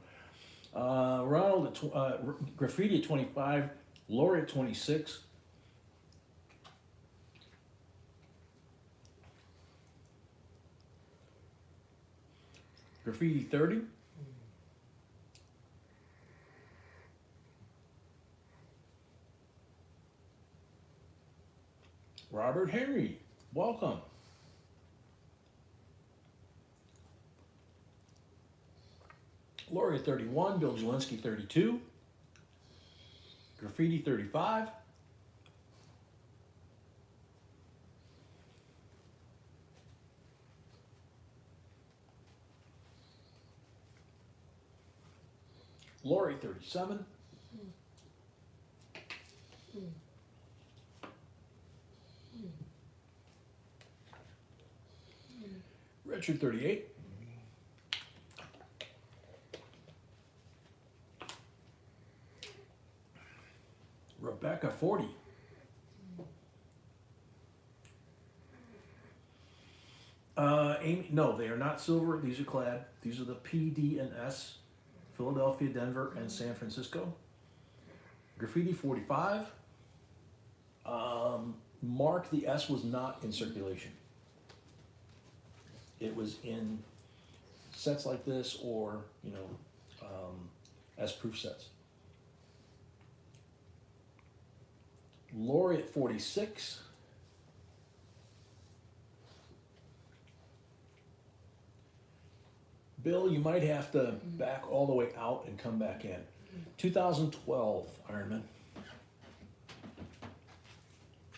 Ronald at Graffiti at 25, Lori at 26. Graffiti 30. Robert Henry, welcome. Lori at 31, Bill Jelinski 32, Graffiti 35, Lori 37, Richard 38, Rebecca 40, Amy, no, they are not silver. These are clad. These are the PD and S, Philadelphia, Denver, and San Francisco. Graffiti 45, Mark, the S was not in circulation. It was in sets like this or, you know, as proof sets. Lori at 46. Bill, you might have to back all the way out and come back in. 2012 Ironman.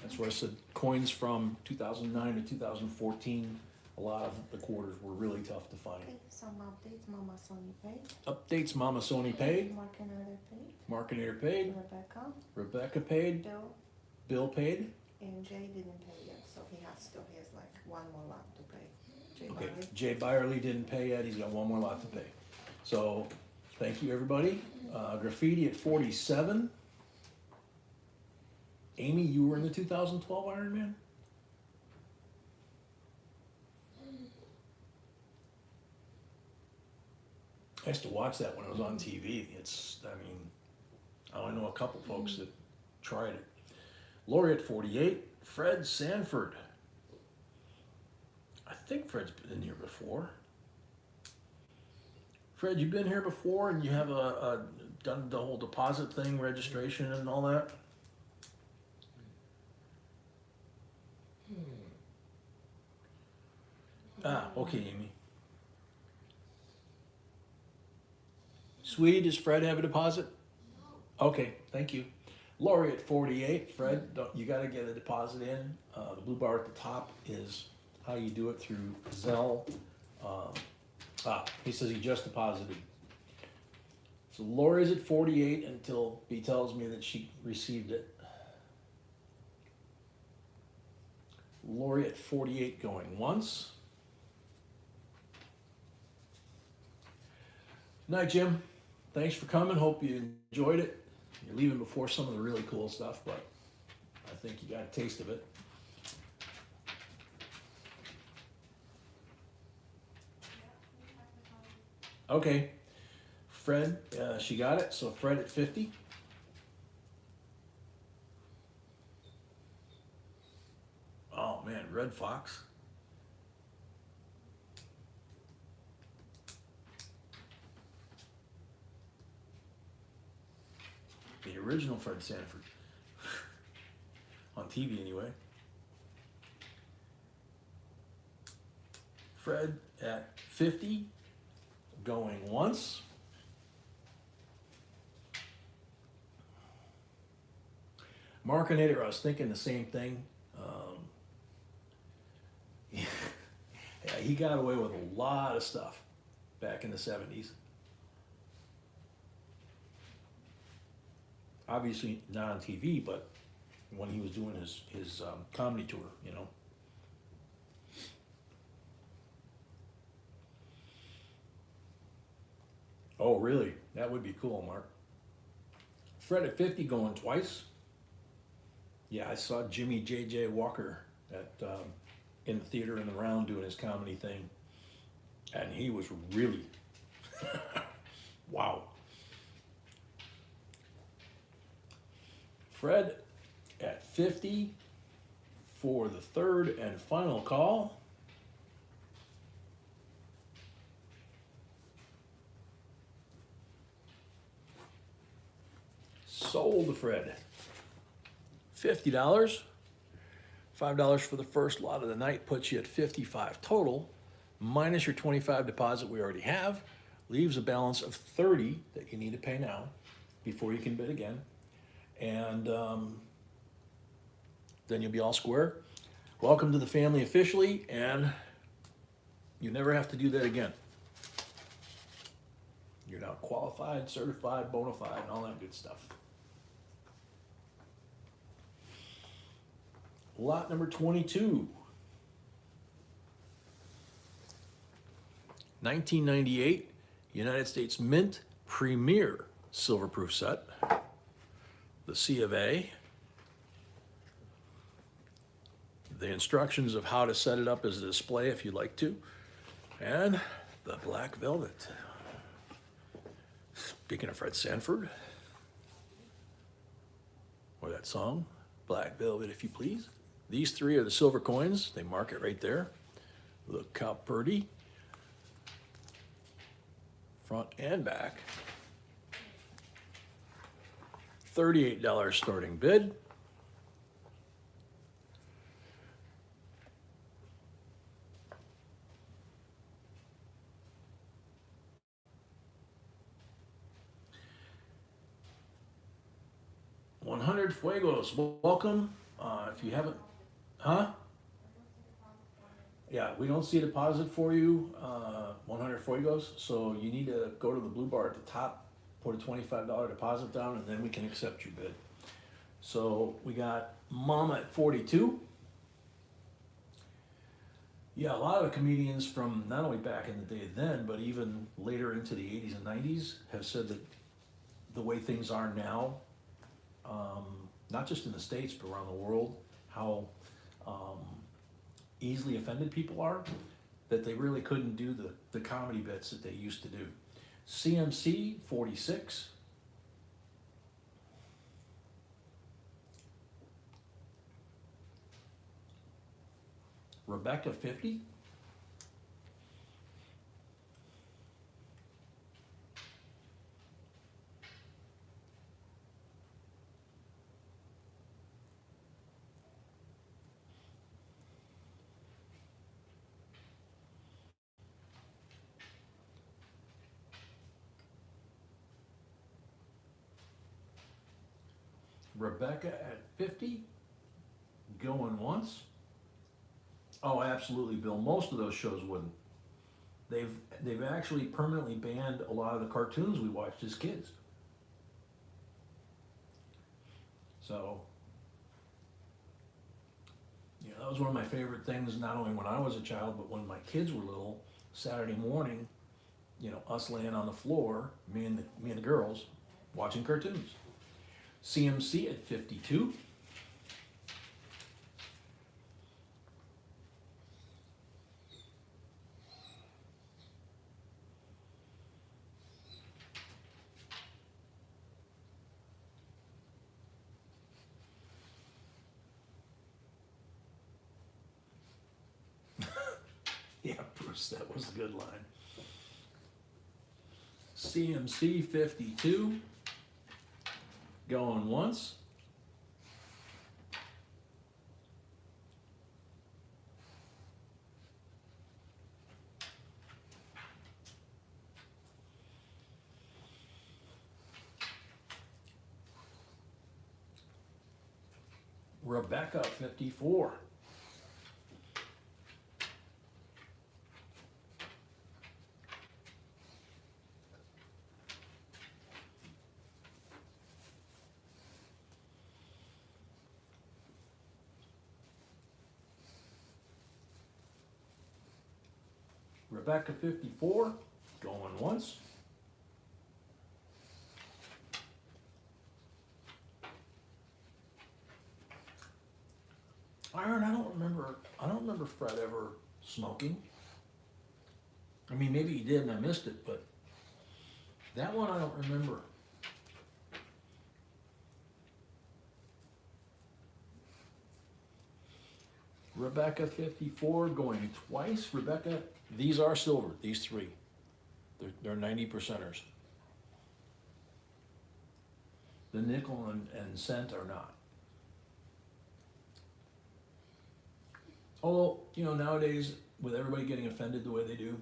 That's where I said coins from 2009 to 2014. A lot of the quarters were really tough to find.
Okay, some updates, Mama Sony paid.
Updates, Mama Sony paid.
Mark and Heather paid.
Marketer paid.
Rebecca,
Rebecca paid.
Bill,
Bill paid.
and Jay didn't pay yet, so he has like one more lot to pay. Jay
Okay,
Barley.
Jay Byerly didn't pay yet. He's got one more lot to pay. So, thank you, everybody. Graffiti at 47. Amy, you were in the 2012 Ironman? I used to watch that when it was on TV. I only know a couple folks that tried it. Lori at 48. Fred Sanford. I think Fred's been in here before. Fred, you've been here before and you have done the whole deposit thing, registration and all that? Ah, okay, Amy. Sweetie, does Fred have a deposit? Okay, thank you. Lori at 48. Fred, you got to get a deposit in. The blue bar at the top is how you do it through Zelle. He says he just deposited. So Lori's at 48 until he tells me that she received it. Lori at 48 going once. Night, Jim. Thanks for coming. Hope you enjoyed it. You're leaving before some of the really cool stuff, but I think you got a taste of it. Okay. Fred, she got it. So Fred at 50. Oh man, Red Fox. The original Fred Sanford. On TV anyway. Fred at 50. Going once. Markinator, I was thinking the same thing. Yeah, he got away with a lot of stuff back in the 70s. Obviously not on TV, but when he was doing his comedy tour, you know. Oh, really? That would be cool, Mark. Fred at 50 going twice. Yeah, I saw Jimmy J.J. Walker at in the theater in the round doing his comedy thing. And he was really, wow. Fred at 50 for the third and final call. Sold to Fred. $50. $5 for the first lot of the night puts you at 55 total, minus your 25 deposit we already have, leaves a balance of 30 that you need to pay now before you can bid again. And then you'll be all square. Welcome to the family officially, and you never have to do that again. You're now qualified, certified, bona fide, and all that good stuff. Lot number 22. 1998 United States Mint Premier Silver Proof Set. The C of A. The instructions of how to set it up as a display if you'd like to. And the black velvet. Speaking of Fred Sanford, or that song, Black Velvet if you please. These three are the silver coins. They mark it right there. Look how pretty. Front and back. $38 starting bid. $100 Fuegos. Welcome. If you haven't, huh? Yeah, we don't see a deposit for you. 100 Fuegos. So you need to go to the blue bar at the top, put a $25 deposit down, and then we can accept your bid. So we got Mama at 42. Yeah, a lot of the comedians from not only back in the day then, but even later into the 80s and 90s have said that the way things are now, not just in the States, but around the world, how easily offended people are, that they really couldn't do the comedy bits that they used to do. CMC, 46. Rebecca, 50. Rebecca at 50. Going once. Oh, absolutely, Bill. Most of those shows wouldn't. They've actually permanently banned a lot of the cartoons we watched as kids. So, yeah, that was one of my favorite things, not only when I was a child, but when my kids were little. Saturday morning, us laying on the floor, me and the girls, watching cartoons. CMC at 52. Yeah, Bruce, that was a good line. CMC 52. Going once. Rebecca 54. Rebecca 54, going once. Iron, I don't remember Fred ever smoking. I mean, maybe he did and I missed it, but that one I don't remember. Rebecca 54 going twice. Rebecca, these are silver, these three. They're 90%ers. The nickel and cent are not. Although, nowadays, with everybody getting offended the way they do,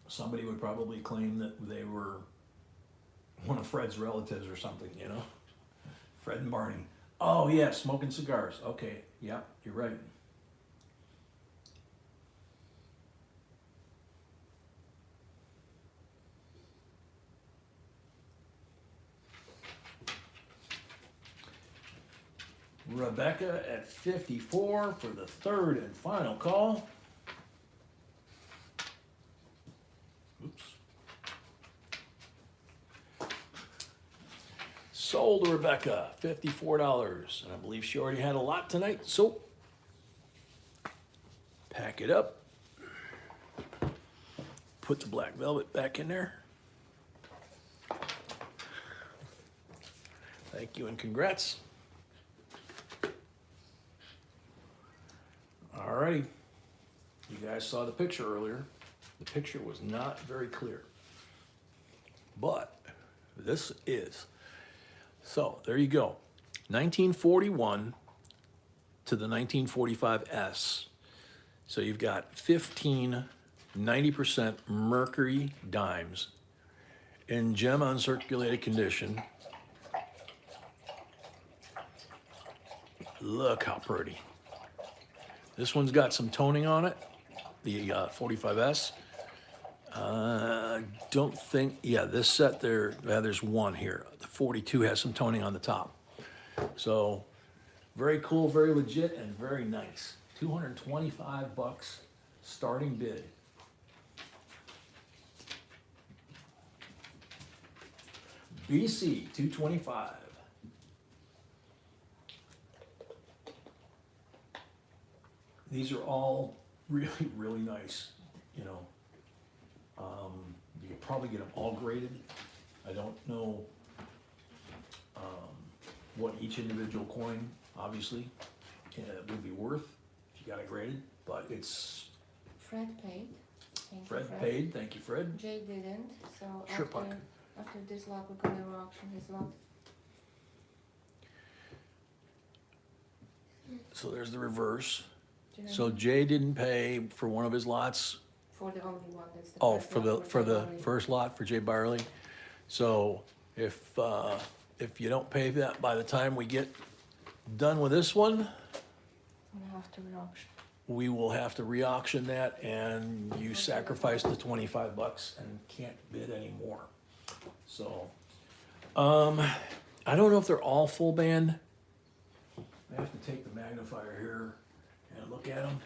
somebody would probably claim that they were one of Fred's relatives or something, Fred and Barney. Oh, yeah, smoking cigars. Okay, yeah, you're right. Rebecca at 54 for the third and final call. Oops. Sold to Rebecca, $54. And I believe she already had a lot tonight, so pack it up. Put the black velvet back in there. Thank you and congrats. Alrighty. You guys saw the picture earlier. The picture was not very clear. But this is. So there you go. 1941 to the 1945 S. So you've got 15 90% Mercury dimes in gem uncirculated condition. Look how pretty. This one's got some toning on it, the 45S. Don't think, yeah, this set there, there's one here. The 42 has some toning on the top. So very cool, very legit, and very nice. $225 starting bid. BC 225. These are all really, really nice, you know. You could probably get them all graded. I don't know what each individual coin, obviously, would be worth if you got it graded, but it's...
Fred paid. Thank you,
Fred paid, thank you, Fred.
Jay didn't, so
Sure, Puck.
after this lot, we're gonna auction his lot.
So there's the reverse.
Do you
So
remember?
Jay didn't pay for one of his lots.
For the only one, that's the
Oh,
first
for
lot
the
Jay only.
first lot for Jay Byerly. So if you don't pay that by the time we get done with this one,
We'll have to auction.
we will have to re-auction that, and you sacrifice the $25 and can't bid anymore. So, I don't know if they're all full band. I have to take the magnifier here and look at them.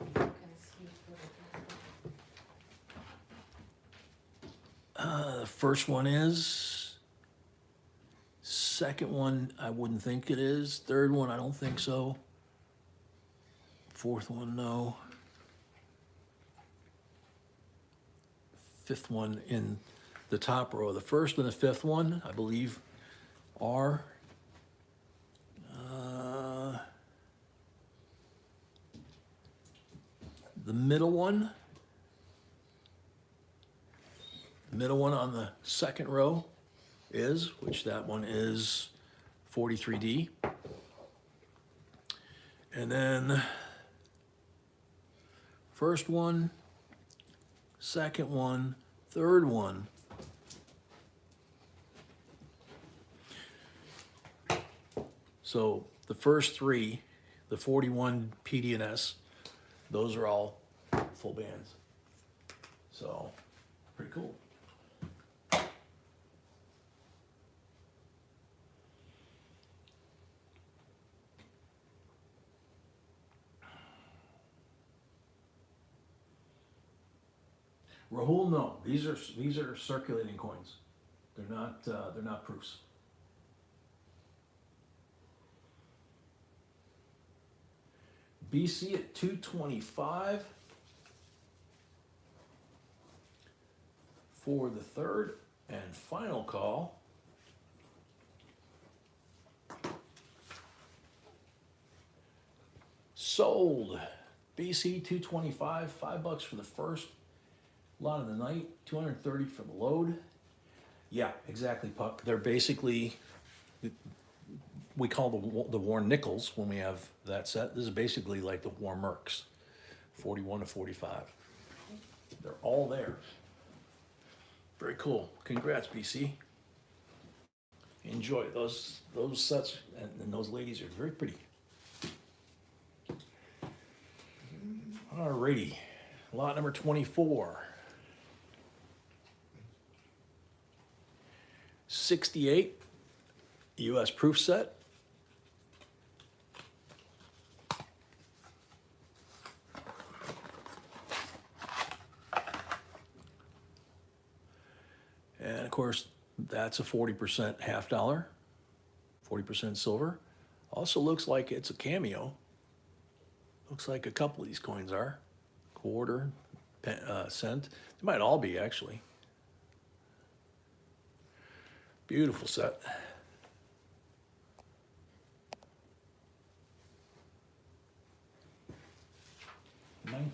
You can see what it is.
The first one is. Second one, I wouldn't think it is. Third one, I don't think so. Fourth one, no. Fifth one in the top row. The first and the fifth one, I believe, are. The middle one. The middle one on the second row is, which that one is 43D. And then first one, second one, third one. So the first three, the 41 PD and S, those are all full bands. So pretty cool. Rahul, no. These are circulating coins. They're not proofs. BC at 225 for the third and final call. Sold. BC 225, $5 for the first lot of the night, 230 for the load. Yeah, exactly, Puck. They're basically, we call the worn nickels when we have that set. This is basically like the worn Mercs, 41 to 45. They're all there. Very cool. Congrats, BC. Enjoy those sets, and those ladies are very pretty. Alrighty, lot number 24. 68 US proof set. And of course, that's a 40% half dollar, 40% silver. Also looks like it's a cameo. Looks like a couple of these coins are. Quarter, cent. They might all be, actually. Beautiful set.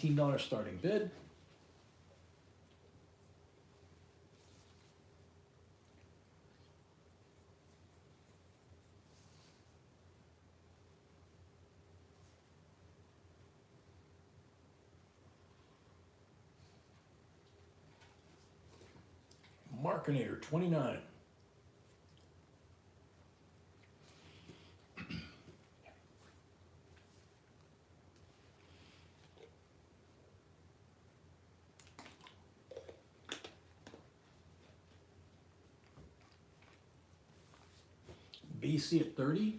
$19 starting bid. Markinator 29. BC at 30.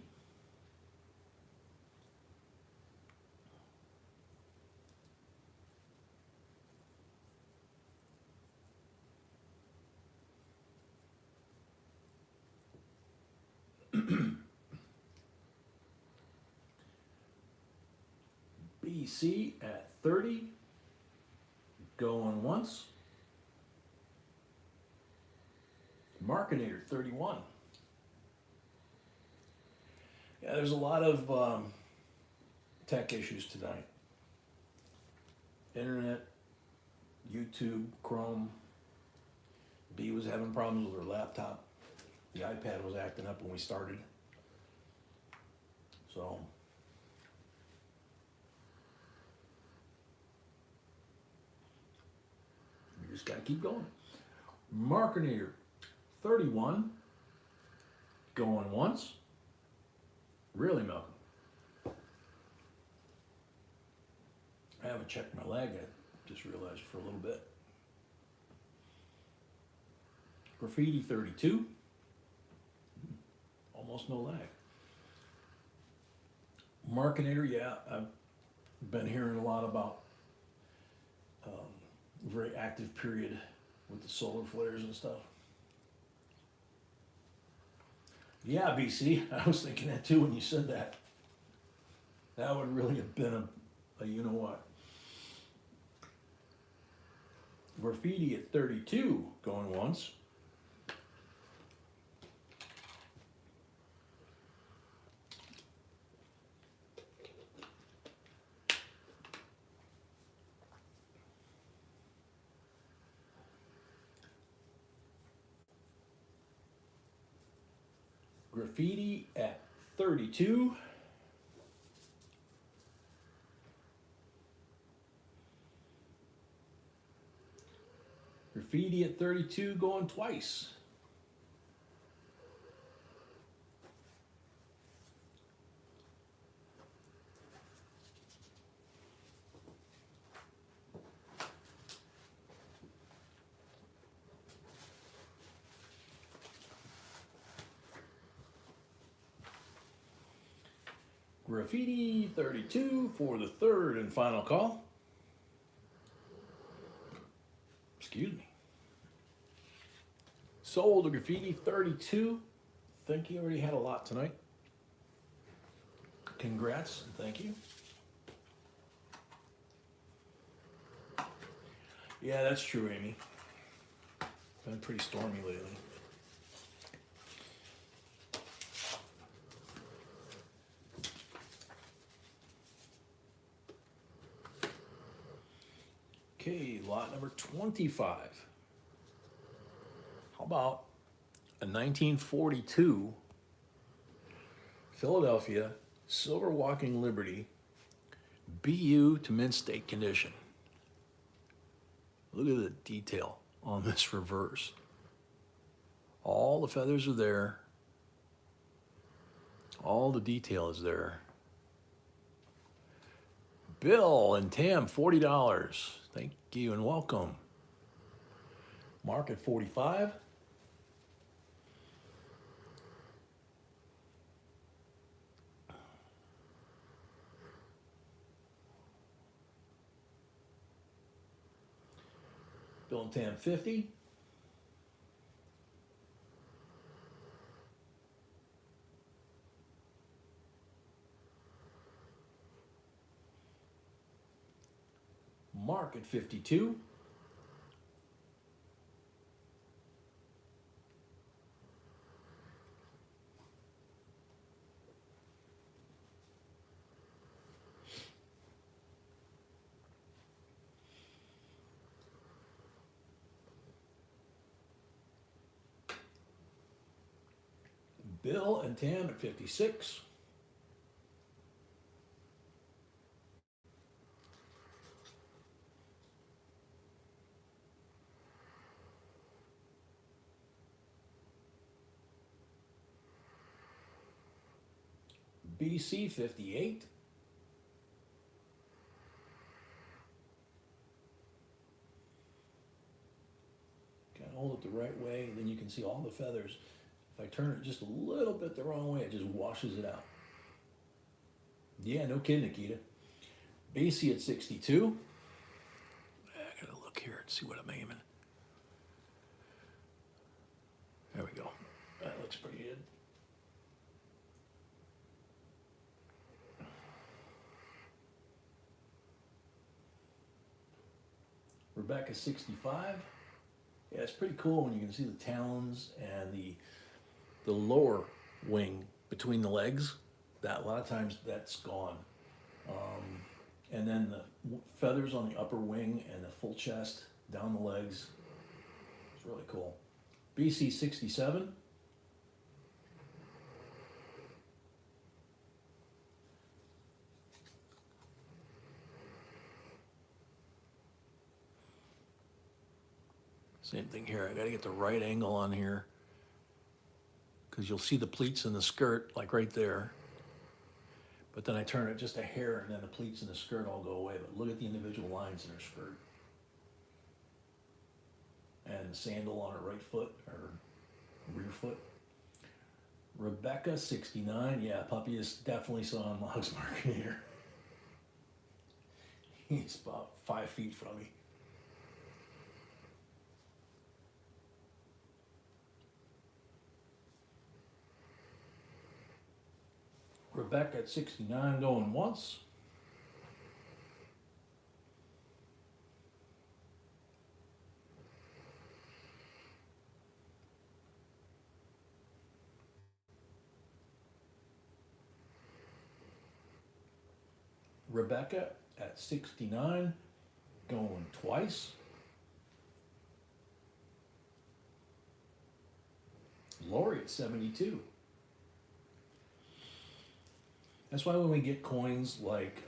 BC at 30. Going once. Markinator 31. Yeah, there's a lot of tech issues tonight. Internet, YouTube, Chrome. B was having problems with her laptop. The iPad was acting up when we started. So you just gotta keep going. Markinator 31. Going once. Really, Malcolm? I haven't checked my lag yet. Just realized for a little bit. Graffiti 32. Almost no lag. Markinator, yeah, I've been hearing a lot about very active period with the solar flares and stuff. Yeah, BC, I was thinking that too when you said that. That would really have been a you know what. Graffiti at 32, going once. Graffiti at 32. Graffiti at 32 going twice. Graffiti 32 for the third and final call. Excuse me. Sold to Graffiti 32. Think he already had a lot tonight. Congrats and thank you. Yeah, that's true, Amy. Been pretty stormy lately. Okay, lot number 25. How about a 1942 Philadelphia Silver Walking Liberty BU to mint state condition? Look at the detail on this reverse. All the feathers are there. All the detail is there. Bill and Tam, $40. Thank you and welcome. Mark at 45. Bill and Tam, 50. Mark at 52. Bill and Tam at 56. BC 58. Kind of hold it the right way, and then you can see all the feathers. If I turn it just a little bit the wrong way, it just washes it out. Yeah, no kidding, Nikita. BC at 62. I gotta look here and see what I'm aiming. There we go. That looks pretty good. Rebecca 65. Yeah, it's pretty cool when you can see the talons and the lower wing between the legs. That a lot of times that's gone. And then the feathers on the upper wing and the full chest down the legs. It's really cool. BC 67. Same thing here. I got to get the right angle on here because you'll see the pleats in the skirt like right there. But then I turn it just a hair and then the pleats in the skirt all go away. But look at the individual lines in her skirt. And the sandal on her right foot or rear foot. Rebecca 69. Yeah, puppy is definitely saw on Logs Market here. He's about 5 feet from me. Rebecca at 69 going once. Rebecca at 69 going twice. Lori at 72. That's why when we get coins like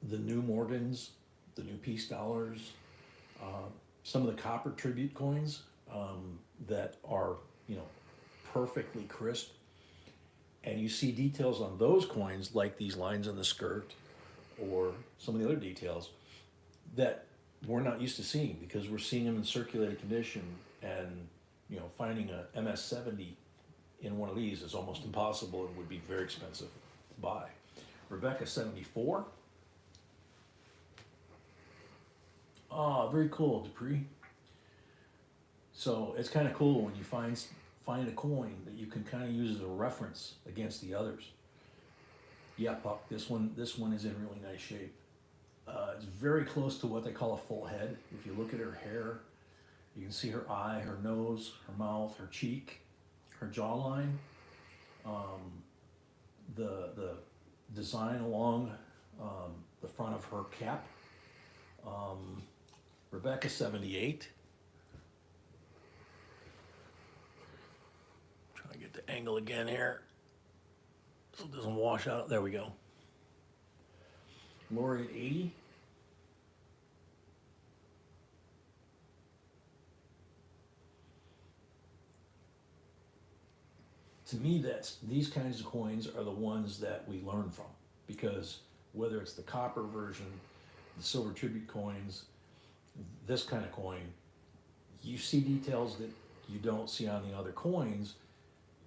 the new Morgans, the new peace dollars, some of the copper tribute coins that are, perfectly crisp, and you see details on those coins like these lines on the skirt or some of the other details that we're not used to seeing because we're seeing them in circulated condition, and finding a MS-70 in one of these is almost impossible and would be very expensive to buy. Rebecca 74. Ah, very cool, Dupree. So it's kind of cool when you find a coin that you can kind of use as a reference against the others. Yeah, Puck, this one is in really nice shape. It's very close to what they call a full head. If you look at her hair, you can see her eye, her nose, her mouth, her cheek, her jawline, the design along the front of her cap. Rebecca 78. Trying to get the angle again here so it doesn't wash out. There we go. Lori at 80. To me, these kinds of coins are the ones that we learn from, because whether it's the copper version, the silver tribute coins, this kind of coin, you see details that you don't see on the other coins.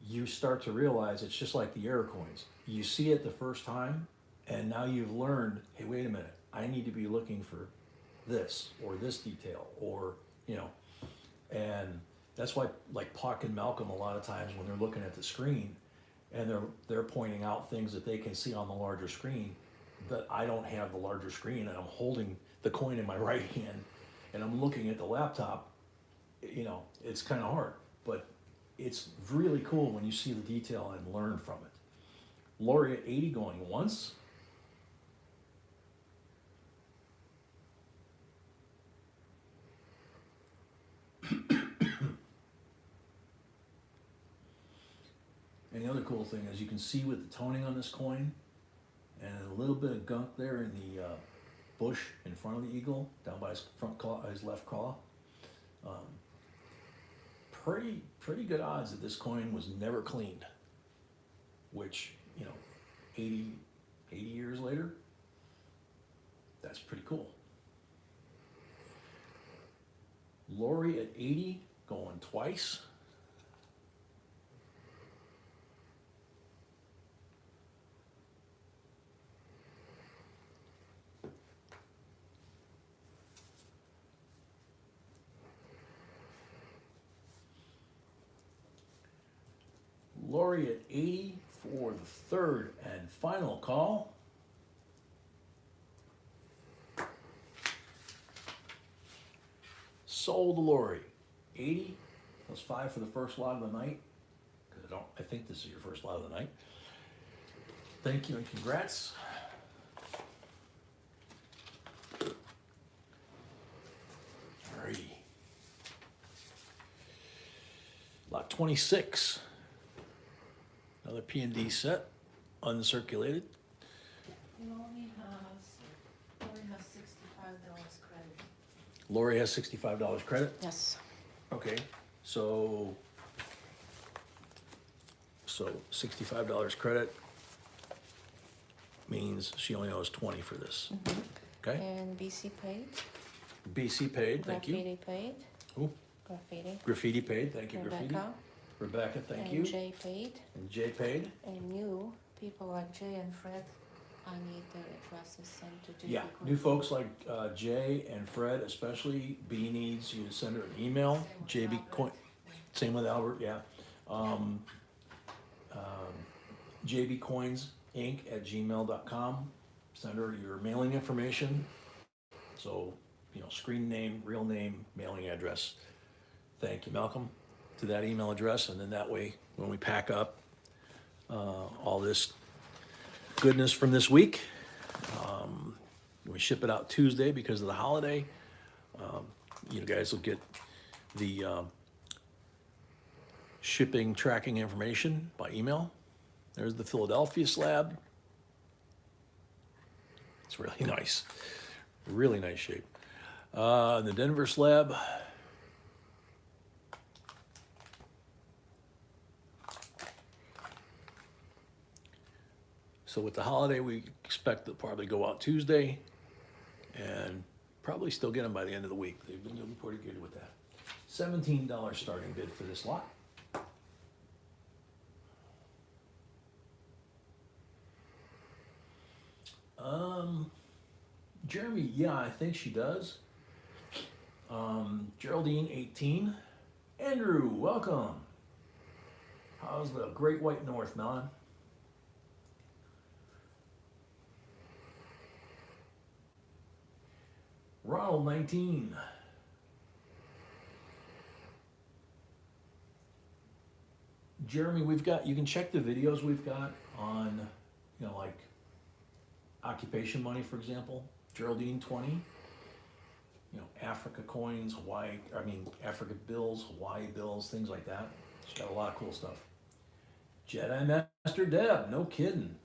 You start to realize it's just like the error coins. You see it the first time, and now you've learned, hey, wait a minute, I need to be looking for this or this detail, or and that's why, like Puck and Malcolm, a lot of times when they're looking at the screen and they're pointing out things that they can see on the larger screen, that I don't have the larger screen, and I'm holding the coin in my right hand and I'm looking at the laptop. It's kind of hard, but it's really cool when you see the detail and learn from it. Lori at 80 going once. cool thing is you can see with the toning on this coin, and a little bit of gunk there in the bush in front of the eagle, down by his front claw, his left claw. Pretty good odds that this coin was never cleaned, which, you know, 80 years later, that's pretty cool. Lori at 80 going twice. Lori at 80 for the third and final call. Sold to Lori. 80 plus 5 for the first lot of the night. Because I think this is your first lot of the night. Thank you and congrats. Alrighty. Lot 26. Another P&D set, uncirculated.
Lori has $65 credit.
Lori has $65 credit.
Yes.
Okay, so $65 credit means she only owes 20 for this. Okay,
And BC paid.
BC paid, thank you.
Graffiti paid.
Who?
Graffiti.
Graffiti paid, thank you, Graffiti.
Rebecca.
Rebecca, thank
And
you.
Jay paid.
And Jay paid.
And new people like Jay and Fred, I need their addresses sent to
Yeah,
JB
new folks like Jay and Fred especially, B needs you to send her an email, JB Coin, same with Albert, yeah. JB Coins Inc. at gmail.com, send her your mailing information. So, you know, screen name, real name, mailing address. Thank you, Malcolm, to that email address, and then that way, when we pack up all this goodness from this week, we ship it out Tuesday because of the holiday. You guys will get the shipping tracking information by email. There's the Philadelphia slab. It's really nice, really nice shape. The Denver slab. So with the holiday, we expect to probably go out Tuesday and probably still get them by the end of the week. They've been doing pretty good with that. $17 starting bid for this lot. Jeremy, yeah, I think she does. Geraldine, 18. Andrew, welcome. How's the Great White North, Nan? Ronald, 19. Jeremy, you can check the videos we've got on, you know, like occupation money, for example. Geraldine, 20. You know, Africa coins, Africa bills, Hawaii bills, things like that. She's got a lot of cool stuff. Jedi Master Deb, no kidding.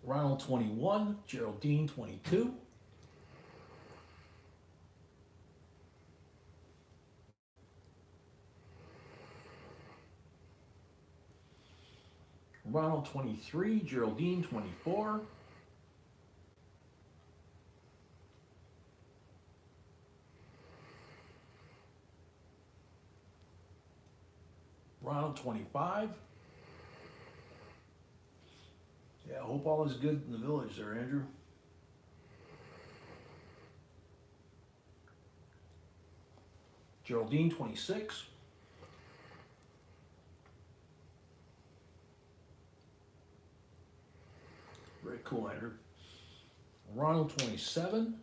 Ronald, 21. Geraldine, 22. Ronald, 23. Geraldine, 24. Ronald, 25. Yeah, I hope all is good in the village there, Andrew. Geraldine, 26. Very cool, Andrew. Ronald, 27.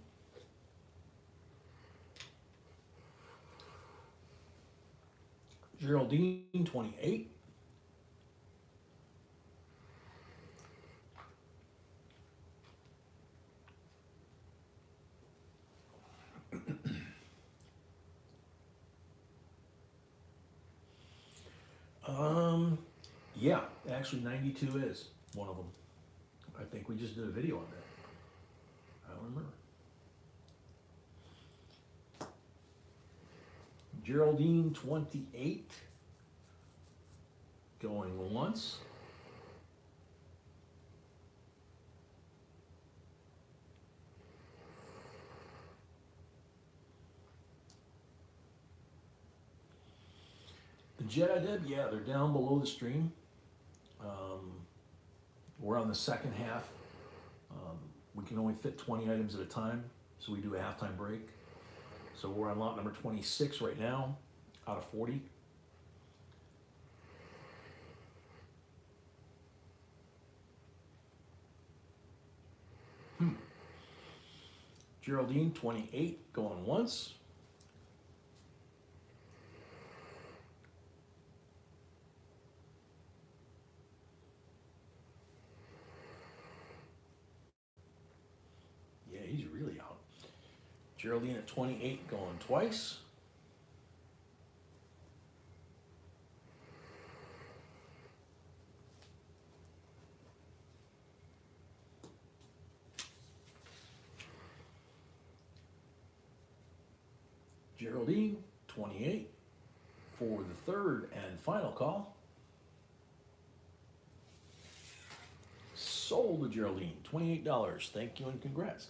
Geraldine, 28. Yeah, actually 92 is one of them. I think we just did a video on that. I don't remember. Geraldine 28 going once. The jet I did, yeah, they're down below the stream. We're on the second half. We can only fit 20 items at a time, so we do a halftime break. So we're on lot number 26 right now, out of 40. Geraldine 28 going once. Yeah, he's really out. Geraldine at 28 going twice. Geraldine 28 for the third and final call. Sold to Geraldine, $28. Thank you and congrats.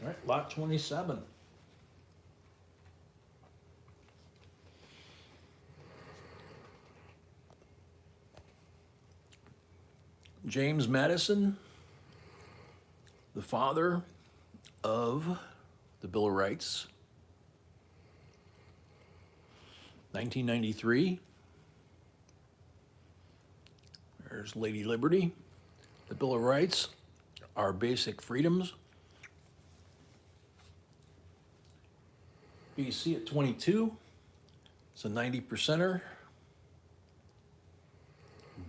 All right, lot 27. James Madison, the father of the Bill of Rights, 1993. There's Lady Liberty. The Bill of Rights, our basic freedoms. BC at 22. It's a 90%er.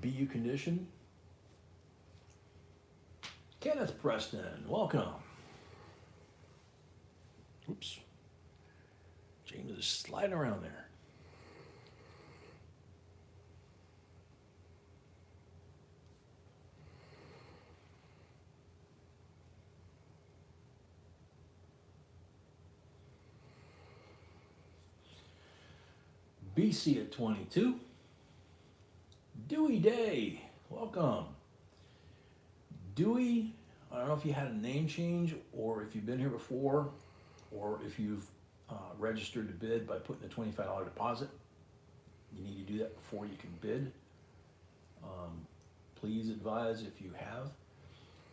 BU condition. Kenneth Preston, welcome. Oops. James is sliding around there. BC at 22. Dewey Day, welcome. Dewey, I don't know if you had a name change or if you've been here before or if you've registered to bid by putting a $25 deposit. You need to do that before you can bid. Please advise if you have.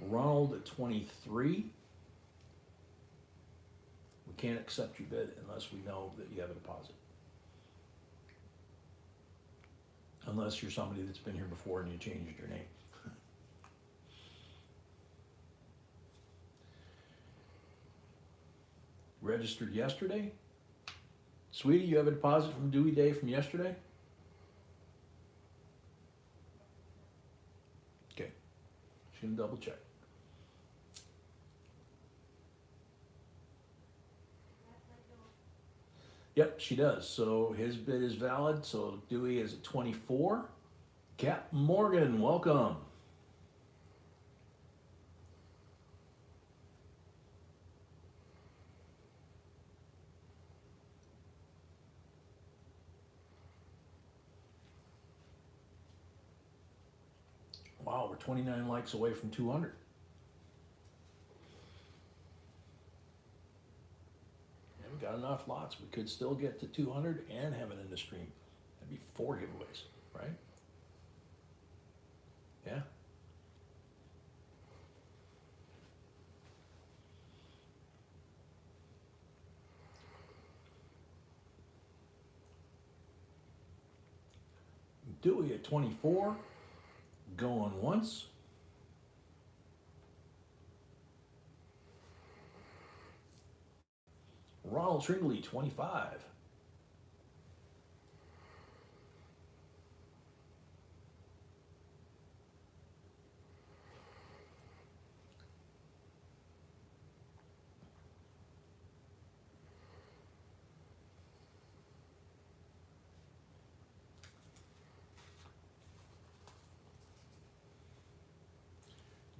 Ronald at 23. We can't accept your bid unless we know that you have a deposit. Unless you're somebody that's been here before and you changed your name. Registered yesterday? Sweetie, you have a deposit from Dewey Day from yesterday? Okay, just gonna double check. Yep, she does. So his bid is valid. So Dewey is at 24. Cap Morgan, welcome. Wow, we're 29 likes away from 200. We got enough lots. We could still get to 200 and have it in the stream. That'd be 4 giveaways, right? Yeah. Dewey at 24, going once. Ronald Tringley, 25.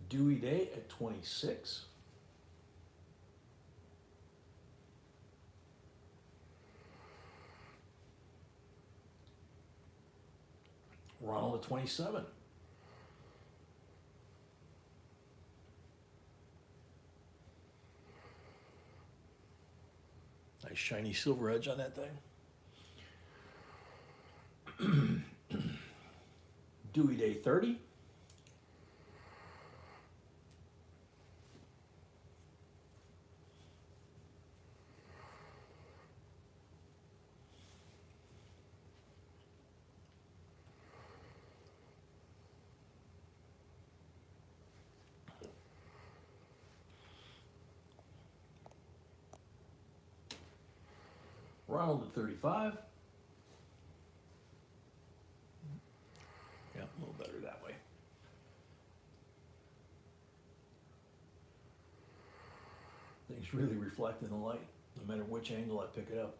Dewey Day at 26. Ronald at 27. Nice shiny silver edge on that thing. Dewey Day 30. Ronald at 35. Yeah, a little better that way. Things really reflect in the light, no matter which angle I pick it up.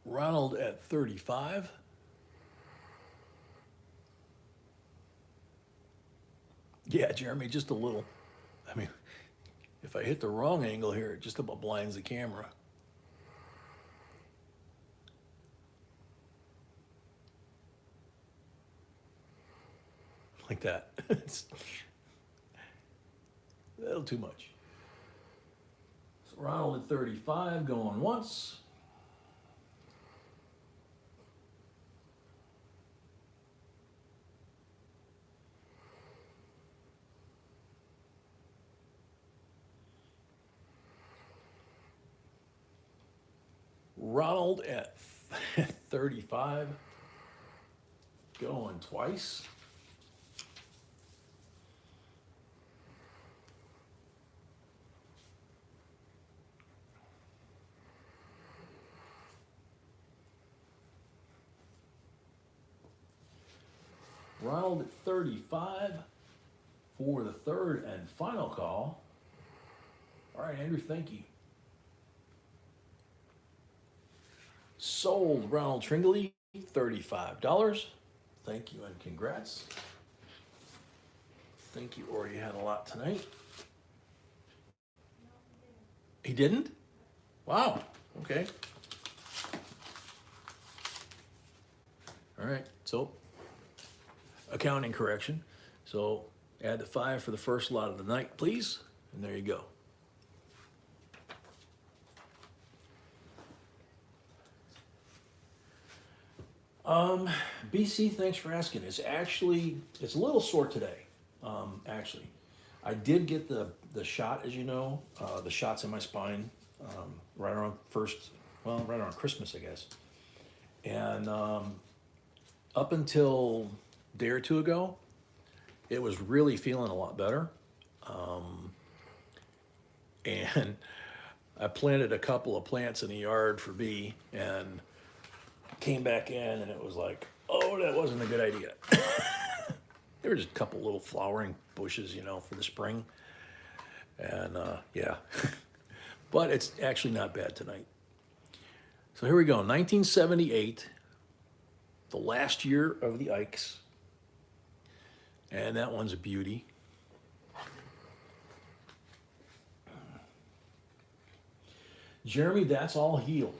Ronald at 35. Yeah, Jeremy, just a little. I mean, if I hit the wrong angle here, it just about blinds the camera. Like that. It's a little too much. So Ronald at 35 going once. Ronald at 35 going twice. Ronald at 35 for the third and final call. All right, Andrew, thank you. Sold Ronald Tringley, $35. Thank you and congrats. Think you already had a lot tonight. He didn't? Wow, okay. All right, so accounting correction. So add the 5 for the first lot of the night, please. And there you go. BC, thanks for asking. It's a little sore today. Actually, I did get the shot, as you know, the shots in my spine, right around Christmas, I guess. And up until a day or two ago, it was really feeling a lot better. And I planted a couple of plants in the yard for B, and came back in, and it was like, oh, that wasn't a good idea. There were just a couple little flowering bushes, for the spring. And yeah, but it's actually not bad tonight. So here we go, 1978, the last year of the Ikes. And that one's a beauty. Jeremy, that's all healed.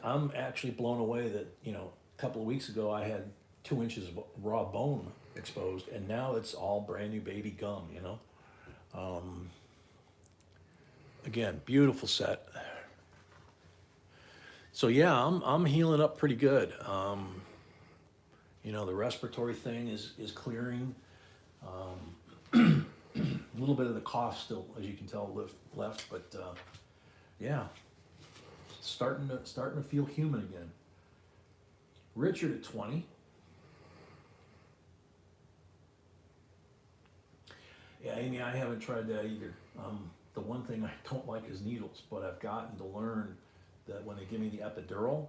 I'm actually blown away that, a couple of weeks ago I had 2 inches of raw bone exposed, and now it's all brand new baby gum, Again, beautiful set. So yeah, I'm healing up pretty good. The respiratory thing is clearing. A little bit of the cough still, as you can tell, left, but yeah, starting to feel human again. Richard at 20. Yeah, Amy, I haven't tried that either. The one thing I don't like is needles, but I've gotten to learn that when they give me the epidural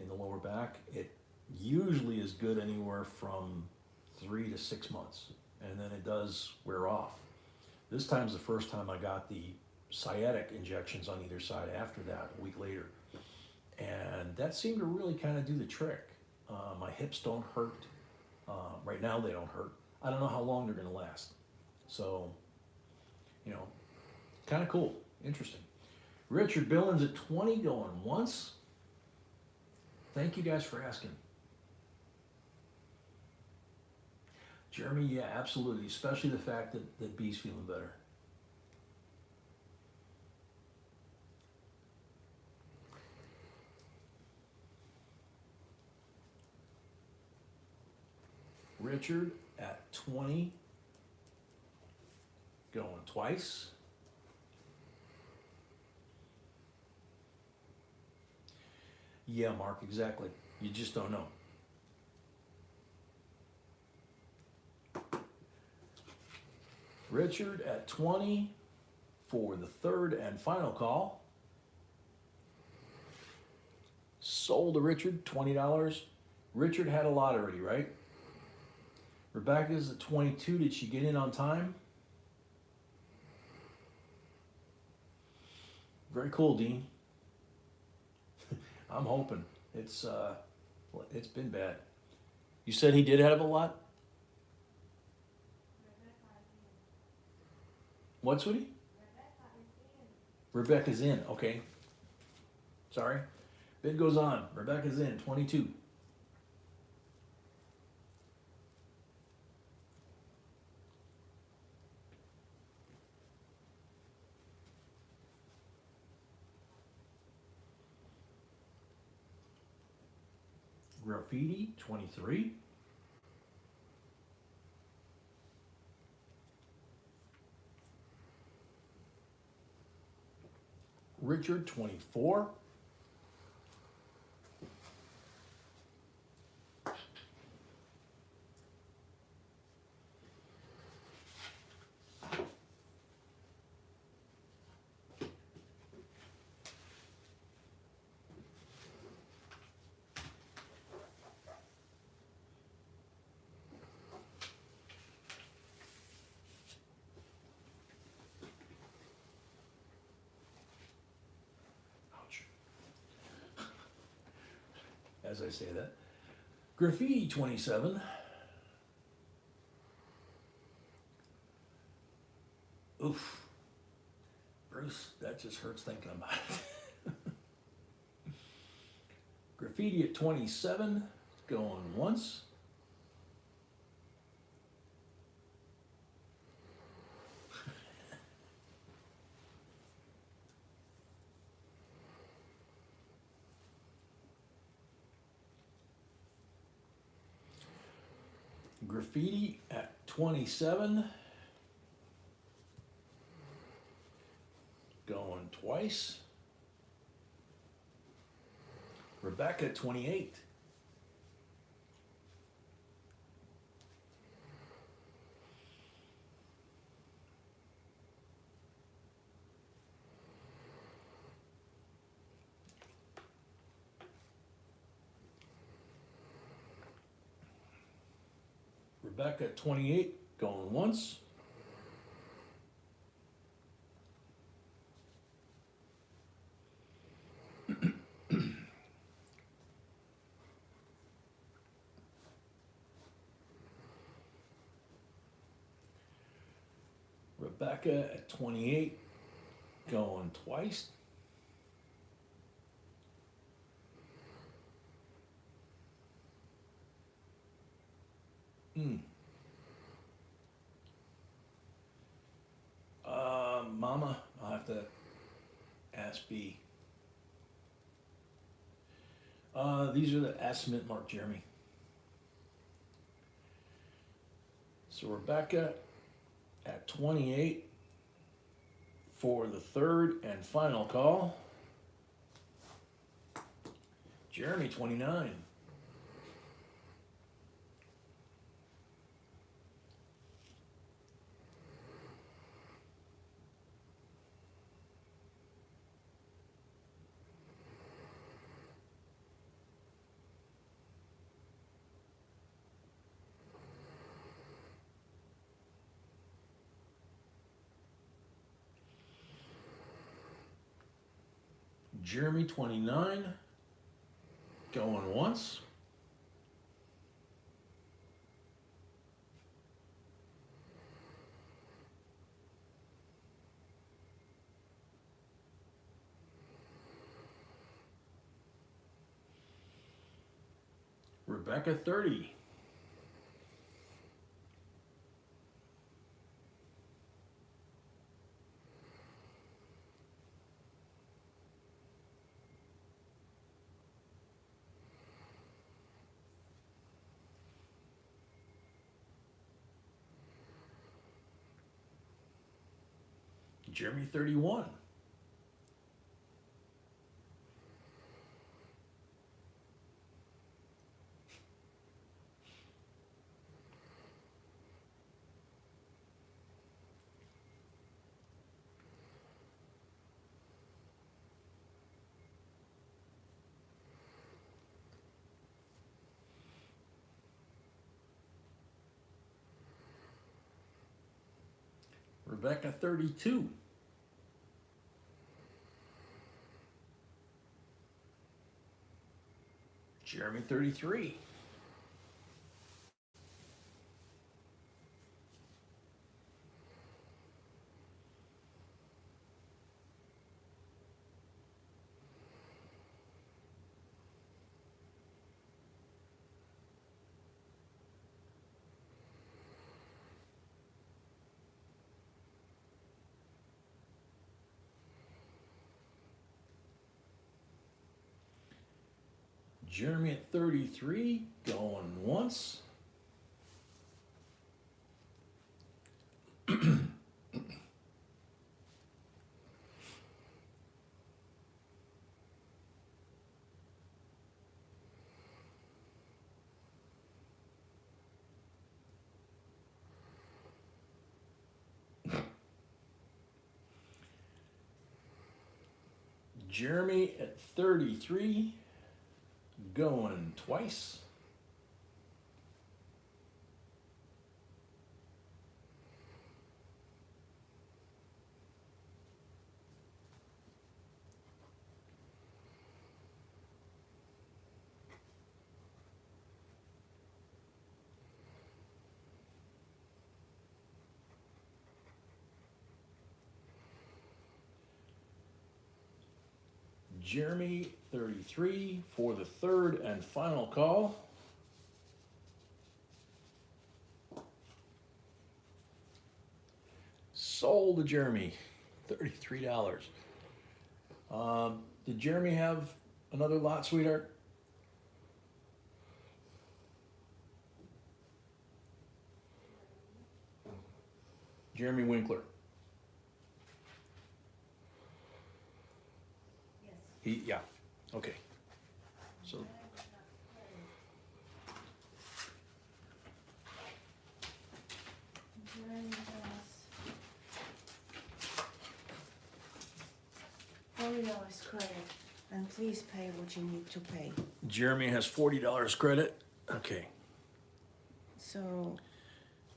in the lower back, it usually is good anywhere from 3 to 6 months, and then it does wear off. This time's the first time I got the sciatic injections on either side after that, a week later. And that seemed to really kind of do the trick. My hips don't hurt. Right now they don't hurt. I don't know how long they're gonna last. So, you know, kind of cool, interesting. Richard Billings at 20 going once. Thank you guys for asking. Jeremy, yeah, absolutely, especially the fact that B's feeling better. Richard at 20, going twice. Yeah, Mark, exactly. You just don't know. Richard at 20 for the third and final call. Sold to Richard, $20. Richard had a lot already, right? Rebecca's at 22. Did she get in on time? Very cool, Dean. I'm hoping. It's been bad. You said he did have a lot? What, sweetie? Rebecca's in. Okay. Sorry. Bid goes on. Rebecca's in. 22. Graffiti, 23. Richard, 24. Ouch. As I say that. Graffiti, 27. Oof. Bruce, that just hurts thinking about it. Graffiti at 27, going once. Graffiti at 27, going twice. Rebecca at 28. Rebecca at 28, going once. Rebecca at 28, going twice. Mama, I'll have to ask B. These are the estimate mark, Jeremy. So Rebecca at 28 for the third and final call. Jeremy, 29. Jeremy 29, going once. Rebecca 30. Jeremy 31. Rebecca 32. Jeremy 33. Jeremy at 33, going once. Jeremy at 33, going twice. Jeremy 33 for the third and final call. Sold to Jeremy, $33. Did Jeremy have another lot, sweetheart? Jeremy Winkler.
Yes.
Yeah, okay. So,
Jeremy has $40 credit, and please pay what you need to pay.
Jeremy has $40 credit. Okay,
So,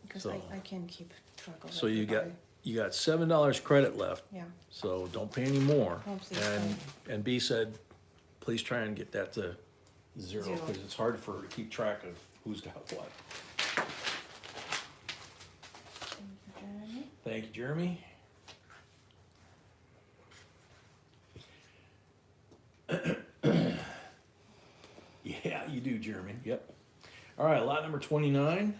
because
So-
I can't keep track of
so you got
everybody.
$7 credit left.
Yeah,
So don't pay any more.
Oh, please
And B said, please try and get that to zero,
Zero.
because it's hard for her to keep track of who's got what.
Jeremy.
Thank you, Jeremy. Yeah, you do, Jeremy. Yep. All right, lot number 29.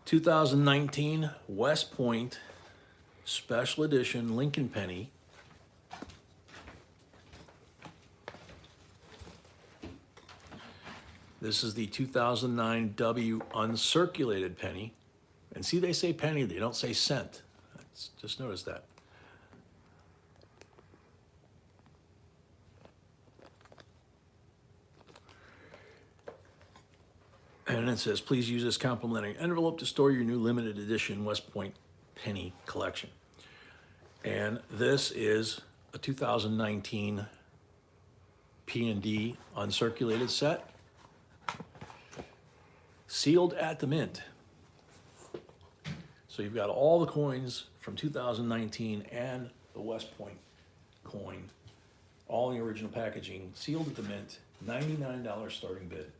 2019 West Point Special Edition Lincoln Penny. This is the 2009 W uncirculated penny. And see, they say penny, they don't say cent. Just notice that. And it says, please use this complimentary envelope to store your new limited edition West Point penny collection. And this is a 2019 P&D uncirculated set, sealed at the mint. So you've got all the coins from 2019 and the West Point coin, all in the original packaging, sealed at the mint, $99 starting bid.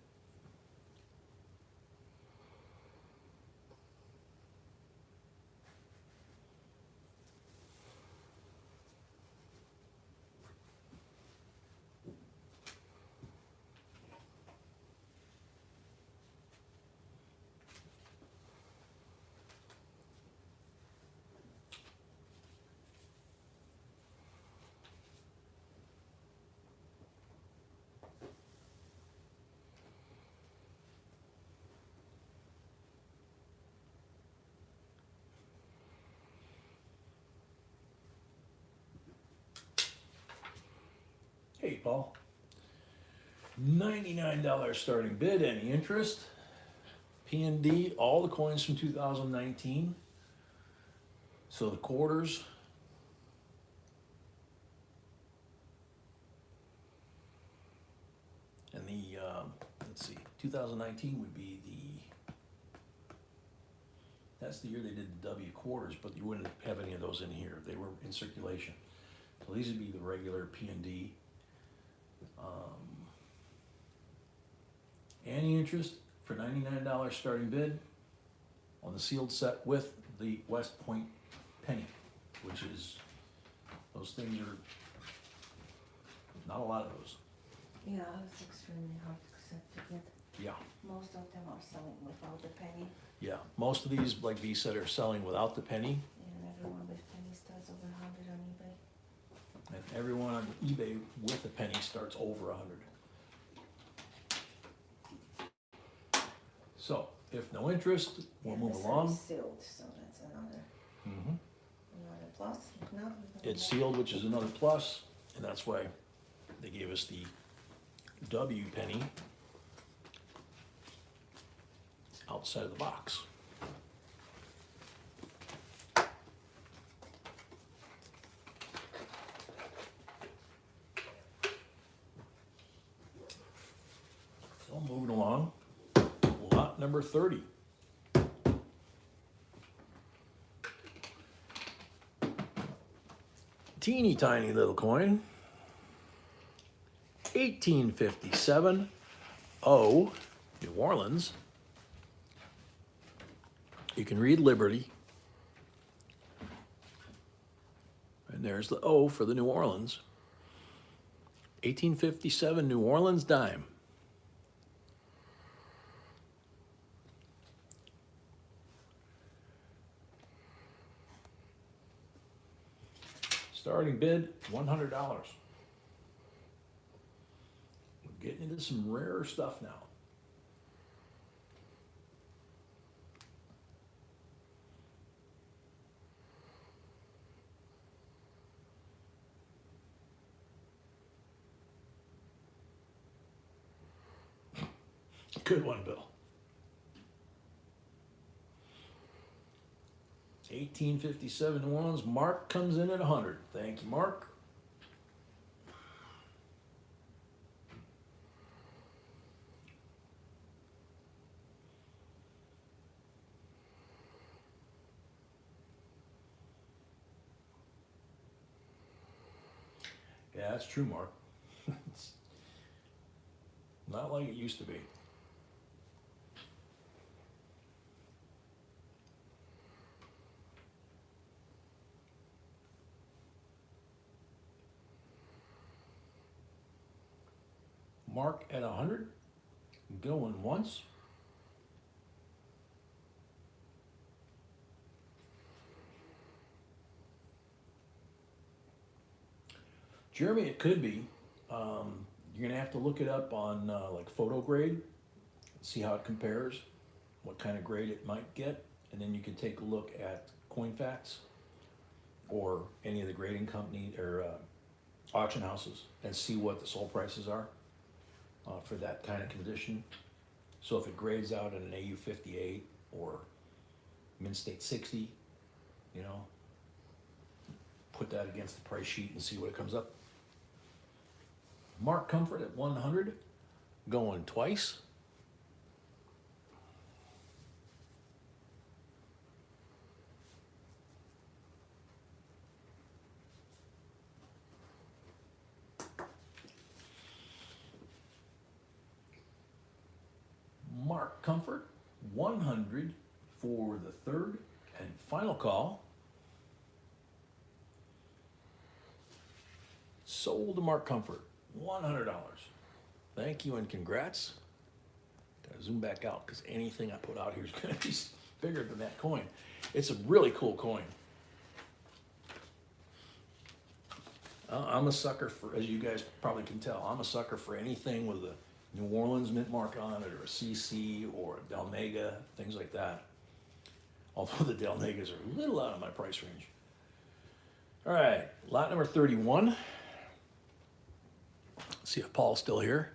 Hey, Paul. $99 starting bid. Any interest? P&D, all the coins from 2019. So the quarters. And the, let's see, 2019 would be that's the year they did the W quarters, but you wouldn't have any of those in here. They were in circulation. So these would be the regular P&D. Any interest for $99 starting bid on the sealed set with the West Point penny, which is, those things are not a lot of those.
Yeah, it's extremely hard to get.
Yeah,
Most of them are selling without the penny,
yeah. Most of these, like V said, are selling without the penny,
and everyone with penny starts over 100 on eBay.
and everyone on eBay with a penny starts over 100. So, if no interest, we'll move
This one
along.
is sealed, so that's another
Mhm.
plus. If not, we can
It's
go
sealed, which is another plus, and that's why they gave us the W penny outside of the box. So moving along, lot number 30. Teeny tiny little coin. 1857 O, New Orleans. You can read Liberty. And there's the O for the New Orleans. 1857 New Orleans dime. Starting bid, $100. We're getting into some rarer stuff now. Good one, Bill. 1857 New Orleans. Mark comes in at 100. Thank you, Mark. Yeah, that's true, Mark. It's not like it used to be. Mark at 100, going once. Jeremy, it could be. You're gonna have to look it up on like photo grade, see how it compares, what kind of grade it might get, and then you can take a look at Coinfax or any of the grading company or auction houses and see what the sold prices are for that kind of condition. So if it grades out at an AU 58 or Mint State 60, you know, put that against the price sheet and see what it comes up. Mark Comfort at 100, going twice. Mark Comfort, 100 for the third and final call. Sold to Mark Comfort, $100. Thank you and congrats. Gotta zoom back out because anything I put out here is gonna be bigger than that coin. It's a really cool coin. I'm a sucker for, as you guys probably can tell, I'm a sucker for anything with a New Orleans mint mark on it, or a CC, or a Delmega, things like that. Although the Delmegas are a little out of my price range. All right, lot number 31. Let's see if Paul's still here.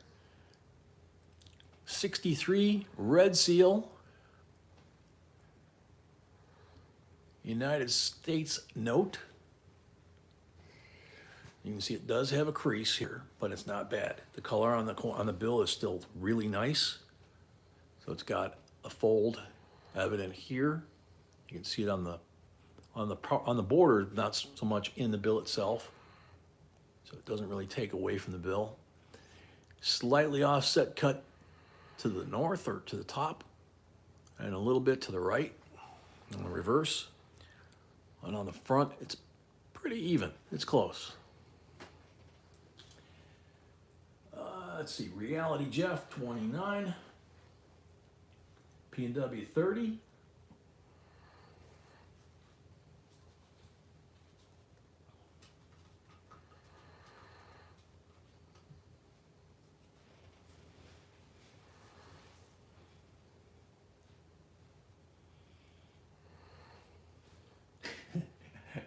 63 red seal. United States note. You can see it does have a crease here, but it's not bad. The color on the bill is still really nice. So it's got a fold evident here. You can see it on the border, not so much in the bill itself. So it doesn't really take away from the bill. Slightly offset cut to the north or to the top, and a little bit to the right on the reverse. And on the front, it's pretty even. It's close. Let's see, Reality Jeff, 29. P&W, 30.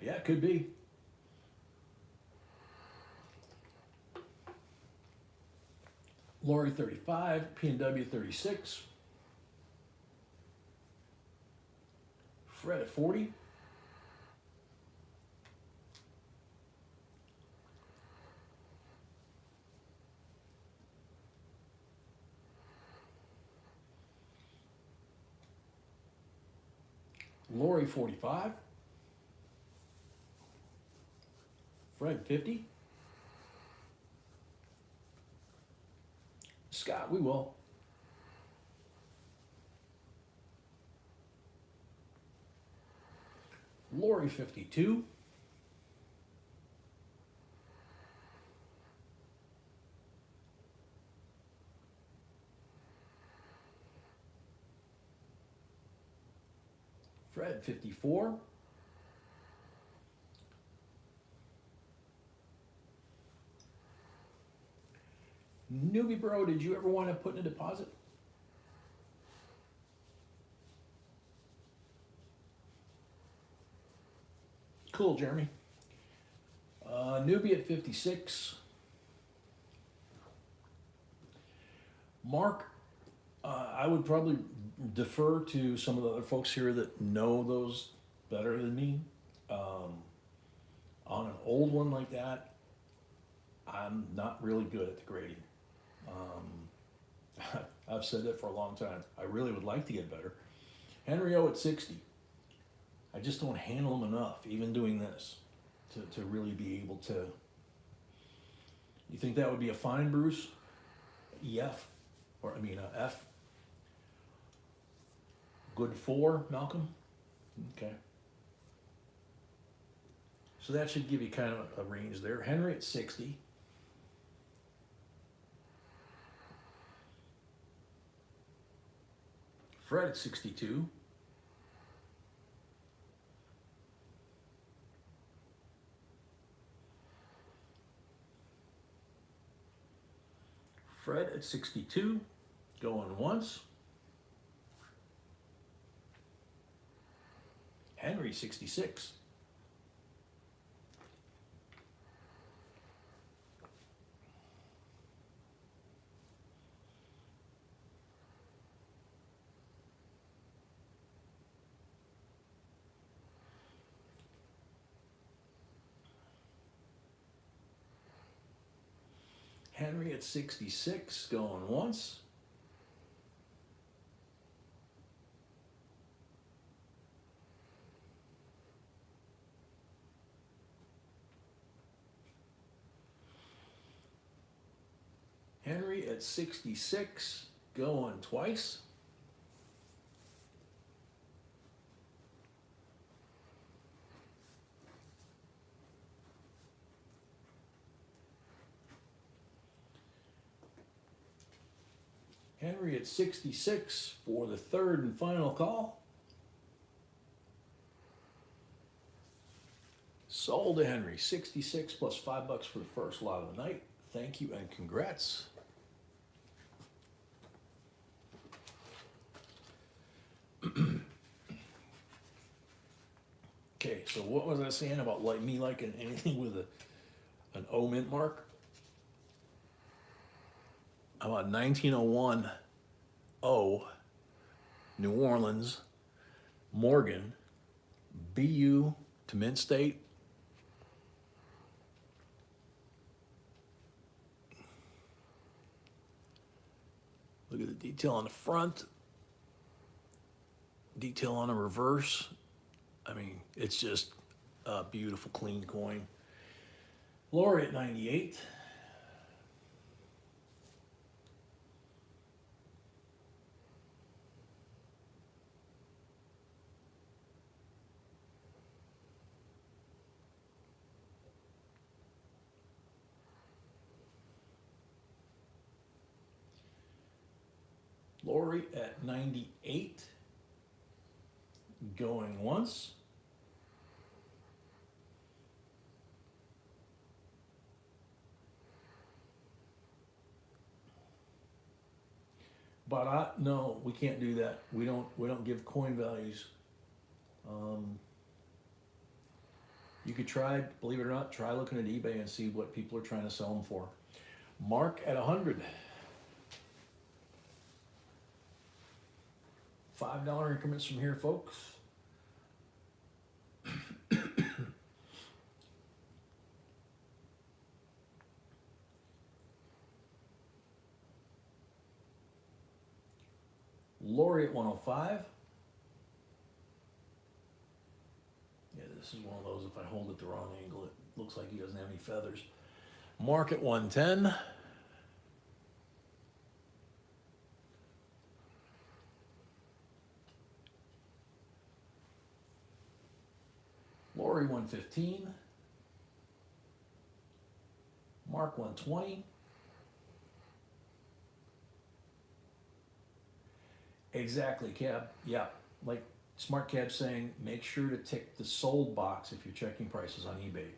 Yeah, it could be. Lori, 35. P&W, 36. Fred at 40. Lori, 45. Fred, 50. Scott, we will. Lori, 52. Fred, 54. Newbie bro, did you ever want to put in a deposit? Cool, Jeremy. Newbie at 56. Mark, I would probably defer to some of the other folks here that know those better than me. On an old one like that, I'm not really good at the grading. I've said that for a long time. I really would like to get better. Henry O at 60. I just don't handle them enough, even doing this, to really be able to. You think that would be a fine, Bruce? EF, or I mean F. Good 4, Malcolm? Okay. So that should give you kind of a range there. Henry at 60. Fred at 62. Fred at 62, going once. Henry, 66. Henry at 66, going once. Henry at 66, going twice. Henry at 66 for the third and final call. Sold to Henry, 66 plus $5 for the first lot of the night. Thank you and congrats. Okay, so what was I saying about like me liking anything with an O mint mark? How about 1901 O, New Orleans, Morgan, BU to Mint State. Look at the detail on the front, detail on the reverse. I mean, it's just a beautiful, clean coin. Lori at 98. Lori at 98. Going once. But no, we can't do that. We don't give coin values. You could try, believe it or not, try looking at eBay and see what people are trying to sell them for. Mark at 100. $5 increments from here, folks. Lori at 105. Yeah, this is one of those, if I hold it the wrong angle, it looks like he doesn't have any feathers. Mark at 110. Lori 115. Mark 120. Exactly, Cab. Yeah, like Smart Cab saying, make sure to tick the sold box if you're checking prices on eBay.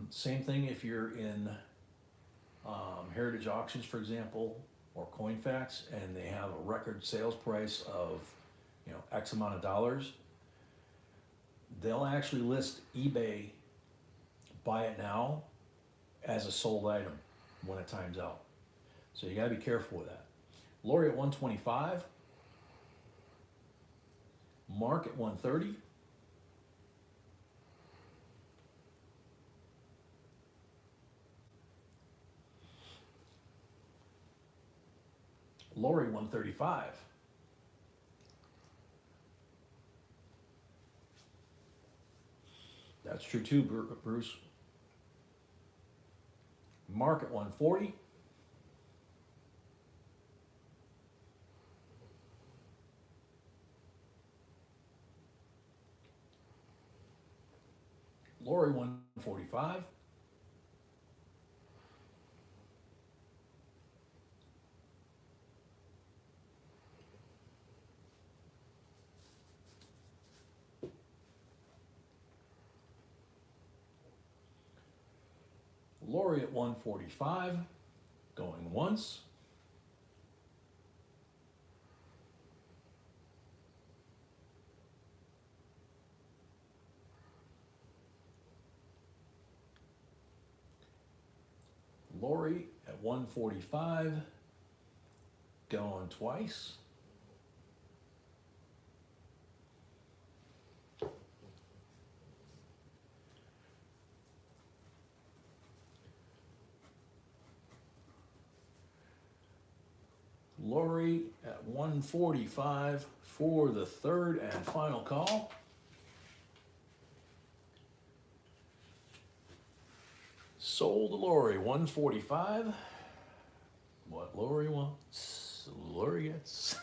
Same thing if you're in Heritage Auctions, for example, or CoinFacts, and they have a record sales price of, X amount of dollars. They'll actually list eBay buy it now as a sold item when it times out. So you gotta be careful with that. Lori at 125. Mark at 130. Lori 135. That's true too, Bruce. Mark at 140. Lori 145. Lori at 145, going once. Lori at 145, going twice. Lori at 145 for the third and final call. Sold to Lori, 145. What lower he wants, the lower he gets.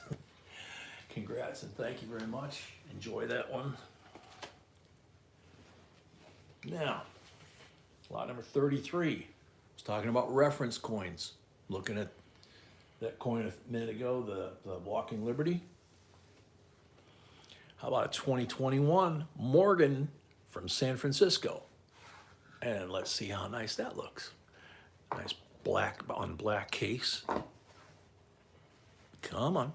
Congrats and thank you very much. Enjoy that one. Now, lot number 33. I was talking about reference coins. Looking at that coin a minute ago, the Walking Liberty. How about a 2021 Morgan from San Francisco? And let's see how nice that looks. Nice black on black case. Come on.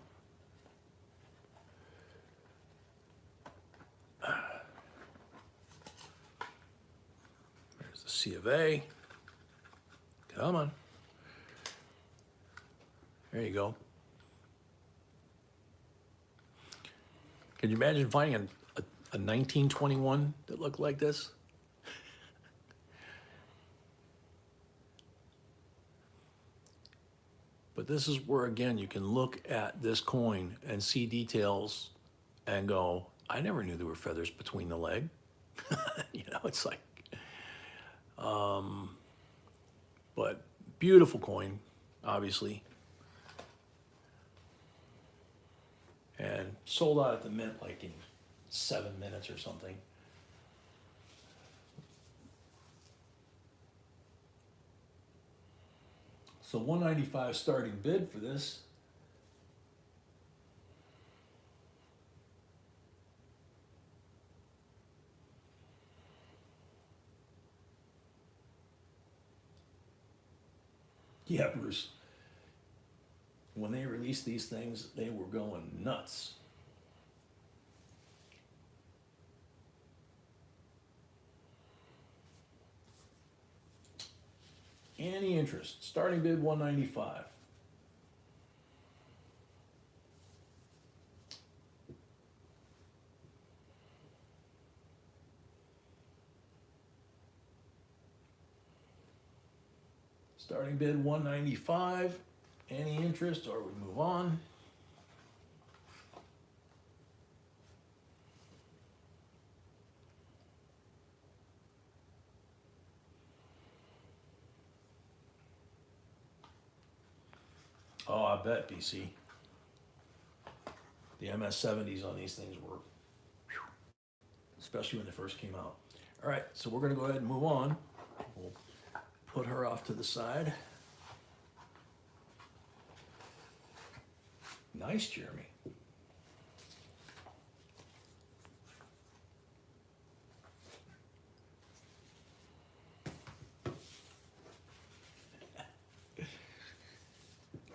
There's the C of A. Come on. There you go. Can you imagine finding a 1921 that looked like this? But this is where, again, you can look at this coin and see details and go, I never knew there were feathers between the leg. You know, it's like, but beautiful coin, obviously. And sold out at the mint like in 7 minutes or something. So $195 starting bid for this. Yeah, Bruce. When they released these things, they were going nuts. Any interest? Starting bid $195. Starting bid $195. Any interest, or we move on? Oh, I bet, BC. The MS-70s on these things were, whew, especially when they first came out. All right, so we're gonna go ahead and move on. We'll put her off to the side. Nice, Jeremy.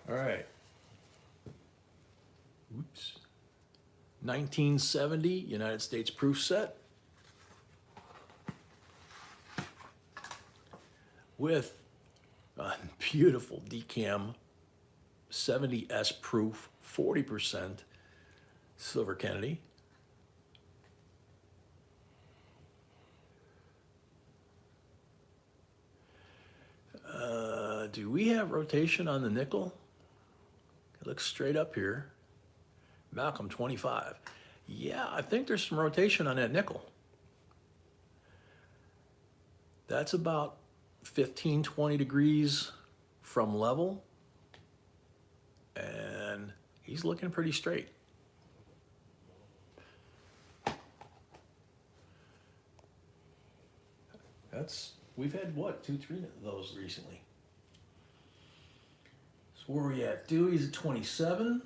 All right. Oops. 1970 United States proof set with a beautiful decam 70S proof, 40% silver Kennedy. Do we have rotation on the nickel? It looks straight up here. Malcolm 25. Yeah, I think there's some rotation on that nickel. That's about 15, 20 degrees from level. And he's looking pretty straight. We've had what, 2, 3 of those recently. So where are we at? Dewey's at 27.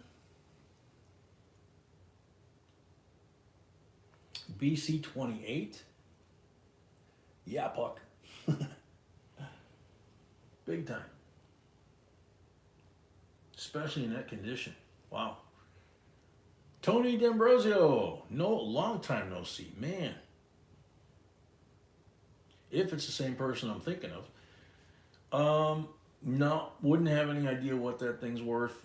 BC 28. Yeah, Puck. Big time. Especially in that condition. Wow. Tony D'Ambrosio. Long time no see. Man. If it's the same person I'm thinking of. No, wouldn't have any idea what that thing's worth.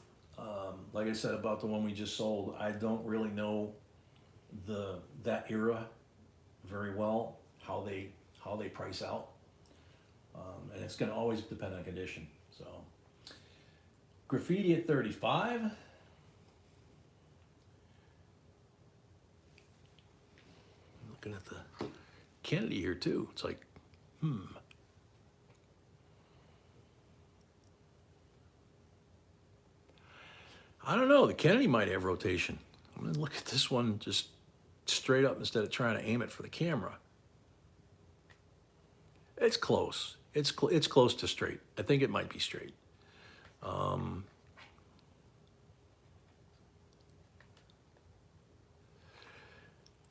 Like I said about the one we just sold, I don't really know that era very well, how they price out. And it's gonna always depend on condition. So graffiti at 35. Looking at the Kennedy here too. It's like, I don't know. The Kennedy might have rotation. I'm going to look at this one just straight up instead of trying to aim it for the camera. It's close. It's close to straight. I think it might be straight.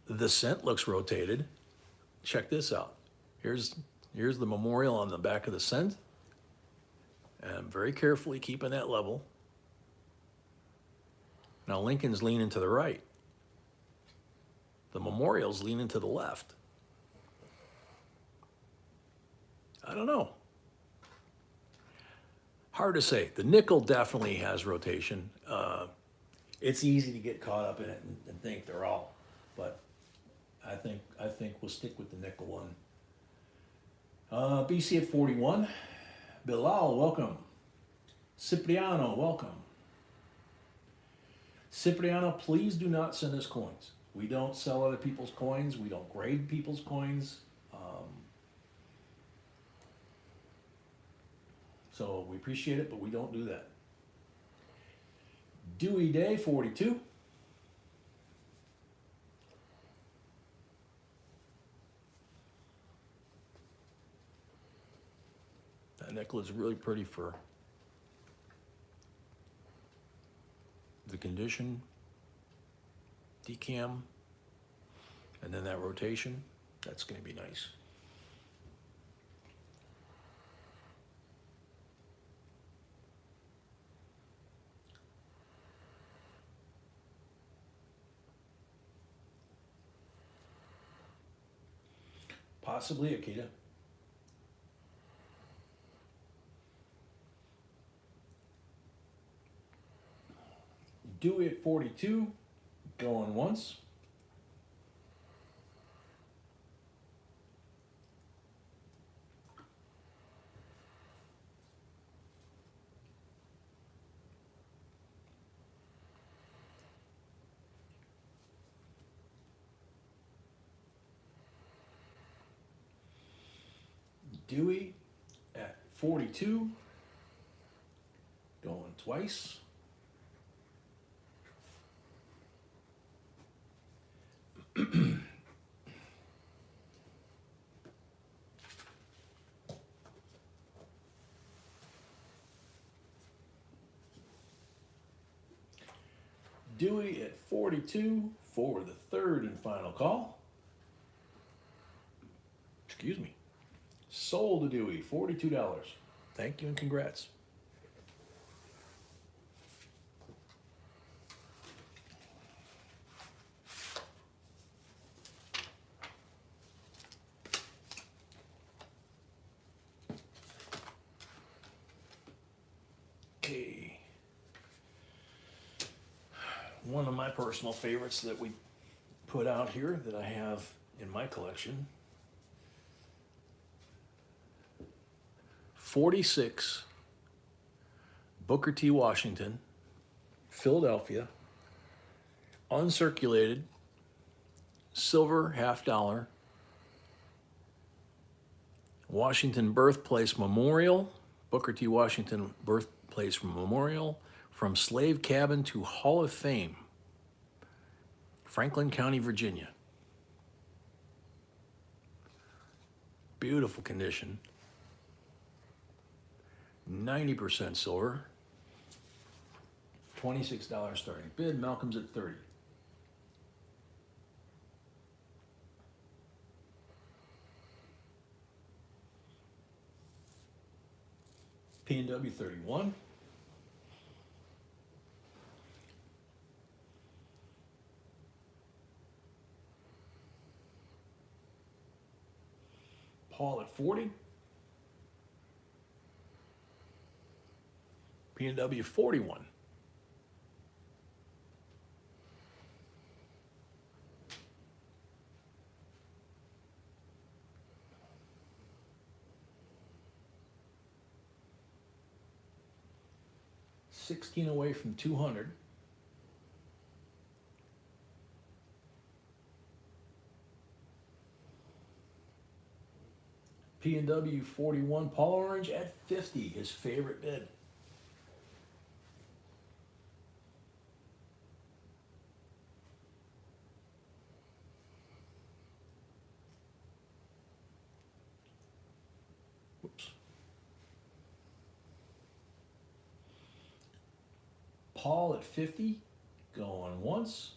The cent looks rotated. Check this out. Here's the memorial on the back of the cent. And I'm very carefully keeping that level. Now Lincoln's leaning to the right. The memorial's leaning to the left. I don't know. Hard to say. The nickel definitely has rotation. It's easy to get caught up in it and think they're all, but I think we'll stick with the nickel one. BC at 41. Bilal, welcome. Cipriano, welcome. Cipriano, please do not send us coins. We don't sell other people's coins. We don't grade people's coins. So we appreciate it, but we don't do that. Dewey Day, 42. That nickel is really pretty for the condition, decam, and then that rotation. That's going to be nice. Possibly, Akita. Dewey at 42, going once. Dewey at 42, going twice. Dewey at 42 for the third and final call. Excuse me. Sold to Dewey, $42. Thank you and congrats. Okay. One of my personal favorites that we put out here that I have in my collection. 46 Booker T. Washington, Philadelphia, uncirculated, silver $50, Washington Birthplace Memorial, Booker T. Washington Birthplace Memorial, from Slave Cabin to Hall of Fame, Franklin County, Virginia. Beautiful condition. 90% silver. $26 starting bid. Malcolm's at 30. P&W 31. Paul at 40. P&W 41. $16 away from 200. P&W 41, Paul Orange at 50, his favorite bid. Paul at 50, going once.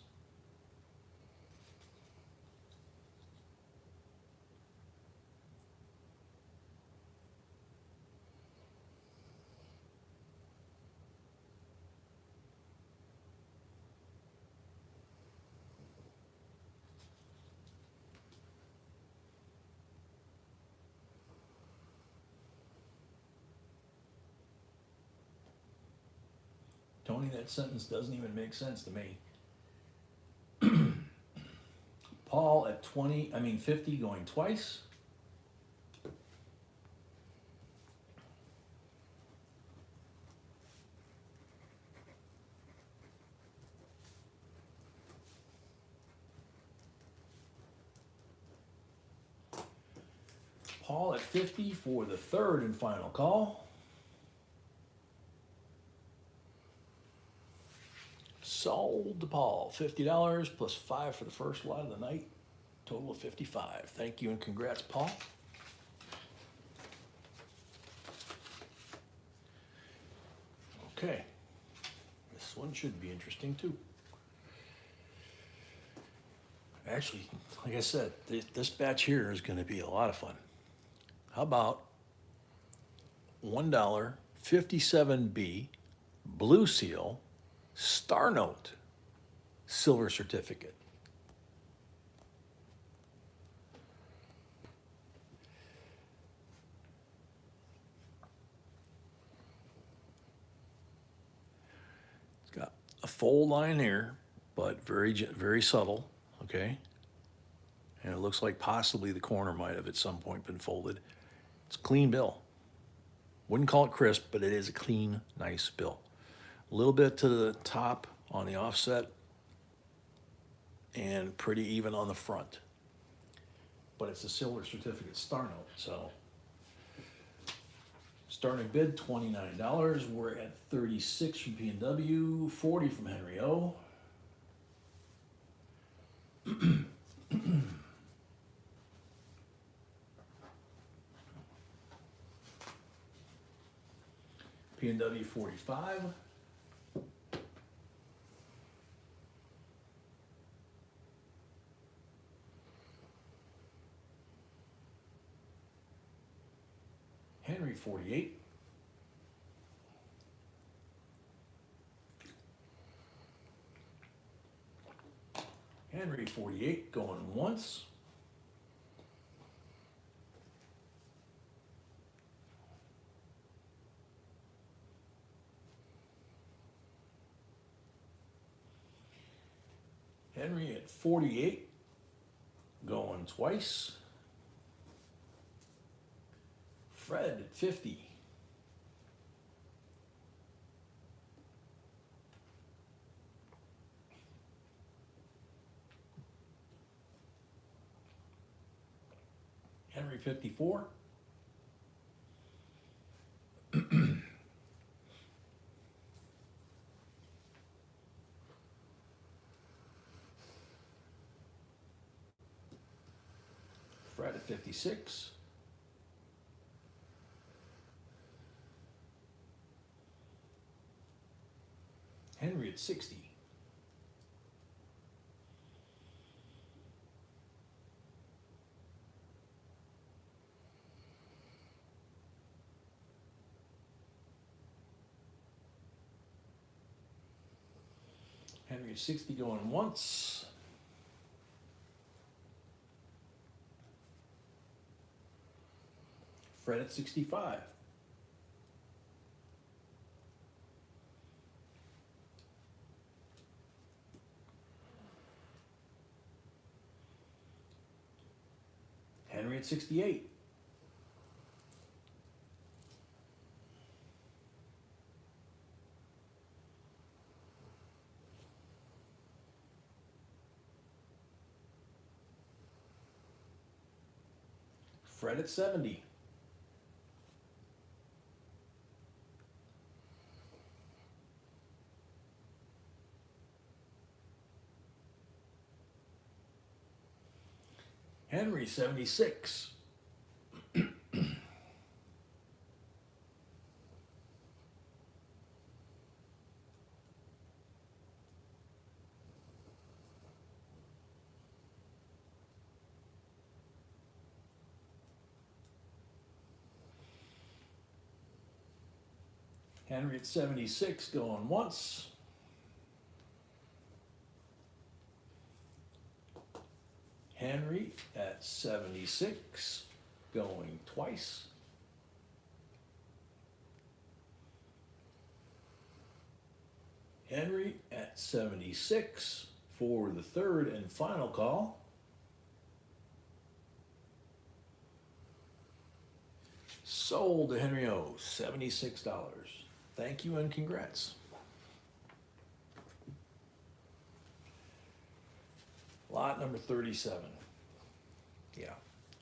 Tony, that sentence doesn't even make sense to me. Paul at 50 going twice. Paul at 50 for the third and final call. Sold to Paul, $50 plus 5 for the first lot of the night, total of 55. Thank you and congrats, Paul. Okay, this one should be interesting too. Actually, like I said, this batch here is going to be a lot of fun. How about $1 57B Blue Seal Star Note silver certificate. It's got a fold line here, but very subtle, okay? And it looks like possibly the corner might have at some point been folded. It's a clean bill. Wouldn't call it crisp, but it is a clean, nice bill. A little bit to the top on the offset and pretty even on the front. But it's a silver certificate Star Note, so starting bid $29. We're at 36 from P&W, 40 from Henry O. P&W 45. Henry 48. Henry 48 going once. Henry at 48 going twice. Fred at 50. Henry 54. Fred at 56. Henry at 60. Henry at 60 going once. Fred at 65. Henry at 68. Fred at 70. Henry 76. Henry at 76 going once. Henry at 76 going twice. Henry at 76 for the third and final call. Sold to Henry O, $76. Thank you and congrats. Lot number 37. Yeah,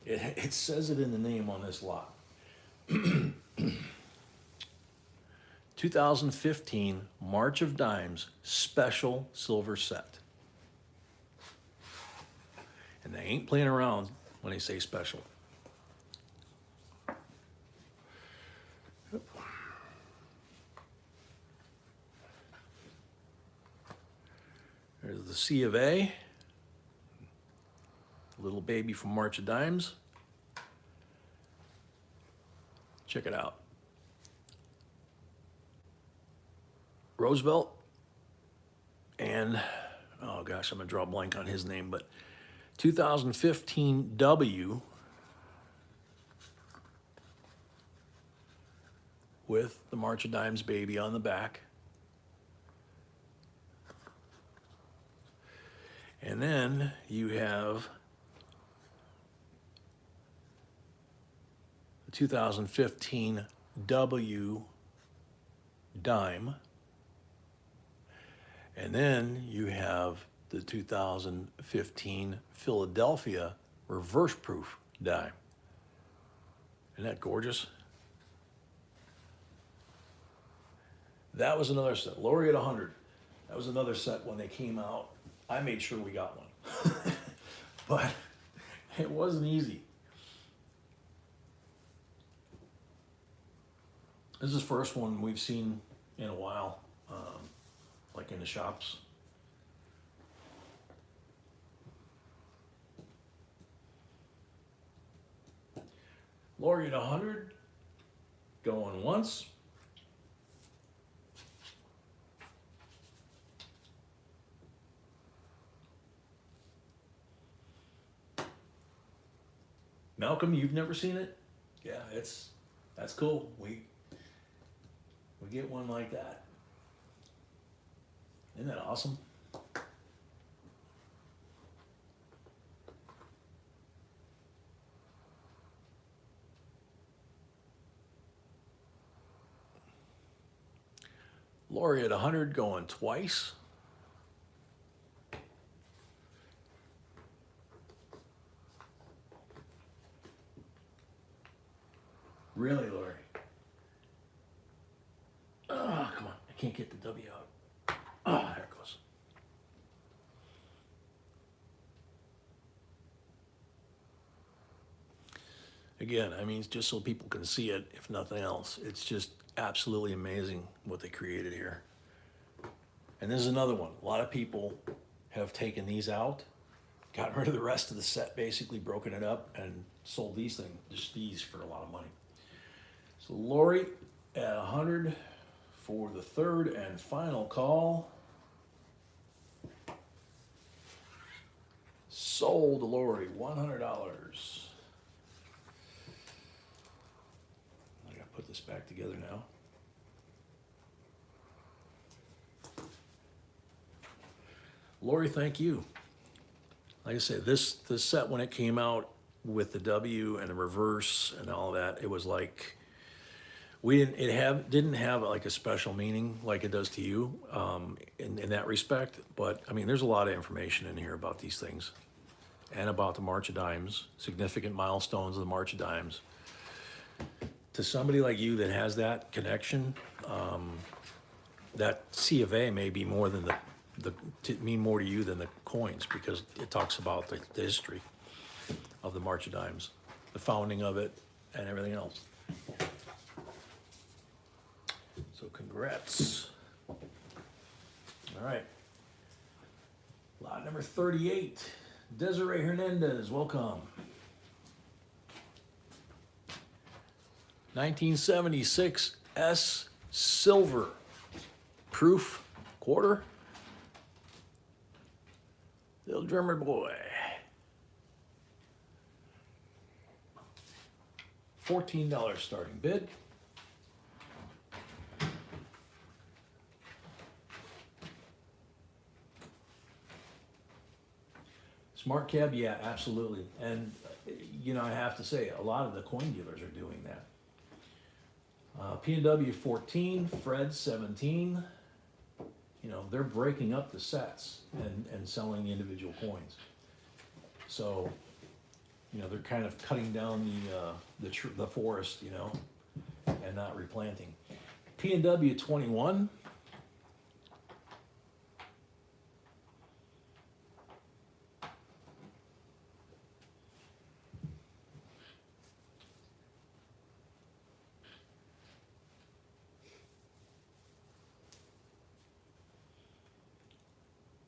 it says it in the name on this lot. 2015 March of Dimes special silver set. And they ain't playing around when they say special. There's the C of A. Little baby from March of Dimes. Check it out. Roosevelt and, oh gosh, I'm gonna draw a blank on his name, but 2015 W with the March of Dimes baby on the back. And then you have the 2015 W dime. And then you have the 2015 Philadelphia reverse proof dime. Isn't that gorgeous? That was another set. Laureate 100. That was another set when they came out. I made sure we got one. But it wasn't easy. This is the first one we've seen in a while, like in the shops. Laureate 100, going once. Malcolm, you've never seen it? Yeah, that's cool. We get one like that. Isn't that awesome? Laureate 100 going twice. Really, Lori? Oh, come on. I can't get the W out. Oh, there it goes. Again, I mean, just so people can see it, if nothing else. It's just absolutely amazing what they created here. And this is another one. A lot of people have taken these out, gotten rid of the rest of the set, basically broken it up, and sold these things, just these, for a lot of money. So Lori at 100 for the third and final call. Sold Lori, $100. I gotta put this back together now. Lori, thank you. Like I said, this set, when it came out with the W and the reverse and all that, it was like, didn't have like a special meaning like it does to you in that respect. But I mean, there's a lot of information in here about these things and about the March of Dimes, significant milestones of the March of Dimes. To somebody like you that has that connection, that C of A may be more than mean more to you than the coins, because it talks about the history of the March of Dimes, the founding of it, and everything else. So congrats. All right. Lot number 38. Desiree Hernandez, welcome. 1976 S Silver proof quarter. Little drummer boy. $14 starting bid. Smart cab, yeah, absolutely. And you know, I have to say, a lot of the coin dealers are doing that. P&W 14, Fred 17. You know, they're breaking up the sets and selling individual coins. So, you know, they're kind of cutting down the forest, you know, and not replanting. P&W 21.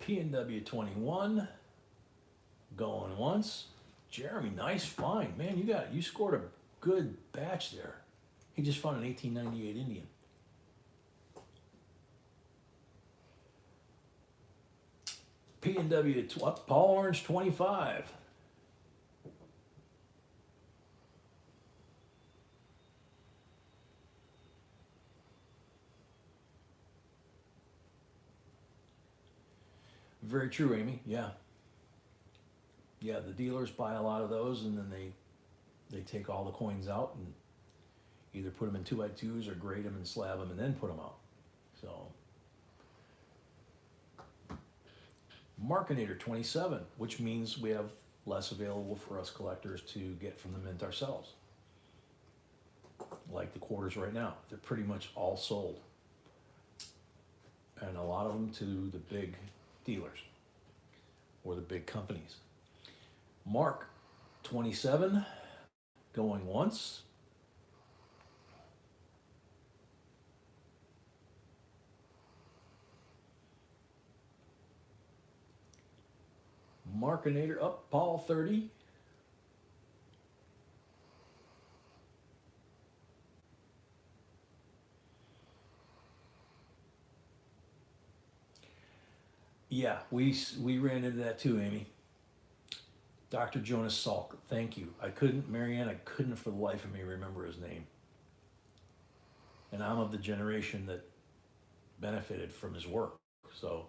P&W 21. Going once. Jeremy, nice find, man. You scored a good batch there. He just found an 1898 Indian. P&W Paul Orange 25. Very true, Amy. Yeah. Yeah, the dealers buy a lot of those, and then they take all the coins out and either put them in 2x2s or grade them and slab them and then put them out. So, Markinator 27, which means we have less available for us collectors to get from the mint ourselves. Like the quarters right now, they're pretty much all sold, and a lot of them to the big dealers or the big companies. Mark 27, going once. Markinator up, Paul 30. Yeah, we ran into that too, Amy. Dr. Jonas Salk, thank you. Marianne, I couldn't for the life of me remember his name. And I'm of the generation that benefited from his work. So,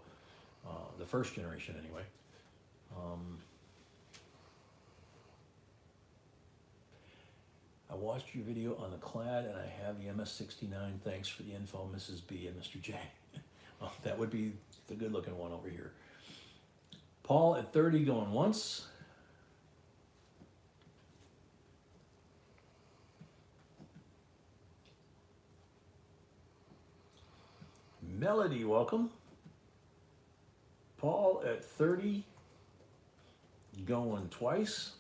the first generation anyway. I watched your video on the clad and I have the MS69. Thanks for the info, Mrs. B and Mr. J. Well, that would be the good looking one over here. Paul at 30 going once. Melody, welcome. Paul at 30 going twice.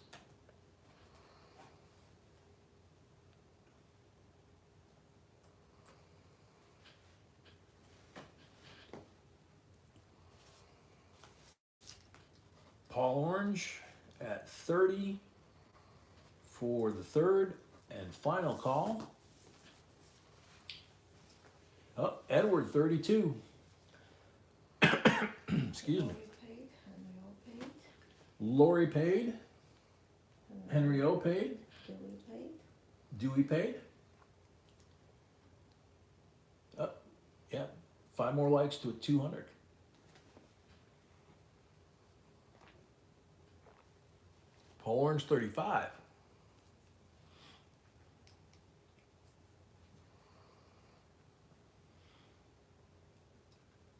Paul Orange at 30 for the third and final call. Oh, Edward 32. Excuse me. Lori paid. Henry O paid. Dewey paid. Oh, yeah. 5 more likes to a 200. Paul Orange 35.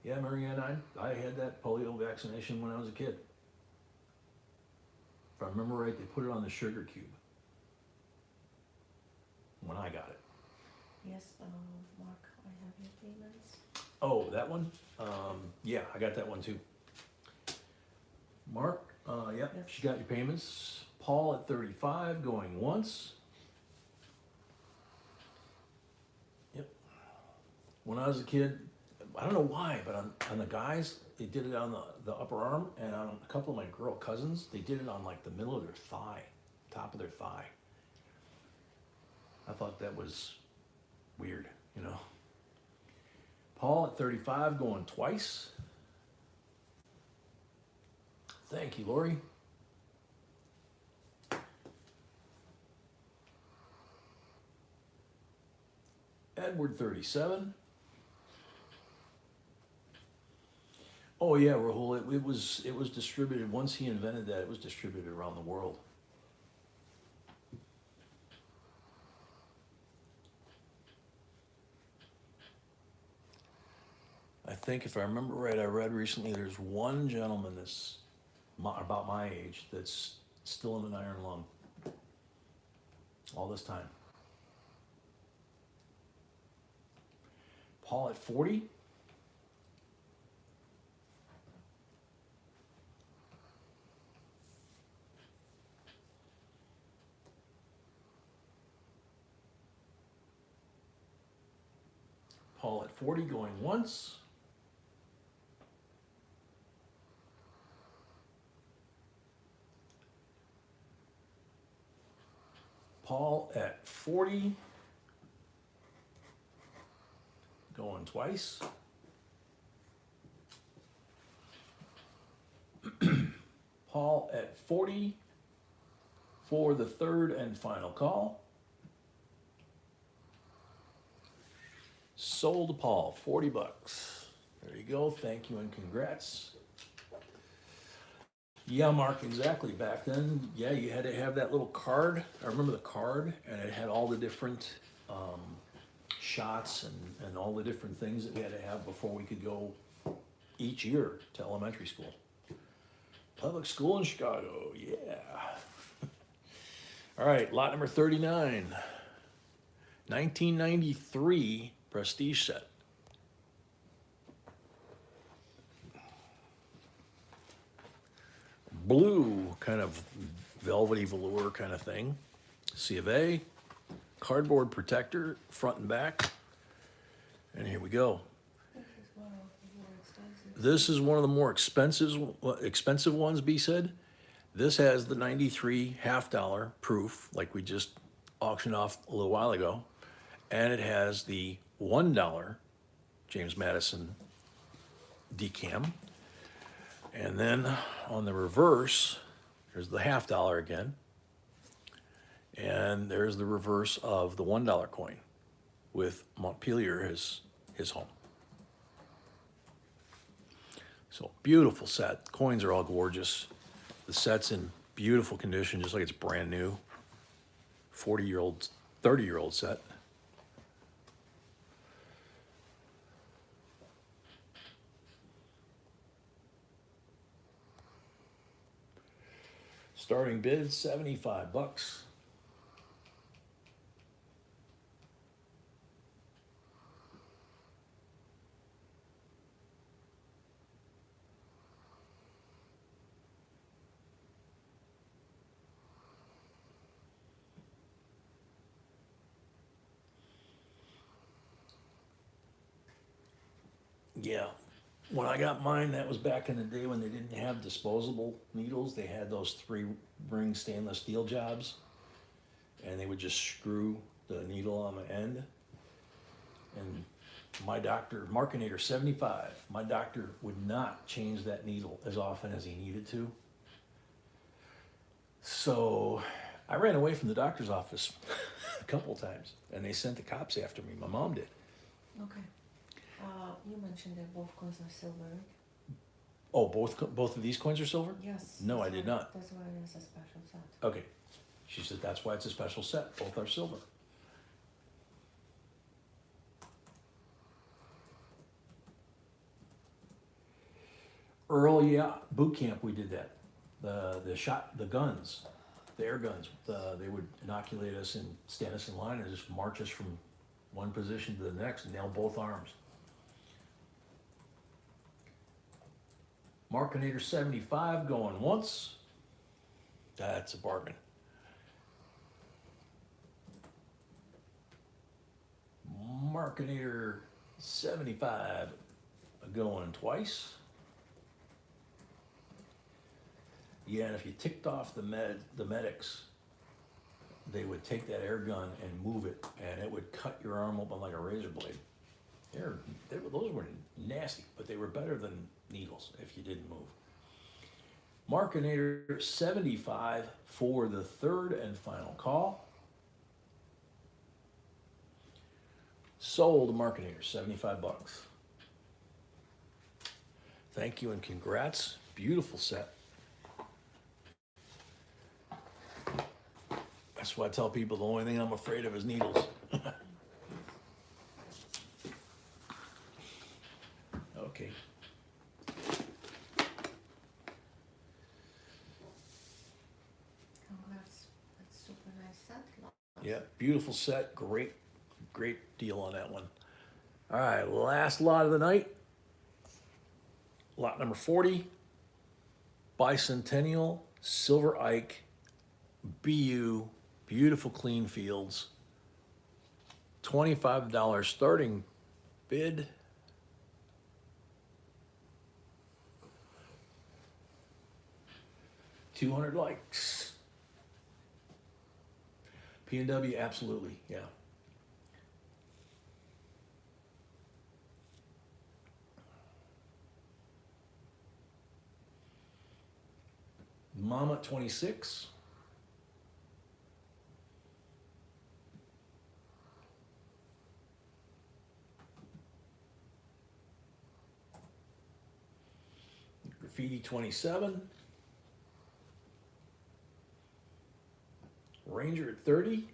Yeah, Marianne, I had that polio vaccination when I was a kid. If I remember right, they put it on the sugar cube when I got it.
Yes, Mark, I have your payments.
Oh, that one? Yeah, I got that one too. Mark, yep,
Yes.
she got your payments. Paul at 35 going once. Yep. When I was a kid, I don't know why, but on the guys, they did it on the upper arm, and on a couple of my girl cousins, they did it on like the middle of their thigh, top of their thigh. I thought that was weird, you know. Paul at 35 going twice. Thank you, Lori. Edward 37. Oh yeah, Rahul, it was distributed, once he invented that, it was distributed around the world. I think if I remember right, I read recently there's one gentleman that's about my age that's still in an iron lung all this time. Paul at 40. Paul at 40 going once. Paul at 40 going twice. Paul at 40 for the third and final call. Sold to Paul, 40 bucks. There you go, thank you and congrats. Yeah, Mark, exactly. Back then, yeah, you had to have that little card. I remember the card, and it had all the different shots and all the different things that we had to have before we could go each year to elementary school. Public school in Chicago, yeah. All right, lot number 39. 1993 Prestige set. Blue, kind of velvety velour kind of thing. C of A, cardboard protector, front and back. And here we go. This is one of the more expensive ones, B said. This has the 93 $half proof, like we just auctioned off a little while ago. And it has the $1 James Madison decam. And then on the reverse, there's the $half again. And there's the reverse of the $1 coin with Montpelier, his home. So beautiful set. Coins are all gorgeous. The set's in beautiful condition, just like it's brand new. 40-year-old, 30-year-old set. Starting bid, 75 bucks. Yeah, when I got mine, that was back in the day when they didn't have disposable needles. They had those 3-ring stainless steel jobs, and they would just screw the needle on the end. And my doctor, Markinator 75, my doctor would not change that needle as often as he needed to. So I ran away from the doctor's office a couple times, and they sent the cops after me. My mom did.
Okay. You mentioned that both coins are silver, right?
Oh, both of these coins are silver?
Yes.
No, I did not.
That's why it's a special set.
Okay. She said that's why it's a special set. Both are silver. Earl, yeah, boot camp, we did that. The guns, the air guns, they would inoculate us and stand us in line and just march us from one position to the next and nail both arms. Markinator 75 going once. That's a bargain. Markinator 75 going twice. Yeah, and if you ticked off the medics, they would take that air gun and move it, and it would cut your arm open like a razor blade. Those were nasty, but they were better than needles if you didn't move. Markinator 75 for the third and final call. Sold Markinator, 75 bucks. Thank you and congrats. Beautiful set. That's why I tell people the only thing I'm afraid of is needles. Okay.
Congrats, that's super nice set.
Yeah, beautiful set. Great deal on that one. All right, last lot of the night. Lot number 40. Bicentennial, Silver Ike, BU, beautiful clean fields. $25 starting bid. $200 likes. P&W, absolutely, yeah. Mama 26. Graffiti 27. Ranger at 30.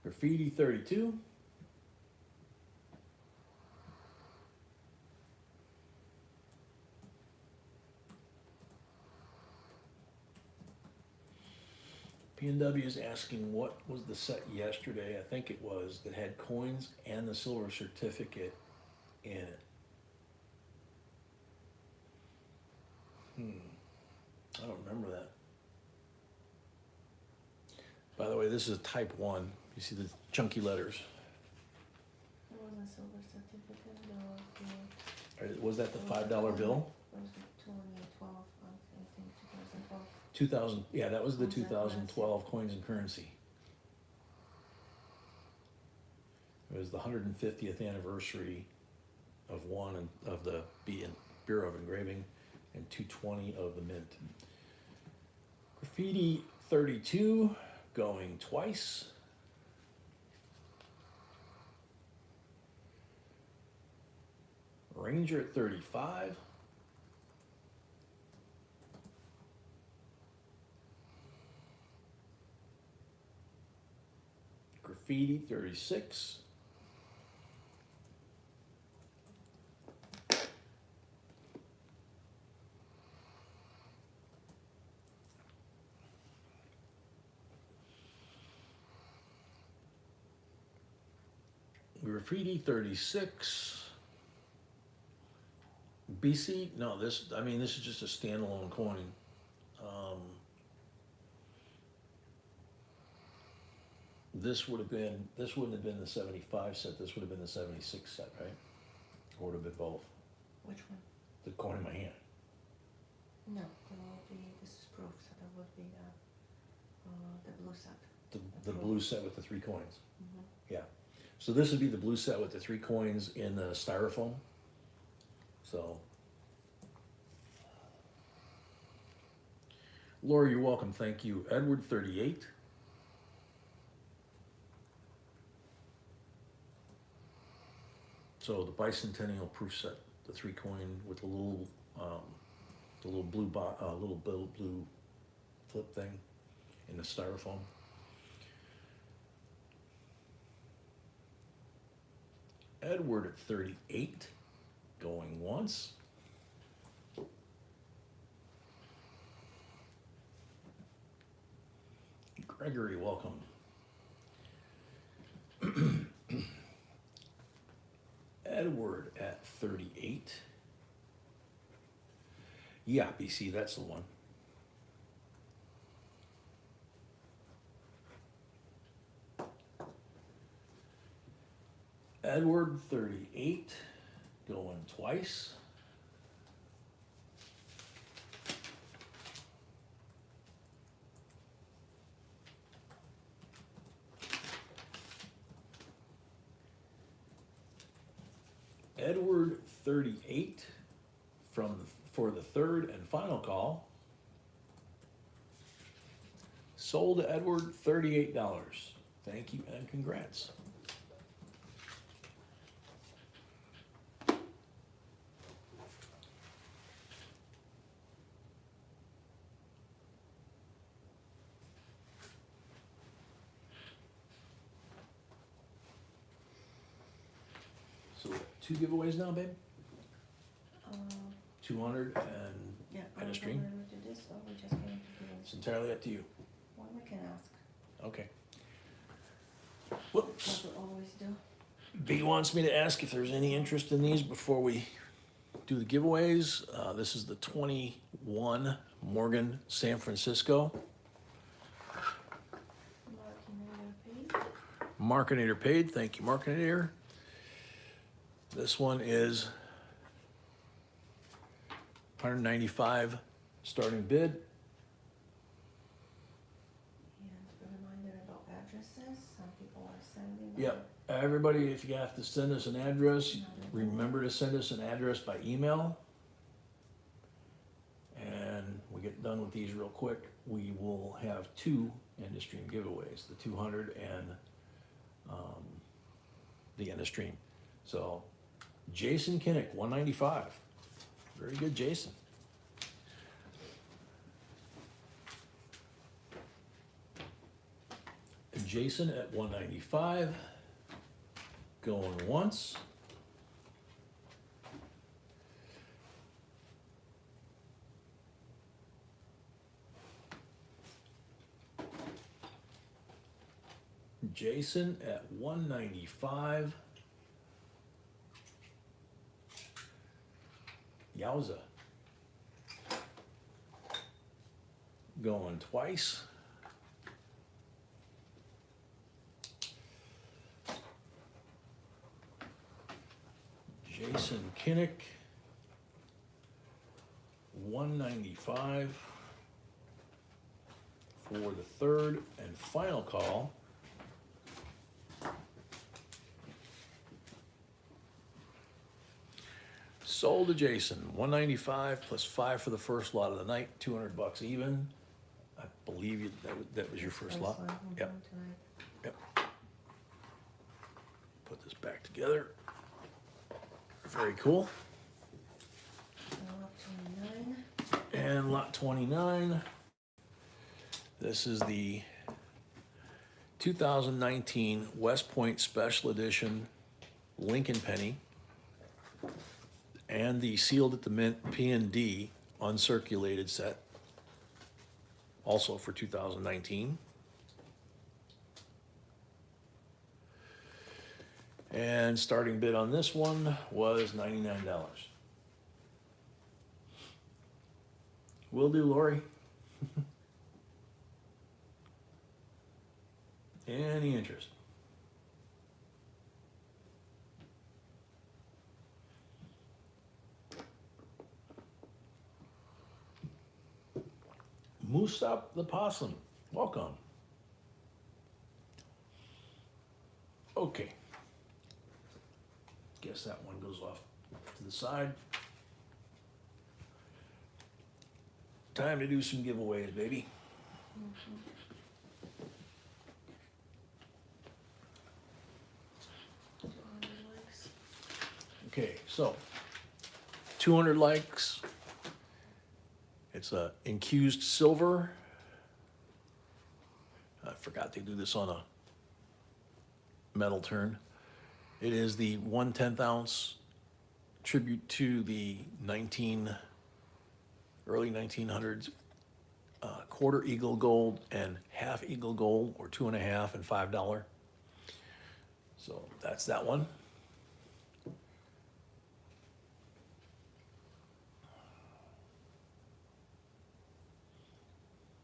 Graffiti 32. P&W is asking what was the set yesterday, I think it was, that had coins and the silver certificate in it. I don't remember that. By the way, this is a type 1. You see the chunky letters.
There was a silver certificate,
Was that the $5 bill?
was it 2012, I think 2012.
2000, yeah, that was the
Coins and
2012 coins and currency. It was the 150th anniversary of one and of the Bureau of Engraving and 220 of the mint. Graffiti 32 going twice. Ranger at 35. Graffiti 36. Graffiti 36. BC, no, this is just a standalone coin. This wouldn't have been the 75 set, this would have been the 76 set, right? Or would have been both,
Which one?
the coin in my hand.
No, this is proof, so that would be the blue set.
The blue set with the 3 coins.
Mhm.
Yeah. So this would be the blue set with the 3 coins in the styrofoam. So. Laura, you're welcome. Thank you. Edward 38. So the bicentennial proof set, the 3 coin with the little blue blue flip thing in the styrofoam. Edward at 38, going once. Gregory, welcome. Edward at 38. Yeah, BC, that's the one. Edward 38, going twice. Edward 38 for the third and final call. Sold to Edward, $38. Thank you and congrats. So we got 2 giveaways now, babe?
Uh,
200 and
yeah,
And a
are
stream?
we gonna do this, or we just going to do
it's
it?
entirely up to you.
Well, we can ask,
Okay. Whoops.
like we always do.
B wants me to ask if there's any interest in these before we do the giveaways. This is the 21 Morgan San Francisco. Markinator paid. Thank you, Markinator. This one is 195 starting bid.
And a reminder about addresses, some people are sending.
Yep. Everybody, if you have to send us an address, remember to send us an address by email. And we get done with these real quick. We will have 2 end of stream giveaways, the 200 and the end of stream. So Jason Kinnick, 195. Very good, Jason. Jason at 195. Going once. Jason at 195. Yowza. Going twice. Jason Kinnick, 195 for the third and final call. Sold to Jason, 195 plus 5 for the first lot of the night, $200 even. I believe you, that was your first lot. Yep. Yep. Put this back together. Very cool.
Lot 29.
And lot 29. This is the 2019 West Point Special Edition Lincoln Penny and the sealed at the mint P&D uncirculated set, also for 2019. And starting bid on this one was $99. Will do, Lori. Any interest? Moose up the possum. Welcome. Okay. Guess that one goes off to the side. Time to do some giveaways, baby. Okay, so 200 likes. It's a infused silver. I forgot to do this on a metal turn. It is the 1/10 ounce tribute to the early 1900s quarter eagle gold and half eagle gold, or 2.5 and $5. So that's that one.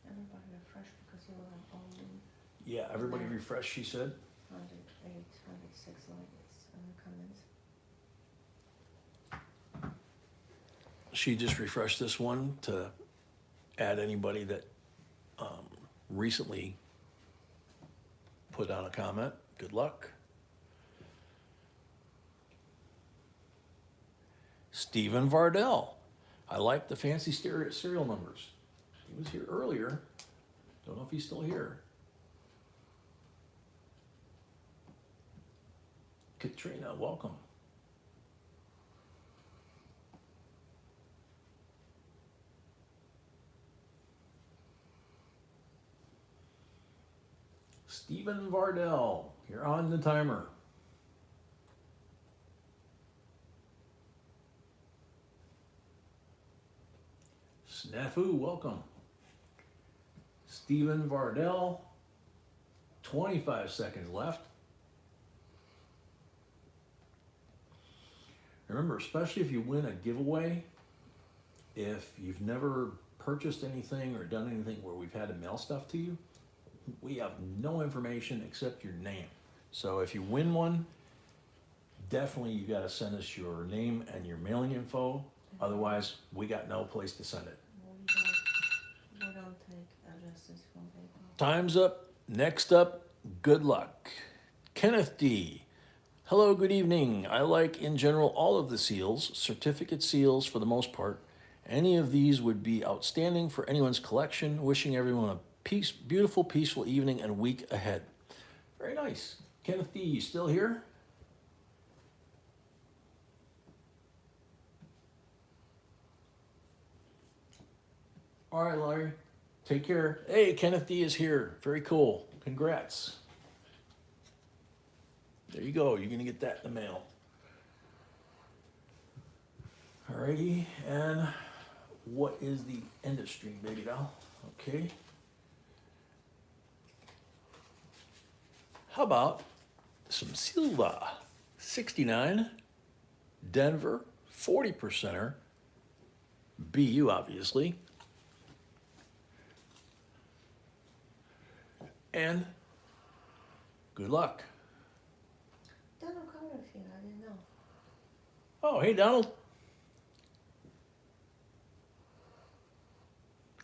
Everybody refresh because you will have only
Yeah, everybody refresh, she said.
108, 106 likes and comments.
She just refreshed this one to add anybody that recently put down a comment. Good luck. Stephen Vardell. I like the fancy serial numbers. He was here earlier. Don't know if he's still here. Katrina, welcome. Stephen Vardell, you're on the timer. Snafu, welcome. Stephen Vardell, 25 seconds left. Remember, especially if you win a giveaway, if you've never purchased anything or done anything where we've had to mail stuff to you, we have no information except your name. So if you win one, definitely you got to send us your name and your mailing info. Otherwise, we got no place to send it.
We don't take addresses from PayPal.
Time's up. Next up, good luck. Kenneth D. Hello, good evening. I like, in general, all of the seals, certificate seals for the most part. Any of these would be outstanding for anyone's collection. Wishing everyone a beautiful, peaceful evening and week ahead. Very nice. Kenneth D, you still here? All right, Larry. Take care. Hey, Kenneth D is here. Very cool. Congrats. There you go. You're going to get that in the mail. Alrighty. And what is the end of stream, baby doll? Okay. How about some Silva? 69. Denver, 40%er. BU, obviously. And good luck.
Donald Connor's here, I didn't know.
Oh, hey, Donald.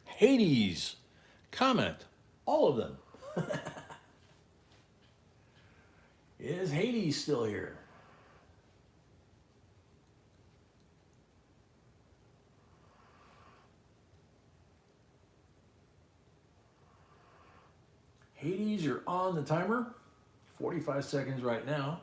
Hades. Comment. All of them. Is Hades still here? Hades, you're on the timer. 45 seconds right now.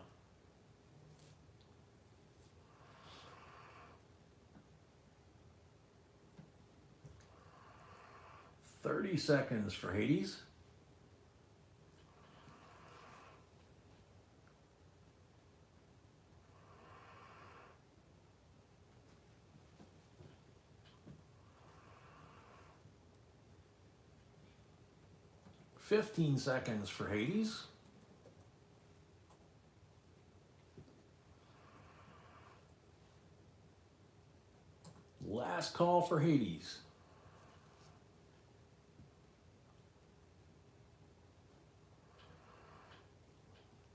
$30 seconds for Hades. $15 seconds for Hades. Last call for Hades.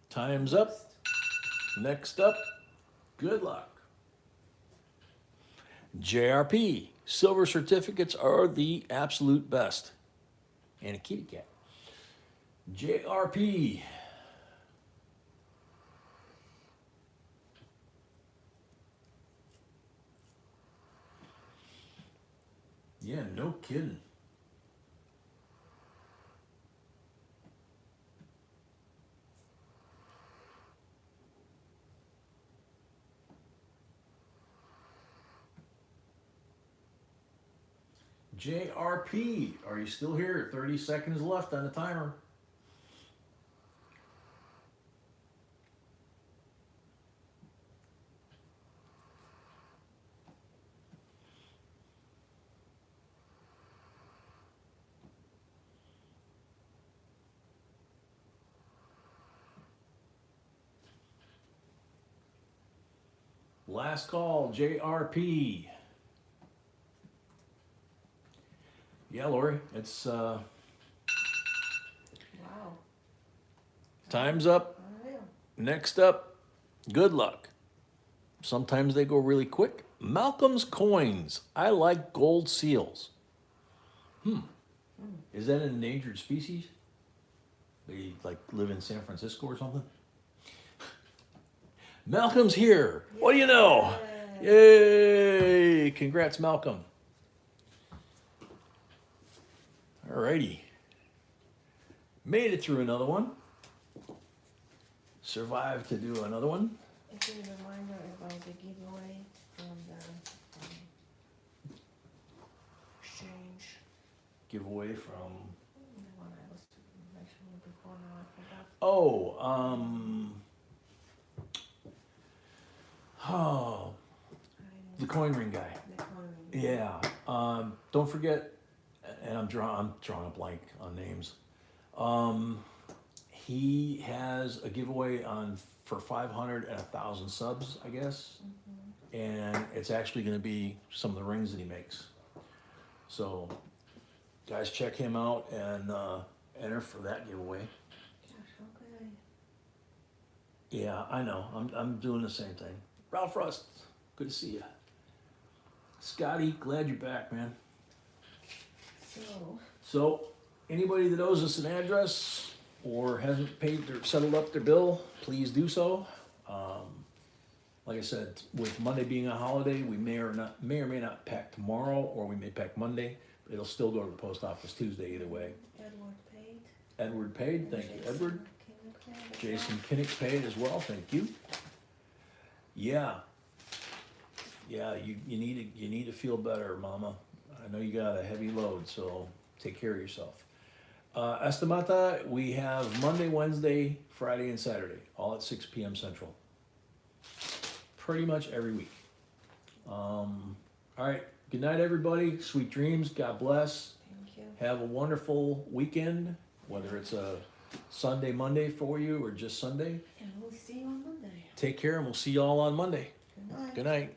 Time's up. Next up, good luck. JRP. Silver certificates are the absolute best. And a kitty cat. JRP. Yeah, no kidding. JRP, are you still here? 30 seconds left on the timer. Last call, JRP. Yeah, Lori, it's
Wow.
time's up.
Unreal.
Next up, good luck. Sometimes they go really quick. Malcolm's coins. I like gold seals. Is that an endangered species? They like live in San Francisco or something? Malcolm's here. What do you know? Yay! Congrats, Malcolm. Alrighty. Made it through another one. Survived to do another one.
It's a reminder about the giveaway from the exchange.
Giveaway from.
The one I was mentioning before, now I forgot.
Oh, the coin ring guy.
The coin.
Yeah. Don't forget, and I'm drawing a blank on names. He has a giveaway for 500 and 1,000 subs, I guess. And it's actually going to be some of the rings that he makes. So, guys, check him out and enter for that giveaway.
Gosh, okay.
Yeah, I know. I'm doing the same thing. Ralph Rust, good to see you. Scotty, glad you're back, man. So, anybody that owes us an address or hasn't paid or settled up their bill, please do so. Like I said, with Monday being a holiday, we may or may not pack tomorrow, or we may pack Monday. But it'll still go to the post office Tuesday either way.
Edward paid.
Edward paid, thank you,
Jason
Edward.
Kinnick paid as
Jason Kinnick paid as well, thank you. Yeah, you need to feel better, Mama. I know you got a heavy load, so take care of yourself. Estimata, we have Monday, Wednesday, Friday, and Saturday, all at 6 p.m. Central. Pretty much every week. All right, good night, everybody. Sweet dreams. God bless.
Thank you.
Have a wonderful weekend, whether it's a Sunday, Monday for you, or just Sunday.
And we'll see you on Monday.
Take care, and we'll see you all on Monday.
Good night.
Good night.